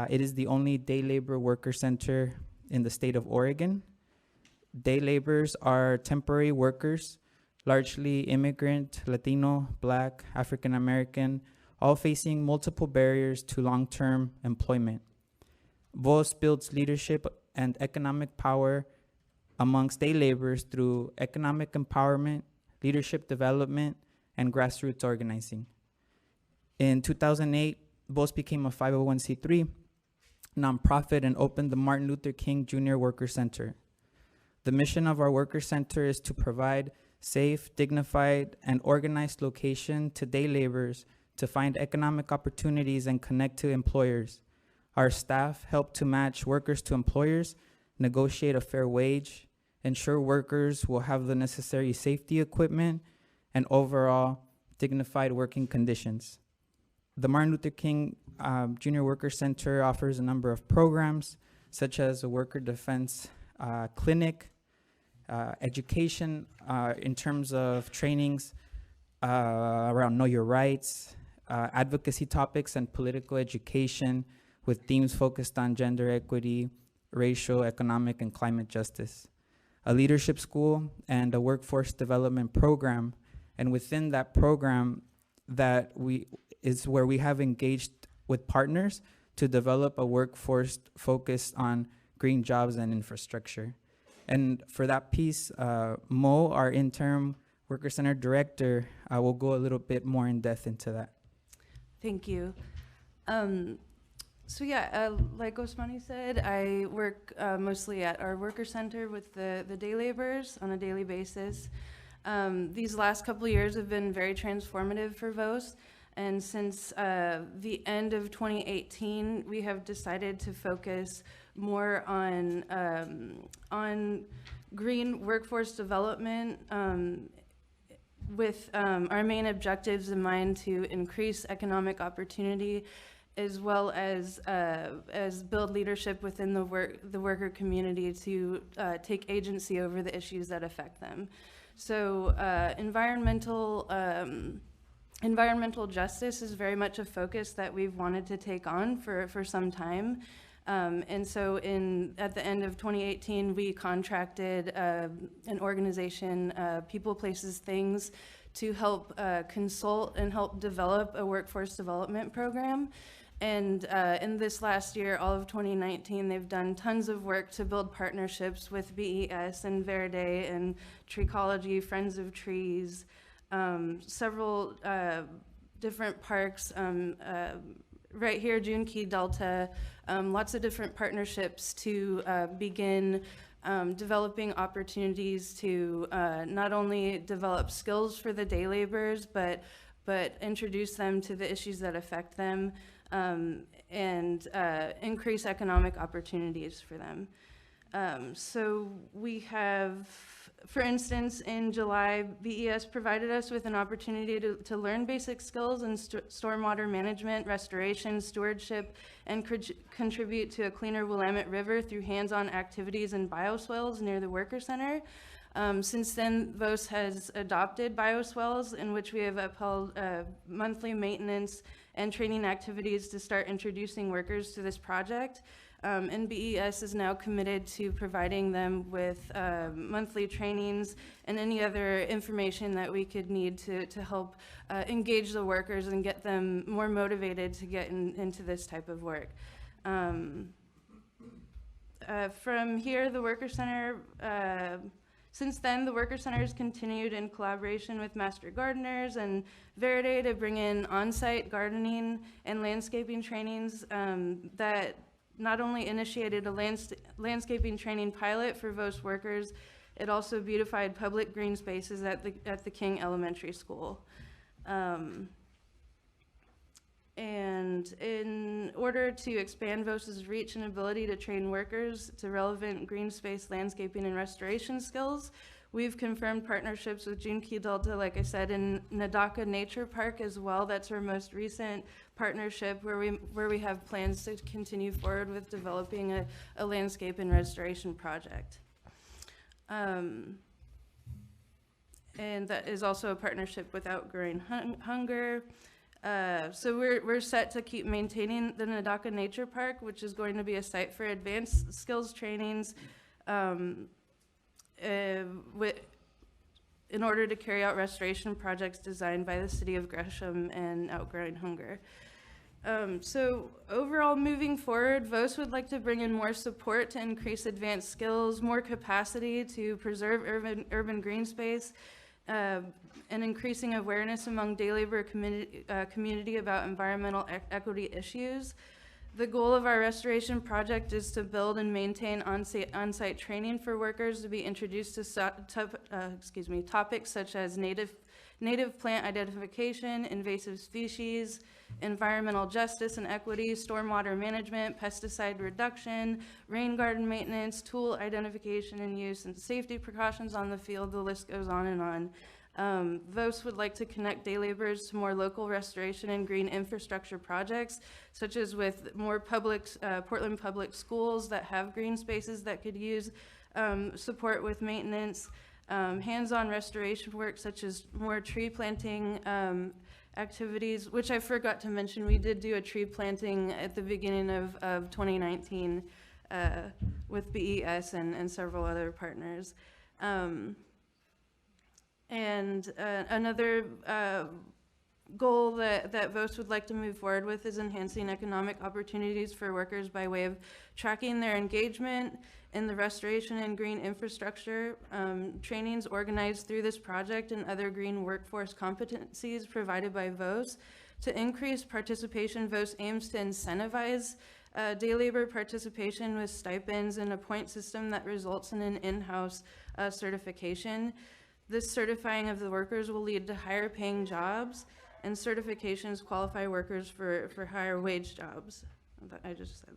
it is the only day labor worker center in the state of Oregon. Day laborers are temporary workers, largely immigrant, Latino, Black, African American, all facing multiple barriers to long-term employment. VOS builds leadership and economic power amongst day laborers through economic empowerment, leadership development, and grassroots organizing. In 2008, VOS became a 501c3 nonprofit and opened the Martin Luther King Jr. Worker Center. The mission of our Worker Center is to provide safe, dignified, and organized location to day laborers to find economic opportunities and connect to employers. Our staff help to match workers to employers, negotiate a fair wage, ensure workers will have the necessary safety equipment, and overall dignified working conditions. The Martin Luther King Jr. Worker Center offers a number of programs, such as a worker defense clinic, education in terms of trainings around know your rights, advocacy topics, and political education with themes focused on gender equity, racial, economic, and climate justice. A leadership school and a workforce development program. And within that program, is where we have engaged with partners to develop a workforce focused on green jobs and infrastructure. And for that piece, Mo, our interim Worker Center director, will go a little bit more in depth into that. Thank you. Like Osmani said, I work mostly at our worker center with the day laborers on a daily basis. These last couple of years have been very transformative for VOS, and since the end of 2018, we have decided to focus more on green workforce development with our main objectives in mind to increase economic opportunity, as well as build leadership within the worker community to take agency over the issues that affect them. So environmental justice is very much a focus that we've wanted to take on for some time. And so at the end of 2018, we contracted an organization, People, Places, Things, to help consult and help develop a workforce development program. And in this last year, all of 2019, they've done tons of work to build partnerships with BES and Verde and Treecology, Friends of Trees, several different parks, right here, June Key Delta, lots of different partnerships to begin developing opportunities to not only develop skills for the day laborers, but introduce them to the issues that affect them, and increase economic opportunities for them. So we have, for instance, in July, BES provided us with an opportunity to learn basic skills in stormwater management, restoration, stewardship, and contribute to a cleaner Willamette River through hands-on activities in bioswales near the Worker Center. Since then, VOS has adopted bioswales, in which we have upheld monthly maintenance and training activities to start introducing workers to this project. And BES is now committed to providing them with monthly trainings and any other information that we could need to help engage the workers and get them more motivated to get into this type of work. From here, the Worker Center, since then, the Worker Center has continued in collaboration with Master Gardeners and Verde to bring in on-site gardening and landscaping trainings that not only initiated a landscaping training pilot for VOS workers, it also beautified public green spaces at the King Elementary School. And in order to expand VOS's reach and ability to train workers to relevant green space landscaping and restoration skills, we've confirmed partnerships with June Key Delta, like I said, in Nadaka Nature Park as well. That's our most recent partnership where we have plans to continue forward with developing a landscape and restoration project. And that is also a partnership with Outgrowing Hunger. So we're set to keep maintaining the Nadaka Nature Park, which is going to be a site for advanced skills trainings in order to carry out restoration projects designed by the City of Gresham and Outgrowing Hunger. So overall, moving forward, VOS would like to bring in more support to increase advanced skills, more capacity to preserve urban green space, and increasing awareness among day labor community about environmental equity issues. The goal of our restoration project is to build and maintain on-site training for workers to be introduced to topics such as native plant identification, invasive species, environmental justice and equity, stormwater management, pesticide reduction, rain garden maintenance, tool identification and use, and safety precautions on the field. The list goes on and on. VOS would like to connect day laborers to more local restoration and green infrastructure projects, such as with more Portland public schools that have green spaces that could use support with maintenance, hands-on restoration work, such as more tree planting activities, which I forgot to mention. We did do a tree planting at the beginning of 2019 with BES and several other partners. Another goal that VOS would like to move forward with is enhancing economic opportunities for workers by way of tracking their engagement in the restoration and green infrastructure trainings organized through this project and other green workforce competencies provided by VOS. To increase participation, VOS aims to incentivize day labor participation with stipends and a point system that results in an in-house certification. This certifying of the workers will lead to higher paying jobs, and certifications qualify workers for higher wage jobs. I just said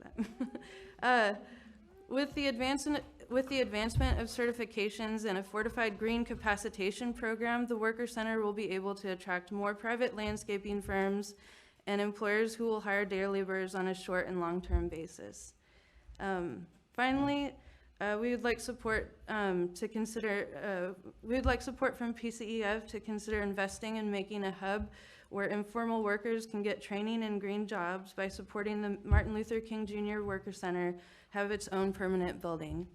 that. With the advancement of certifications and a fortified green capacitation program, the Worker Center will be able to attract more private landscaping firms and employers who will hire day laborers on a short and long-term basis. Finally, we would like support to consider. We would like support from PCEF to consider investing in making a hub where informal workers can get training in green jobs by supporting the Martin Luther King Jr. Worker Center have its own permanent building.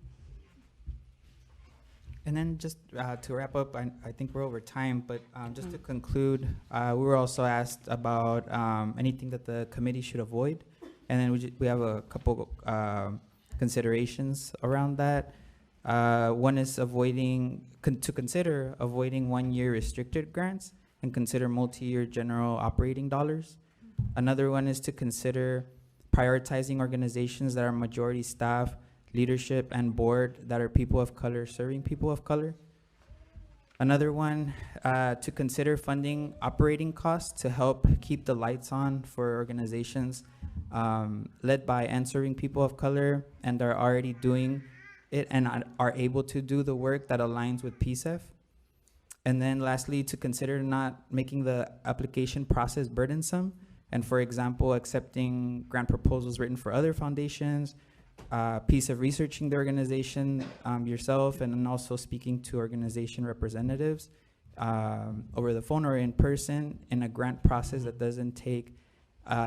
And then just to wrap up, I think we're over time, but just to conclude, we were also asked about anything that the committee should avoid. And then we have a couple considerations around that. One is to consider avoiding one-year restricted grants and consider multi-year general operating dollars. Another one is to consider prioritizing organizations that are majority staff, leadership, and board that are people of color serving people of color. Another one, to consider funding operating costs to help keep the lights on for organizations led by and serving people of color and are already doing it and are able to do the work that aligns with PCEF. And then lastly, to consider not making the application process burdensome, and for example, accepting grant proposals written for other foundations, piece of researching the organization yourself, and then also speaking to organization representatives over the phone or in person in a grant process that doesn't take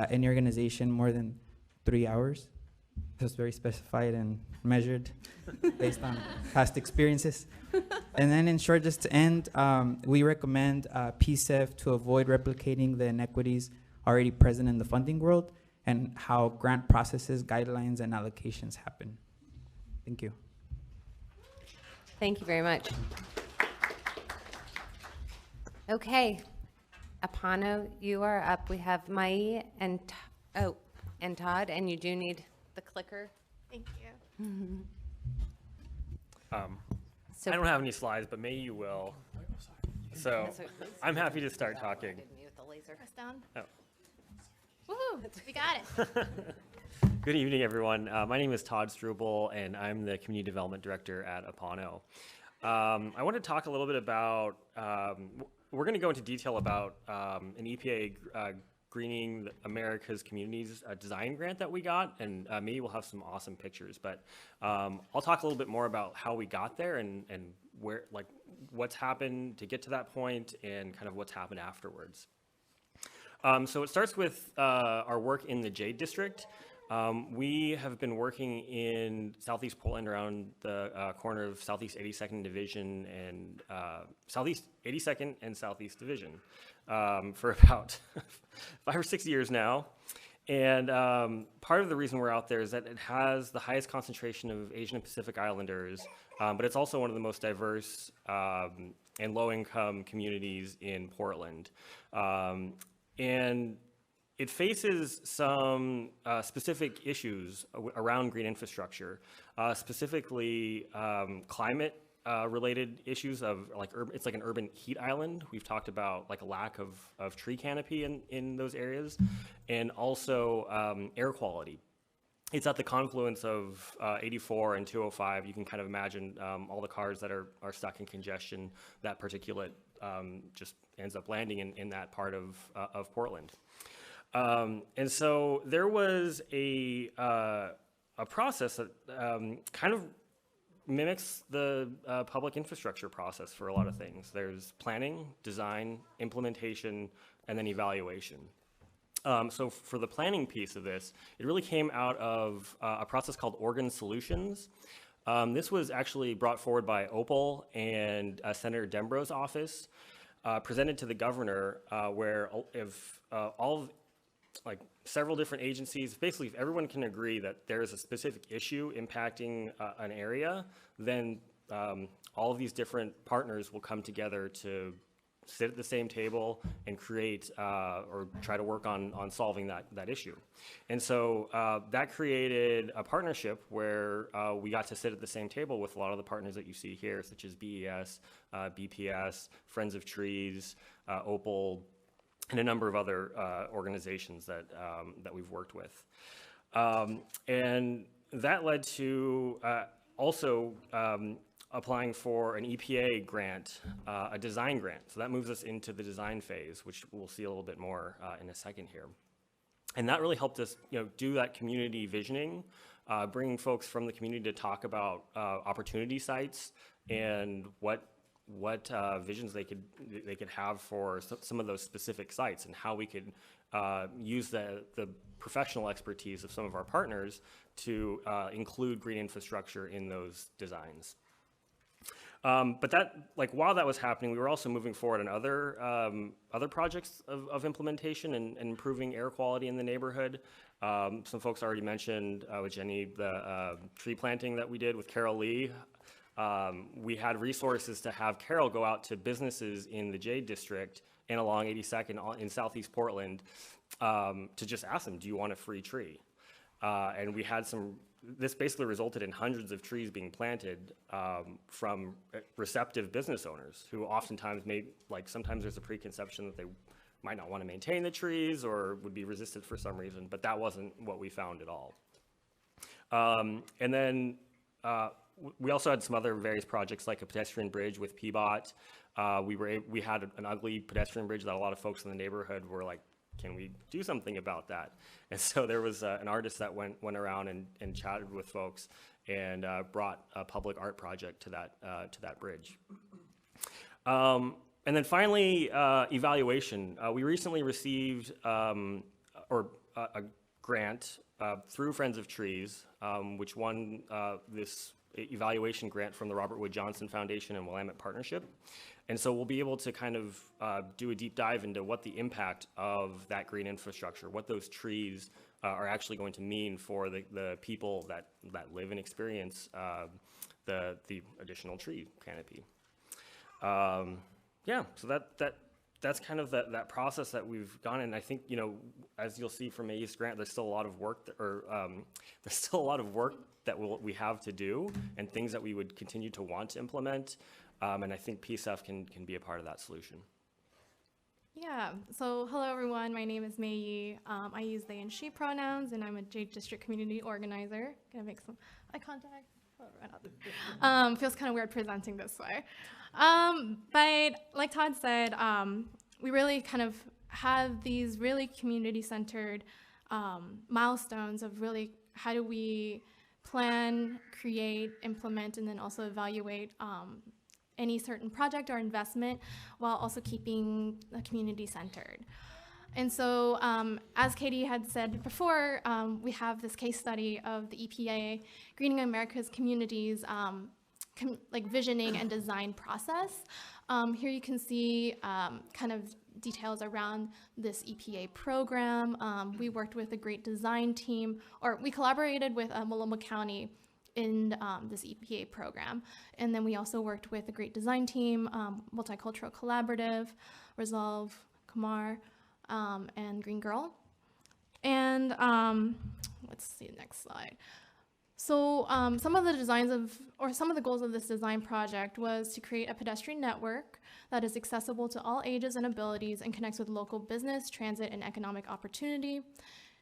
any organization more than 3 hours. Just very specified and measured based on past experiences. And then in short, just to end, we recommend PCEF to avoid replicating the inequities already present in the funding world and how grant processes, guidelines, and allocations happen. Thank you. Thank you very much. Okay, Apano, you are up. We have Mai and Todd, and you do need the clicker. Thank you. So I don't have any slides, but maybe you will. So I'm happy to start talking. Press down. Oh. Woohoo! We got it. Good evening, everyone. My name is Todd Struble, and I'm the Community Development Director at Apano. I want to talk a little bit about, we're going to go into detail about an EPA Greening America's Communities design grant that we got, and maybe we'll have some awesome pictures, but I'll talk a little bit more about how we got there and where, like, what's happened to get to that point and kind of what's happened afterwards. So it starts with our work in the Jade District. We have been working in Southeast Portland around the corner of Southeast 82nd Division and Southeast 82nd and Southeast Division for about 5 or 6 years now. And part of the reason we're out there is that it has the highest concentration of Asian and Pacific Islanders, but it's also one of the most diverse and low-income communities in Portland. And it faces some specific issues around green infrastructure, specifically climate related issues of like it's like an urban heat island. We've talked about like a lack of tree canopy in those areas, and also air quality. It's at the confluence of 84 and 205. You can kind of imagine all the cars that are stuck in congestion. That particulate just ends up landing in that part of Portland. And so there was a process that kind of mimics the public infrastructure process for a lot of things. There's planning, design, implementation, and then evaluation. So for the planning piece of this, it really came out of a process called Organ Solutions. This was actually brought forward by Opal and Senator Dembro's office, presented to the governor, where if like several different agencies, basically if everyone can agree that there is a specific issue impacting an area, then all of these different partners will come together to sit at the same table and create or try to work on solving that issue. And so that created a partnership where we got to sit at the same table with a lot of the partners that you see here, such as BES, BPS, Friends of Trees, Opal, and a number of other organizations that we've worked with. And that led to also applying for an EPA grant, a design grant. So that moves us into the design phase, which we'll see a little bit more in a second here. And that really helped us, do that community visioning, bringing folks from the community to talk about opportunity sites and what visions they could have for some of those specific sites, and how we could use the professional expertise of some of our partners to include green infrastructure in those designs. But that, while that was happening, we were also moving forward on other projects of implementation and improving air quality in the neighborhood. Some folks already mentioned with Jenny the tree planting that we did with Carol Lee. We had resources to have Carol go out to businesses in the Jade District and along 82nd in Southeast Portland to just ask them, do you want a free tree? And we had this basically resulted in hundreds of trees being planted from receptive business owners who oftentimes sometimes there's a preconception that they might not want to maintain the trees or would be resistant for some reason, but that wasn't what we found at all. And then we also had some other various projects like a pedestrian bridge with PBOT. We had an ugly pedestrian bridge that a lot of folks in the neighborhood were like, can we do something about that? And so there was an artist that went around and chatted with folks and brought a public art project to that bridge. And then finally, evaluation. We recently received a grant through Friends of Trees, which won this evaluation grant from the Robert Wood Johnson Foundation and Willamette Partnership. And so we'll be able to kind of do a deep dive into what the impact of that green infrastructure, what those trees are actually going to mean for the people that live and experience the additional tree canopy. Yeah, so that's kind of that process that we've gone in. I think, as you'll see from AE's grant, there's still a lot of work that we have to do and things that we would continue to want to implement. And I think PCEF can be a part of that solution. Yeah, so hello everyone, my name is Mei Yi. I use they and she pronouns, and I'm a Jade District community organizer. Gonna make some eye contact. Feels kind of weird presenting this way. But like Todd said, we really kind of have these really community-centered milestones of really how do we plan, create, implement, and then also evaluate any certain project or investment while also keeping the community centered. And so, as Katie had said before, we have this case study of the EPA Greening America's Communities like visioning and design process. Here you can see kind of details around this EPA program. We worked with a great design team, or we collaborated with Multnomah County in this EPA program. And then we also worked with a great design team, Multicultural Collaborative, Resolve, Kamar, and Green Girl. And let's see the next slide. So some of the some of the goals of this design project was to create a pedestrian network that is accessible to all ages and abilities and connects with local business, transit, and economic opportunity.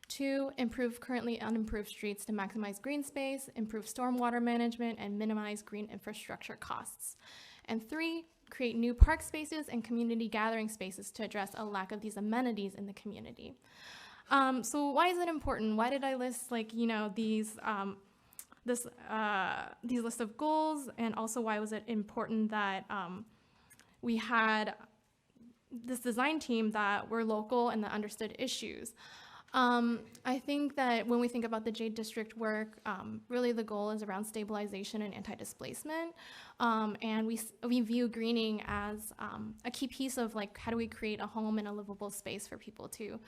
2, improve currently unimproved streets to maximize green space, improve stormwater management, and minimize green infrastructure costs. And 3, create new park spaces and community gathering spaces to address a lack of these amenities in the community. So why is it important? Why did I list these list of goals, and also why was it important that we had this design team that were local and that understood issues? I think that when we think about the Jade District work, really the goal is around stabilization and anti-displacement, and we view greening as a key piece of how do we create a home and a livable space for people to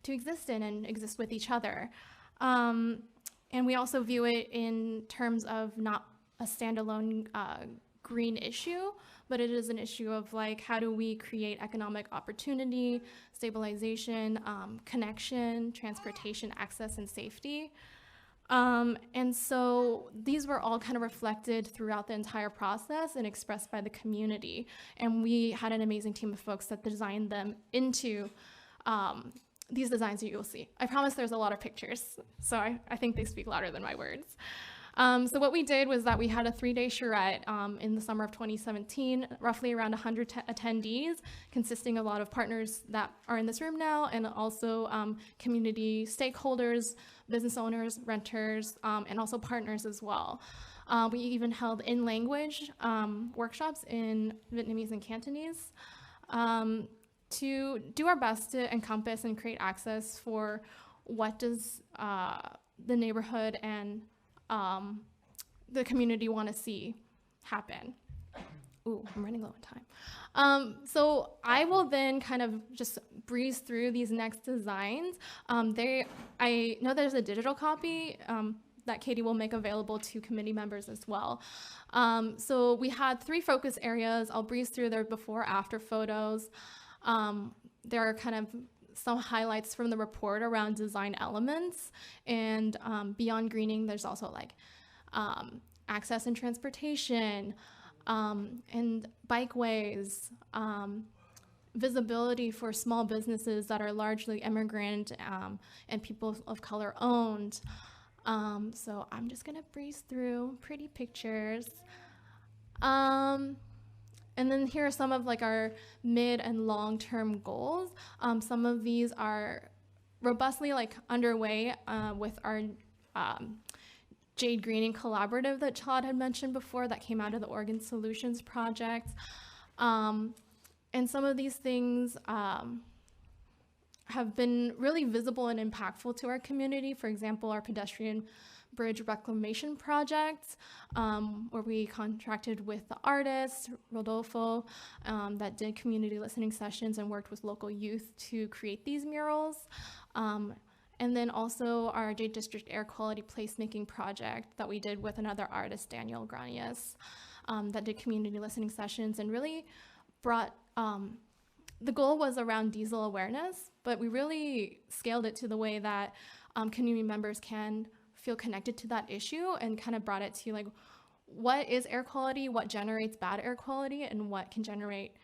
exist in and exist with each other. And we also view it in terms of not a standalone green issue, but it is an issue of how do we create economic opportunity, stabilization, connection, transportation, access, and safety. And so these were all kind of reflected throughout the entire process and expressed by the community. And we had an amazing team of folks that designed them into these designs that you'll see. I promise there's a lot of pictures, so I think they speak louder than my words. So what we did was that we had a 3-day charrette in the summer of 2017, roughly around 100 attendees, consisting of a lot of partners that are in this room now, and also community stakeholders, business owners, renters, and also partners as well. We even held in-language workshops in Vietnamese and Cantonese to do our best to encompass and create access for what does the neighborhood and the community want to see happen. Ooh, I'm running low on time. So I will then kind of just breeze through these next designs. I know there's a digital copy that Katie will make available to committee members as well. So we had 3 focus areas. I'll breeze through their before-after photos. There are kind of some highlights from the report around design elements, and beyond greening, there's also access and transportation, and bikeways, visibility for small businesses that are largely immigrant and people of color owned. So I'm just gonna breeze through pretty pictures. And then here are some of our mid and long-term goals. Some of these are robustly underway with our Jade Greening Collaborative that Todd had mentioned before that came out of the Oregon Solutions Project. And some of these things have been really visible and impactful to our community. For example, our pedestrian bridge reclamation project, where we contracted with the artist, Rodolfo, that did community listening sessions and worked with local youth to create these murals. And then also our Jade District Air Quality Placemaking project that we did with another artist, Daniel Granius, that did community listening sessions and really brought, the goal was around diesel awareness, but we really scaled it to the way that community members can feel connected to that issue, and kind of brought it to what is air quality, what generates bad air quality, and what can generate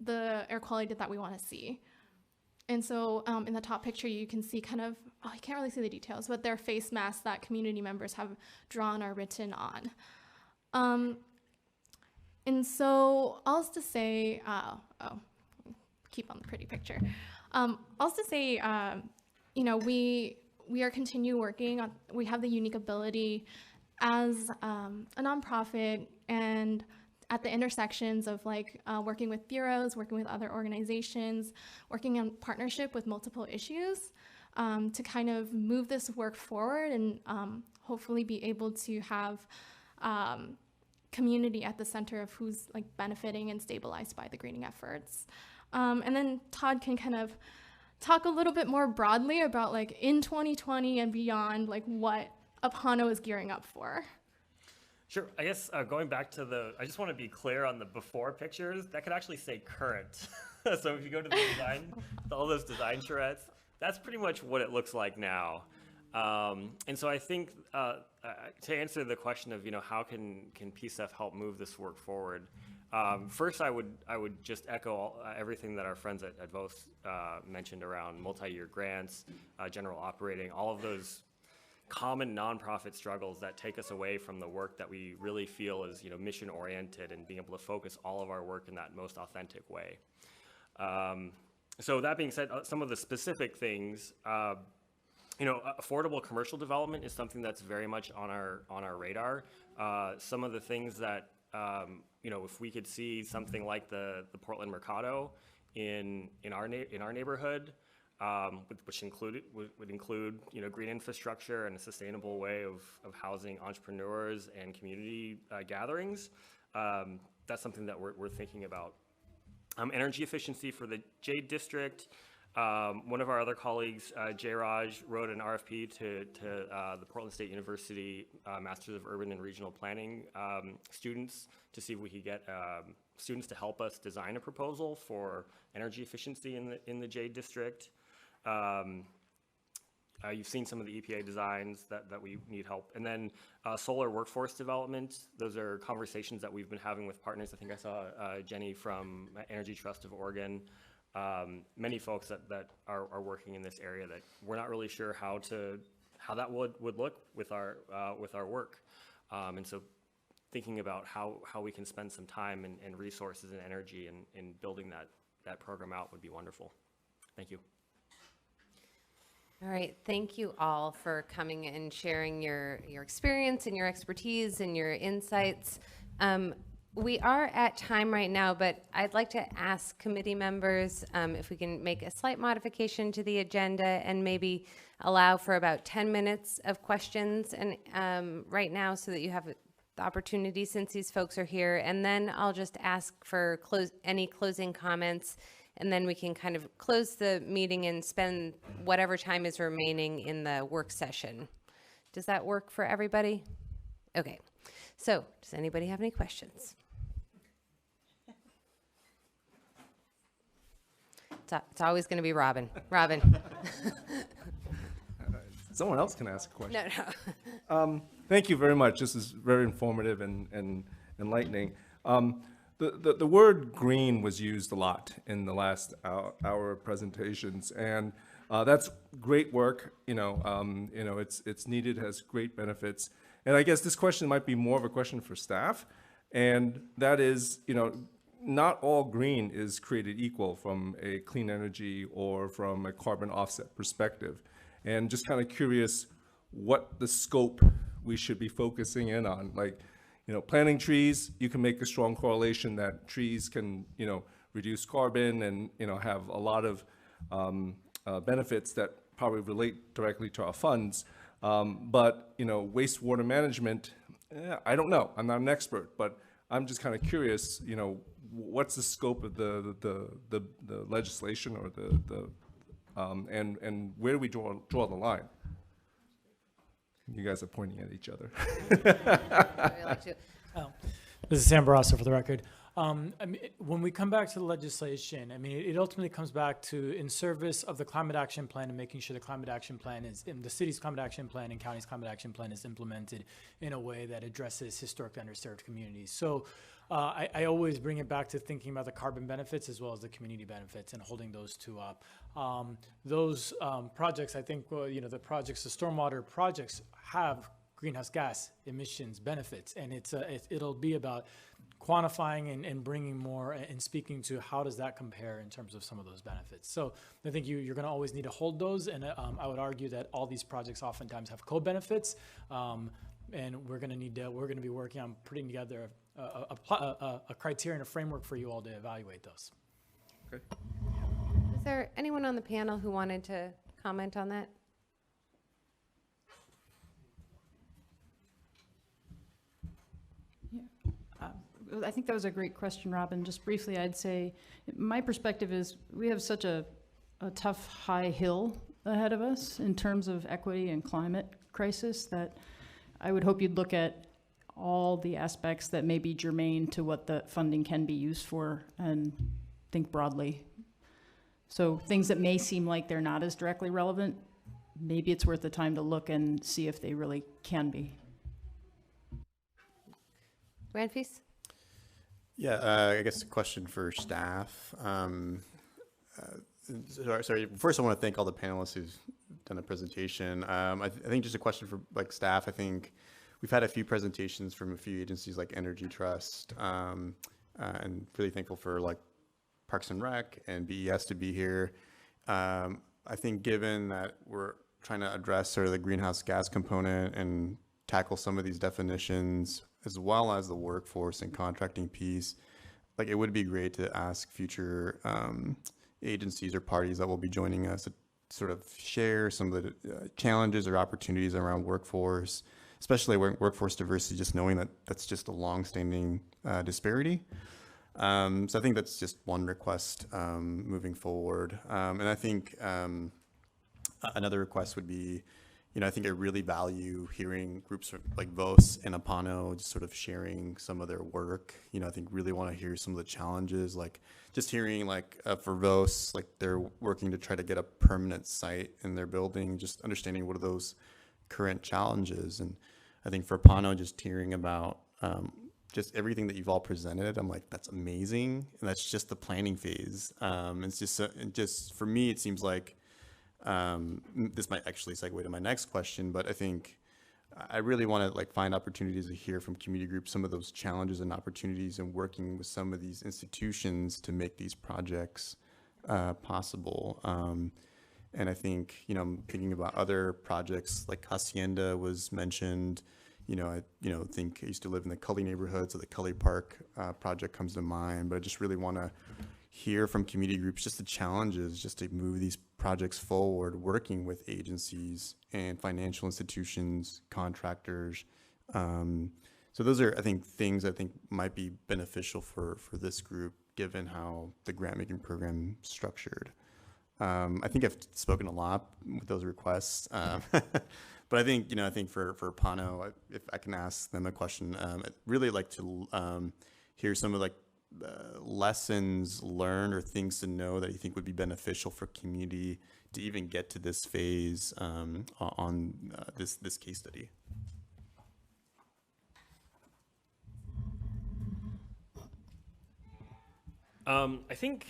the air quality that we want to see. And so in the top picture, you can see kind of, you can't really see the details, but they're face masks that community members have drawn or written on. And so also to say, keep on the pretty picture. Also to say, we are continue working on, we have the unique ability as a nonprofit and at the intersections of like working with bureaus, working with other organizations, working in partnership with multiple issues to kind of move this work forward and hopefully be able to have community at the center of who's like benefiting and stabilized by the greening efforts. And then Todd can kind of talk a little bit more broadly about like in 2020 and beyond, like what Apano is gearing up for. Sure. I guess going back to I just want to be clear on the before pictures. That could actually say current. So if you go to the design, all those design charrettes, that's pretty much what it looks like now. And so I think to answer the question of, how can PCEF help move this work forward? First, I would just echo everything that our friends at VOS mentioned around multi-year grants, general operating, all of those common nonprofit struggles that take us away from the work that we really feel is mission oriented and being able to focus all of our work in that most authentic way. So that being said, some of the specific things, affordable commercial development is something that's very much on our radar. Some of the things that if we could see something like the Portland Mercado in our neighborhood, which would include green infrastructure and a sustainable way of housing entrepreneurs and community gatherings. That's something that we're thinking about. Energy efficiency for the Jade District. One of our other colleagues, Jay Raj, wrote an RFP to the Portland State University Masters of Urban and Regional Planning students to see if we could get students to help us design a proposal for energy efficiency in the Jade District. You've seen some of the EPA designs that we need help. And then solar workforce development. Those are conversations that we've been having with partners. I think I saw Jenny from Energy Trust of Oregon. Many folks that are working in this area that we're not really sure how that would look with our work. And so thinking about how we can spend some time and resources and energy in building that program out would be wonderful. Thank you. All right, thank you all for coming and sharing your experience and your expertise and your insights. We are at time right now, but I'd like to ask committee members if we can make a slight modification to the agenda and maybe allow for about 10 minutes of questions and right now so that you have the opportunity since these folks are here. And then I'll just ask for any closing comments, and then we can kind of close the meeting and spend whatever time is remaining in the work session. Does that work for everybody? Okay. So, does anybody have any questions? It's always going to be Robin. Robin. Someone else can ask a question. No. Thank you very much. This is very informative and enlightening. The word green was used a lot in the last hour of presentations, and that's great work. It's needed, has great benefits. And I guess this question might be more of a question for staff, and that is, not all green is created equal from a clean energy or from a carbon offset perspective. And just kind of curious what the scope we should be focusing in on. Like, planting trees, you can make a strong correlation that trees can, reduce carbon and, have a lot of benefits that probably relate directly to our funds. But, wastewater management, I don't know. I'm not an expert, but I'm just kind of curious, what's the scope of the legislation or and where do we draw the line? You guys are pointing at each other. This is Sam Barrasso for the record. When we come back to the legislation, it ultimately comes back to in service of the climate action plan and making sure the climate action plan is, the city's climate action plan and county's climate action plan is implemented in a way that addresses historically underserved communities. So I always bring it back to thinking about the carbon benefits as well as the community benefits and holding those two up. Those projects, I think, the stormwater projects have greenhouse gas emissions benefits, and it'll be about quantifying and bringing more and speaking to how does that compare in terms of some of those benefits. So I think you're going to always need to hold those, and I would argue that all these projects oftentimes have co-benefits. and we're going to be working on putting together a criteria and a framework for you all to evaluate those. Okay. Is there anyone on the panel who wanted to comment on that? I think that was a great question, Robin. Just briefly, I'd say my perspective is we have such a tough, high hill ahead of us in terms of equity and climate crisis that I would hope you'd look at all the aspects that may be germane to what the funding can be used for and think broadly. So things that may seem like they're not as directly relevant, maybe it's worth the time to look and see if they really can be. Ranfis? Yeah, I guess a question for staff. Sorry, first I want to thank all the panelists who've done the presentation. I think just a question for like staff. I think we've had a few presentations from a few agencies like Energy Trust, and really thankful for like Parks and Rec and BES to be here. I think given that we're trying to address sort of the greenhouse gas component and tackle some of these definitions, as well as the workforce and contracting piece, like it would be great to ask future agencies or parties that will be joining us to sort of share some of the challenges or opportunities around workforce, especially workforce diversity, just knowing that that's just a long-standing disparity. So I think that's just one request moving forward. And I think another request would be, I think I really value hearing groups like VOS and Apano just sort of sharing some of their work. I think really want to hear some of the challenges, like just hearing like for VOS, like they're working to try to get a permanent site in their building, just understanding what are those current challenges. And I think for Apano, just hearing about just everything that you've all presented, I'm like, that's amazing. And that's just the planning phase. It's just for me, it seems like, this might actually segue to my next question, but I think I really want to like find opportunities to hear from community groups some of those challenges and opportunities and working with some of these institutions to make these projects possible. And I think, I'm thinking about other projects like Hacienda was mentioned. I think I used to live in the Cully neighborhood, so the Cully Park project comes to mind, but I just really want to hear from community groups just the challenges just to move these projects forward, working with agencies and financial institutions, contractors. So those are, I think, things I think might be beneficial for this group, given how the grant making program is structured. I think I've spoken a lot with those requests, but I think, for Apano, if I can ask them a question, I'd really like to hear some of like lessons learned or things to know that you think would be beneficial for community to even get to this phase on this case study. I think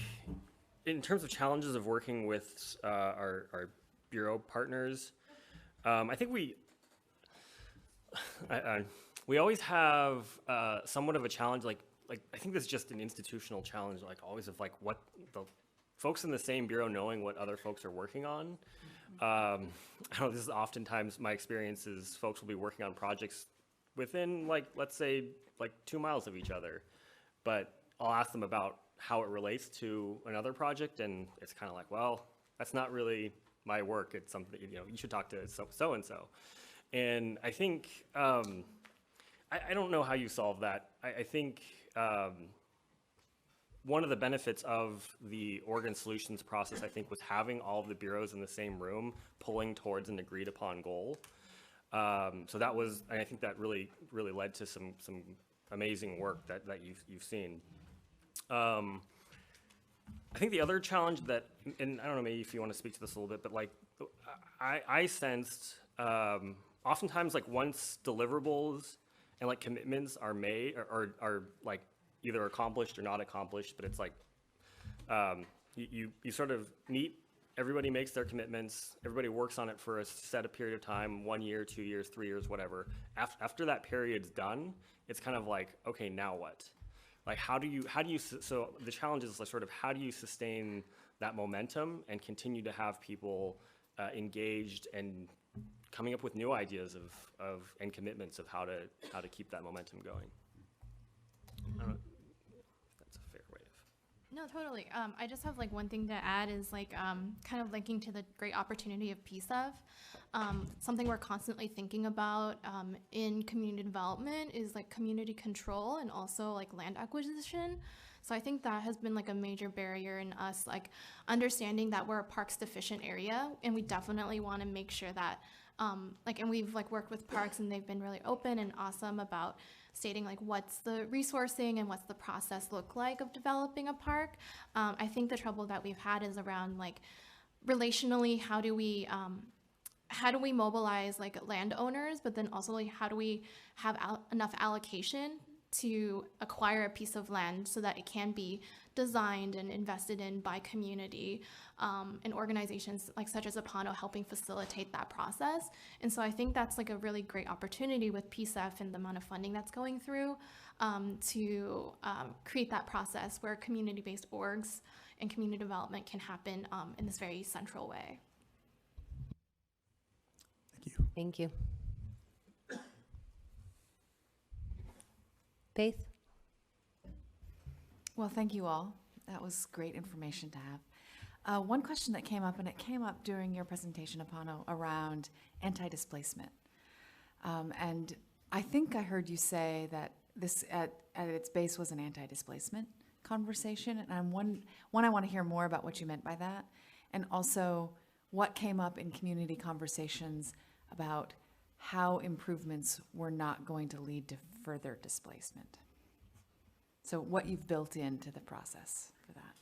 in terms of challenges of working with our bureau partners, I think we always have somewhat of a challenge, like I think that's just an institutional challenge, like always of like what the folks in the same bureau knowing what other folks are working on. I know this is oftentimes my experience is folks will be working on projects within like, let's say like 2 miles of each other, but I'll ask them about how it relates to another project, and it's kind of like, well, that's not really my work. It's something, you should talk to so-and-so. And I think, I don't know how you solve that. I think one of the benefits of the Oregon Solutions process, I think, was having all of the bureaus in the same room, pulling towards an agreed upon goal. So that was, and I think that really led to some amazing work that you've seen. I think the other challenge that, and I don't know, maybe if you want to speak to this a little bit, but like I sensed oftentimes like once deliverables and like commitments are made or are like either accomplished or not accomplished, but it's like you sort of meet, everybody makes their commitments, everybody works on it for a set period of time, 1 year, 2 years, 3 years, whatever. After that period's done, it's kind of like, okay, now what? Like how do you, so the challenge is like sort of how do you sustain that momentum and continue to have people engaged and coming up with new ideas and commitments of how to keep that momentum going. I don't know if that's a fair way of. No, totally. I just have like one thing to add is like kind of linking to the great opportunity of PCEF. Something we're constantly thinking about in community development is like community control and also like land acquisition. So I think that has been like a major barrier in us like understanding that we're a parks deficient area, and we definitely want to make sure that and we've like worked with parks and they've been really open and awesome about stating like what's the resourcing and what's the process look like of developing a park. I think the trouble that we've had is around like relationally, how do we mobilize like landowners, but then also like how do we have enough allocation to acquire a piece of land so that it can be designed and invested in by community and organizations like such as Apano helping facilitate that process. And so I think that's like a really great opportunity with PCEF and the amount of funding that's going through to create that process where community-based orgs and community development can happen in this very central way. Thank you. Faith? Well, thank you all. That was great information to have. One question that came up, and it came up during your presentation, Apano, around anti-displacement. And I think I heard you say that this at its base was an anti-displacement conversation. And one, I want to hear more about what you meant by that. And also what came up in community conversations about how improvements were not going to lead to further displacement. So what you've built into the process for that.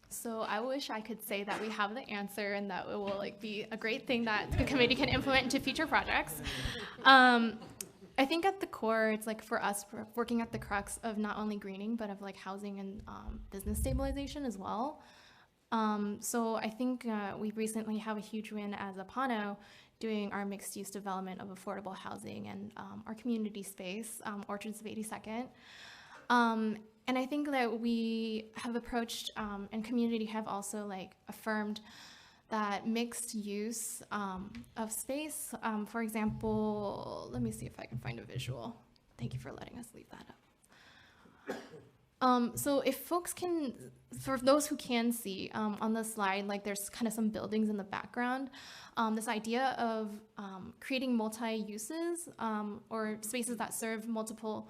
So I wish I could say that we have the answer and that it will like be a great thing that the committee can implement into future projects. I think at the core, it's like for us, we're working at the crux of not only greening, but of like housing and business stabilization as well. So I think we recently have a huge win as Apano doing our mixed use development of affordable housing and our community space, Orchards of 82nd. And I think that we have approached and community have also like affirmed that mixed use of space. For example, let me see if I can find a visual. Thank you for letting us leave that up. So if folks can, for those who can see on the slide, like there's kind of some buildings in the background. This idea of creating multi-uses or spaces that serve multiple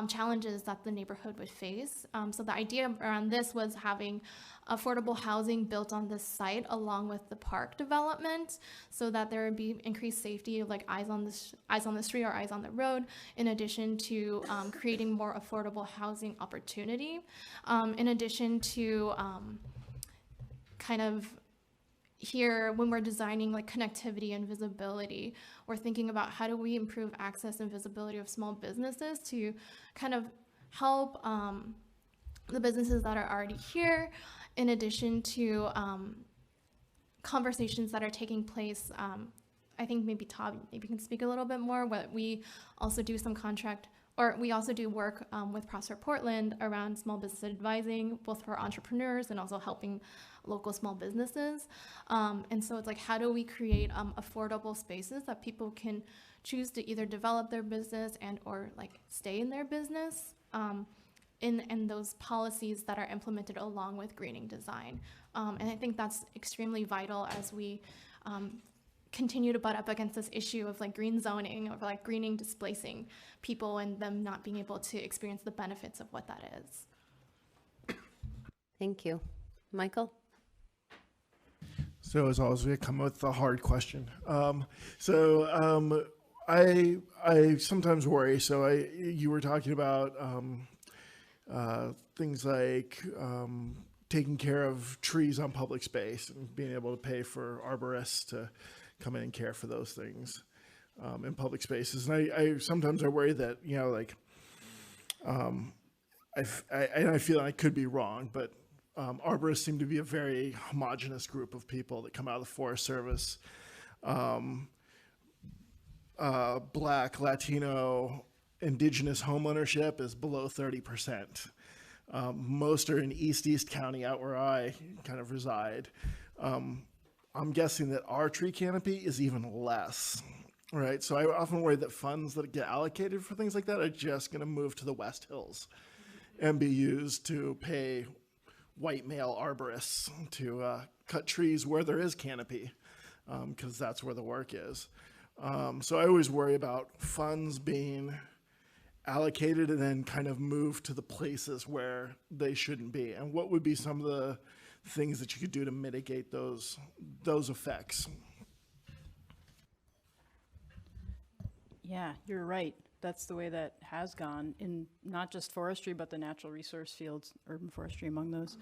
challenges that the neighborhood would face. So the idea around this was having affordable housing built on this site along with the park development so that there would be increased safety of like eyes on the street or eyes on the road, in addition to creating more affordable housing opportunity, in addition to kind of here when we're designing like connectivity and visibility, we're thinking about how do we improve access and visibility of small businesses to kind of help the businesses that are already here, in addition to conversations that are taking place. I think maybe Todd maybe can speak a little bit more, but we also do some we also do work with Prosper Portland around small business advising, both for entrepreneurs and also helping local small businesses. And so it's like, how do we create affordable spaces that people can choose to either develop their business and or like stay in their business in those policies that are implemented along with greening design. And I think that's extremely vital as we continue to butt up against this issue of like green zoning or like greening displacing people and them not being able to experience the benefits of what that is. Thank you. Michael? So as always, we come with the hard question. I sometimes worry. So you were talking about things like taking care of trees on public space and being able to pay for arborists to come in and care for those things in public spaces. And I sometimes I worry that, you know, like I feel I could be wrong, but arborists seem to be a very homogenous group of people that come out of the Forest Service. Black, Latino, indigenous homeownership is below 30%. Most are in East County, out where I kind of reside. I'm guessing that our tree canopy is even less, right? So I often worry that funds that get allocated for things like that are just going to move to the West Hills and be used to pay white male arborists to cut trees where there is canopy, because that's where the work is. So I always worry about funds being allocated and then kind of moved to the places where they shouldn't be. And what would be some of the things that you could do to mitigate those effects? Yeah, you're right. That's the way that has gone in not just forestry, but the natural resource fields, urban forestry among those.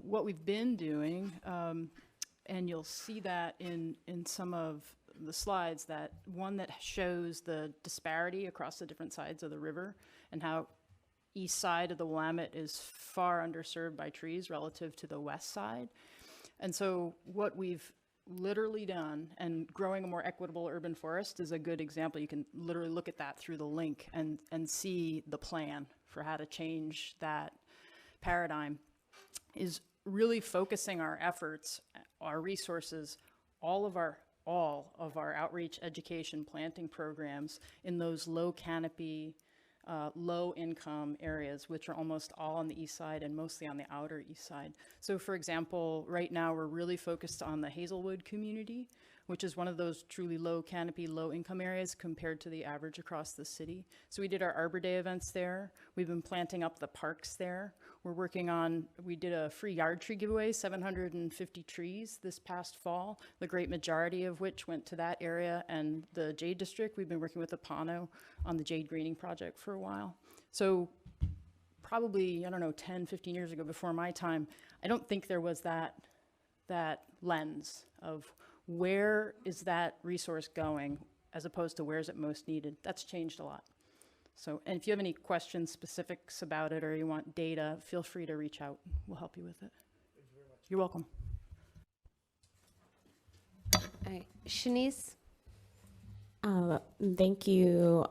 What we've been doing, and you'll see that in some of the slides, that one that shows the disparity across the different sides of the river and how east side of the Willamette is far underserved by trees relative to the west side. And so what we've literally done, and growing a more equitable urban forest is a good example. You can literally look at that through the link and see the plan for how to change that paradigm, is really focusing our efforts, our resources, all of our outreach, education, planting programs in those low canopy, low income areas, which are almost all on the east side and mostly on the outer east side. So for example, right now we're really focused on the Hazelwood community, which is one of those truly low canopy, low income areas compared to the average across the city. So we did our Arbor Day events there. We've been planting up the parks there. We did a free yard tree giveaway, 750 trees this past fall, the great majority of which went to that area and the Jade District. We've been working with Apano on the Jade Greening Project for a while. So probably, 10, 15 years ago, before my time, I don't think there was that lens of where is that resource going as opposed to where is it most needed. That's changed a lot. So, and if you have any questions, specifics about it, or you want data, feel free to reach out. We'll help you with it. Thank you very much. You're welcome. All right, Shanice? Thank you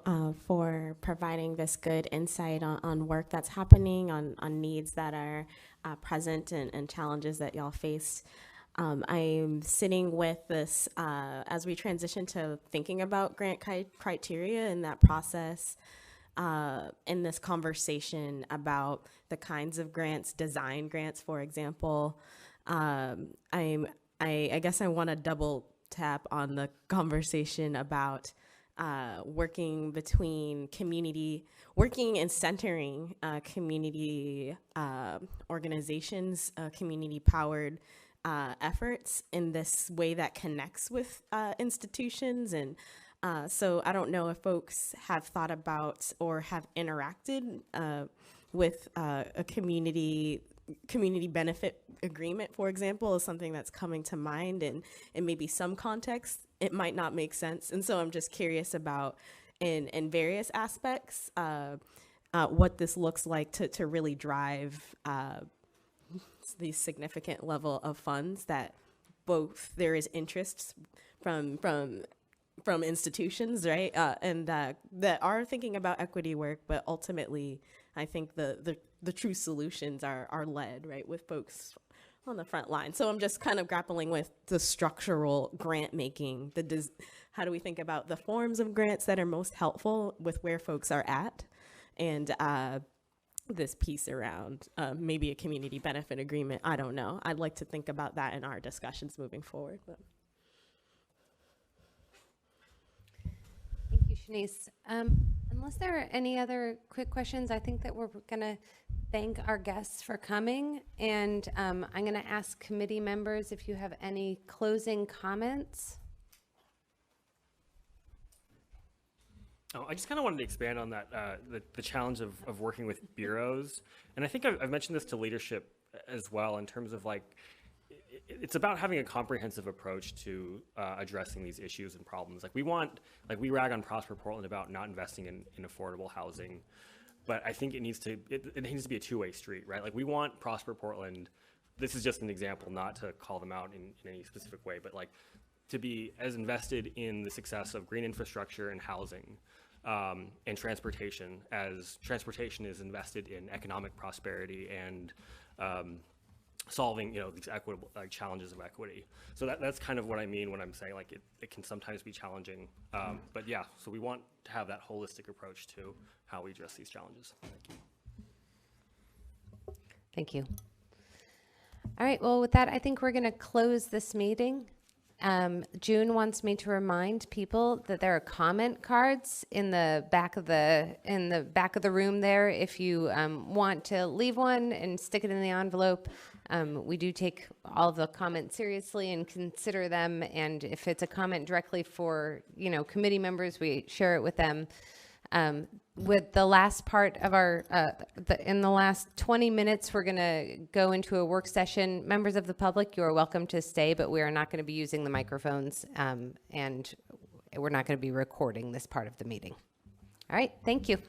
for providing this good insight on work that's happening, on needs that are present and challenges that y'all face. I'm sitting with this as we transition to thinking about grant criteria in that process, in this conversation about the kinds of grants, design grants, for example. I guess I want to double tap on the conversation about working and centering community organizations, community-powered efforts in this way that connects with institutions. And so I don't know if folks have thought about or have interacted with a community benefit agreement, for example, is something that's coming to mind, and in maybe some context it might not make sense. And so I'm just curious about in various aspects what this looks like to really drive the significant level of funds that both there is interest from institutions, right, and that are thinking about equity work, but ultimately I think the true solutions are led, right, with folks on the front line. So I'm just kind of grappling with the structural grant making, how do we think about the forms of grants that are most helpful with where folks are at, and this piece around maybe a community benefit agreement. I don't know. I'd like to think about that in our discussions moving forward. But. Thank you, Shanice. Unless there are any other quick questions, I think that we're going to thank our guests for coming. And I'm going to ask committee members if you have any closing comments. Oh, I just kind of wanted to expand on that, the challenge of working with bureaus. And I think I've mentioned this to leadership as well, in terms of it's about having a comprehensive approach to addressing these issues and problems. We rag on Prosper Portland about not investing in affordable housing, but I think it needs to be a two-way street, right? We want Prosper Portland, this is just an example, not to call them out in any specific way, but to be as invested in the success of green infrastructure and housing and transportation as transportation is invested in economic prosperity and solving, these equitable challenges of equity. So that's kind of what I mean when I'm saying like it can sometimes be challenging. But yeah, so we want to have that holistic approach to how we address these challenges. Thank you. Thank you. All right, well, with that, I think we're going to close this meeting. June wants me to remind people that there are comment cards in the back of the room there. If you want to leave one and stick it in the envelope, we do take all of the comments seriously and consider them. And if it's a comment directly for committee members, we share it with them. With the last part of our, in the last 20 minutes, we're going to go into a work session. Members of the public, you are welcome to stay, but we are not going to be using the microphones, and we're not going to be recording this part of the meeting. All right, thank you.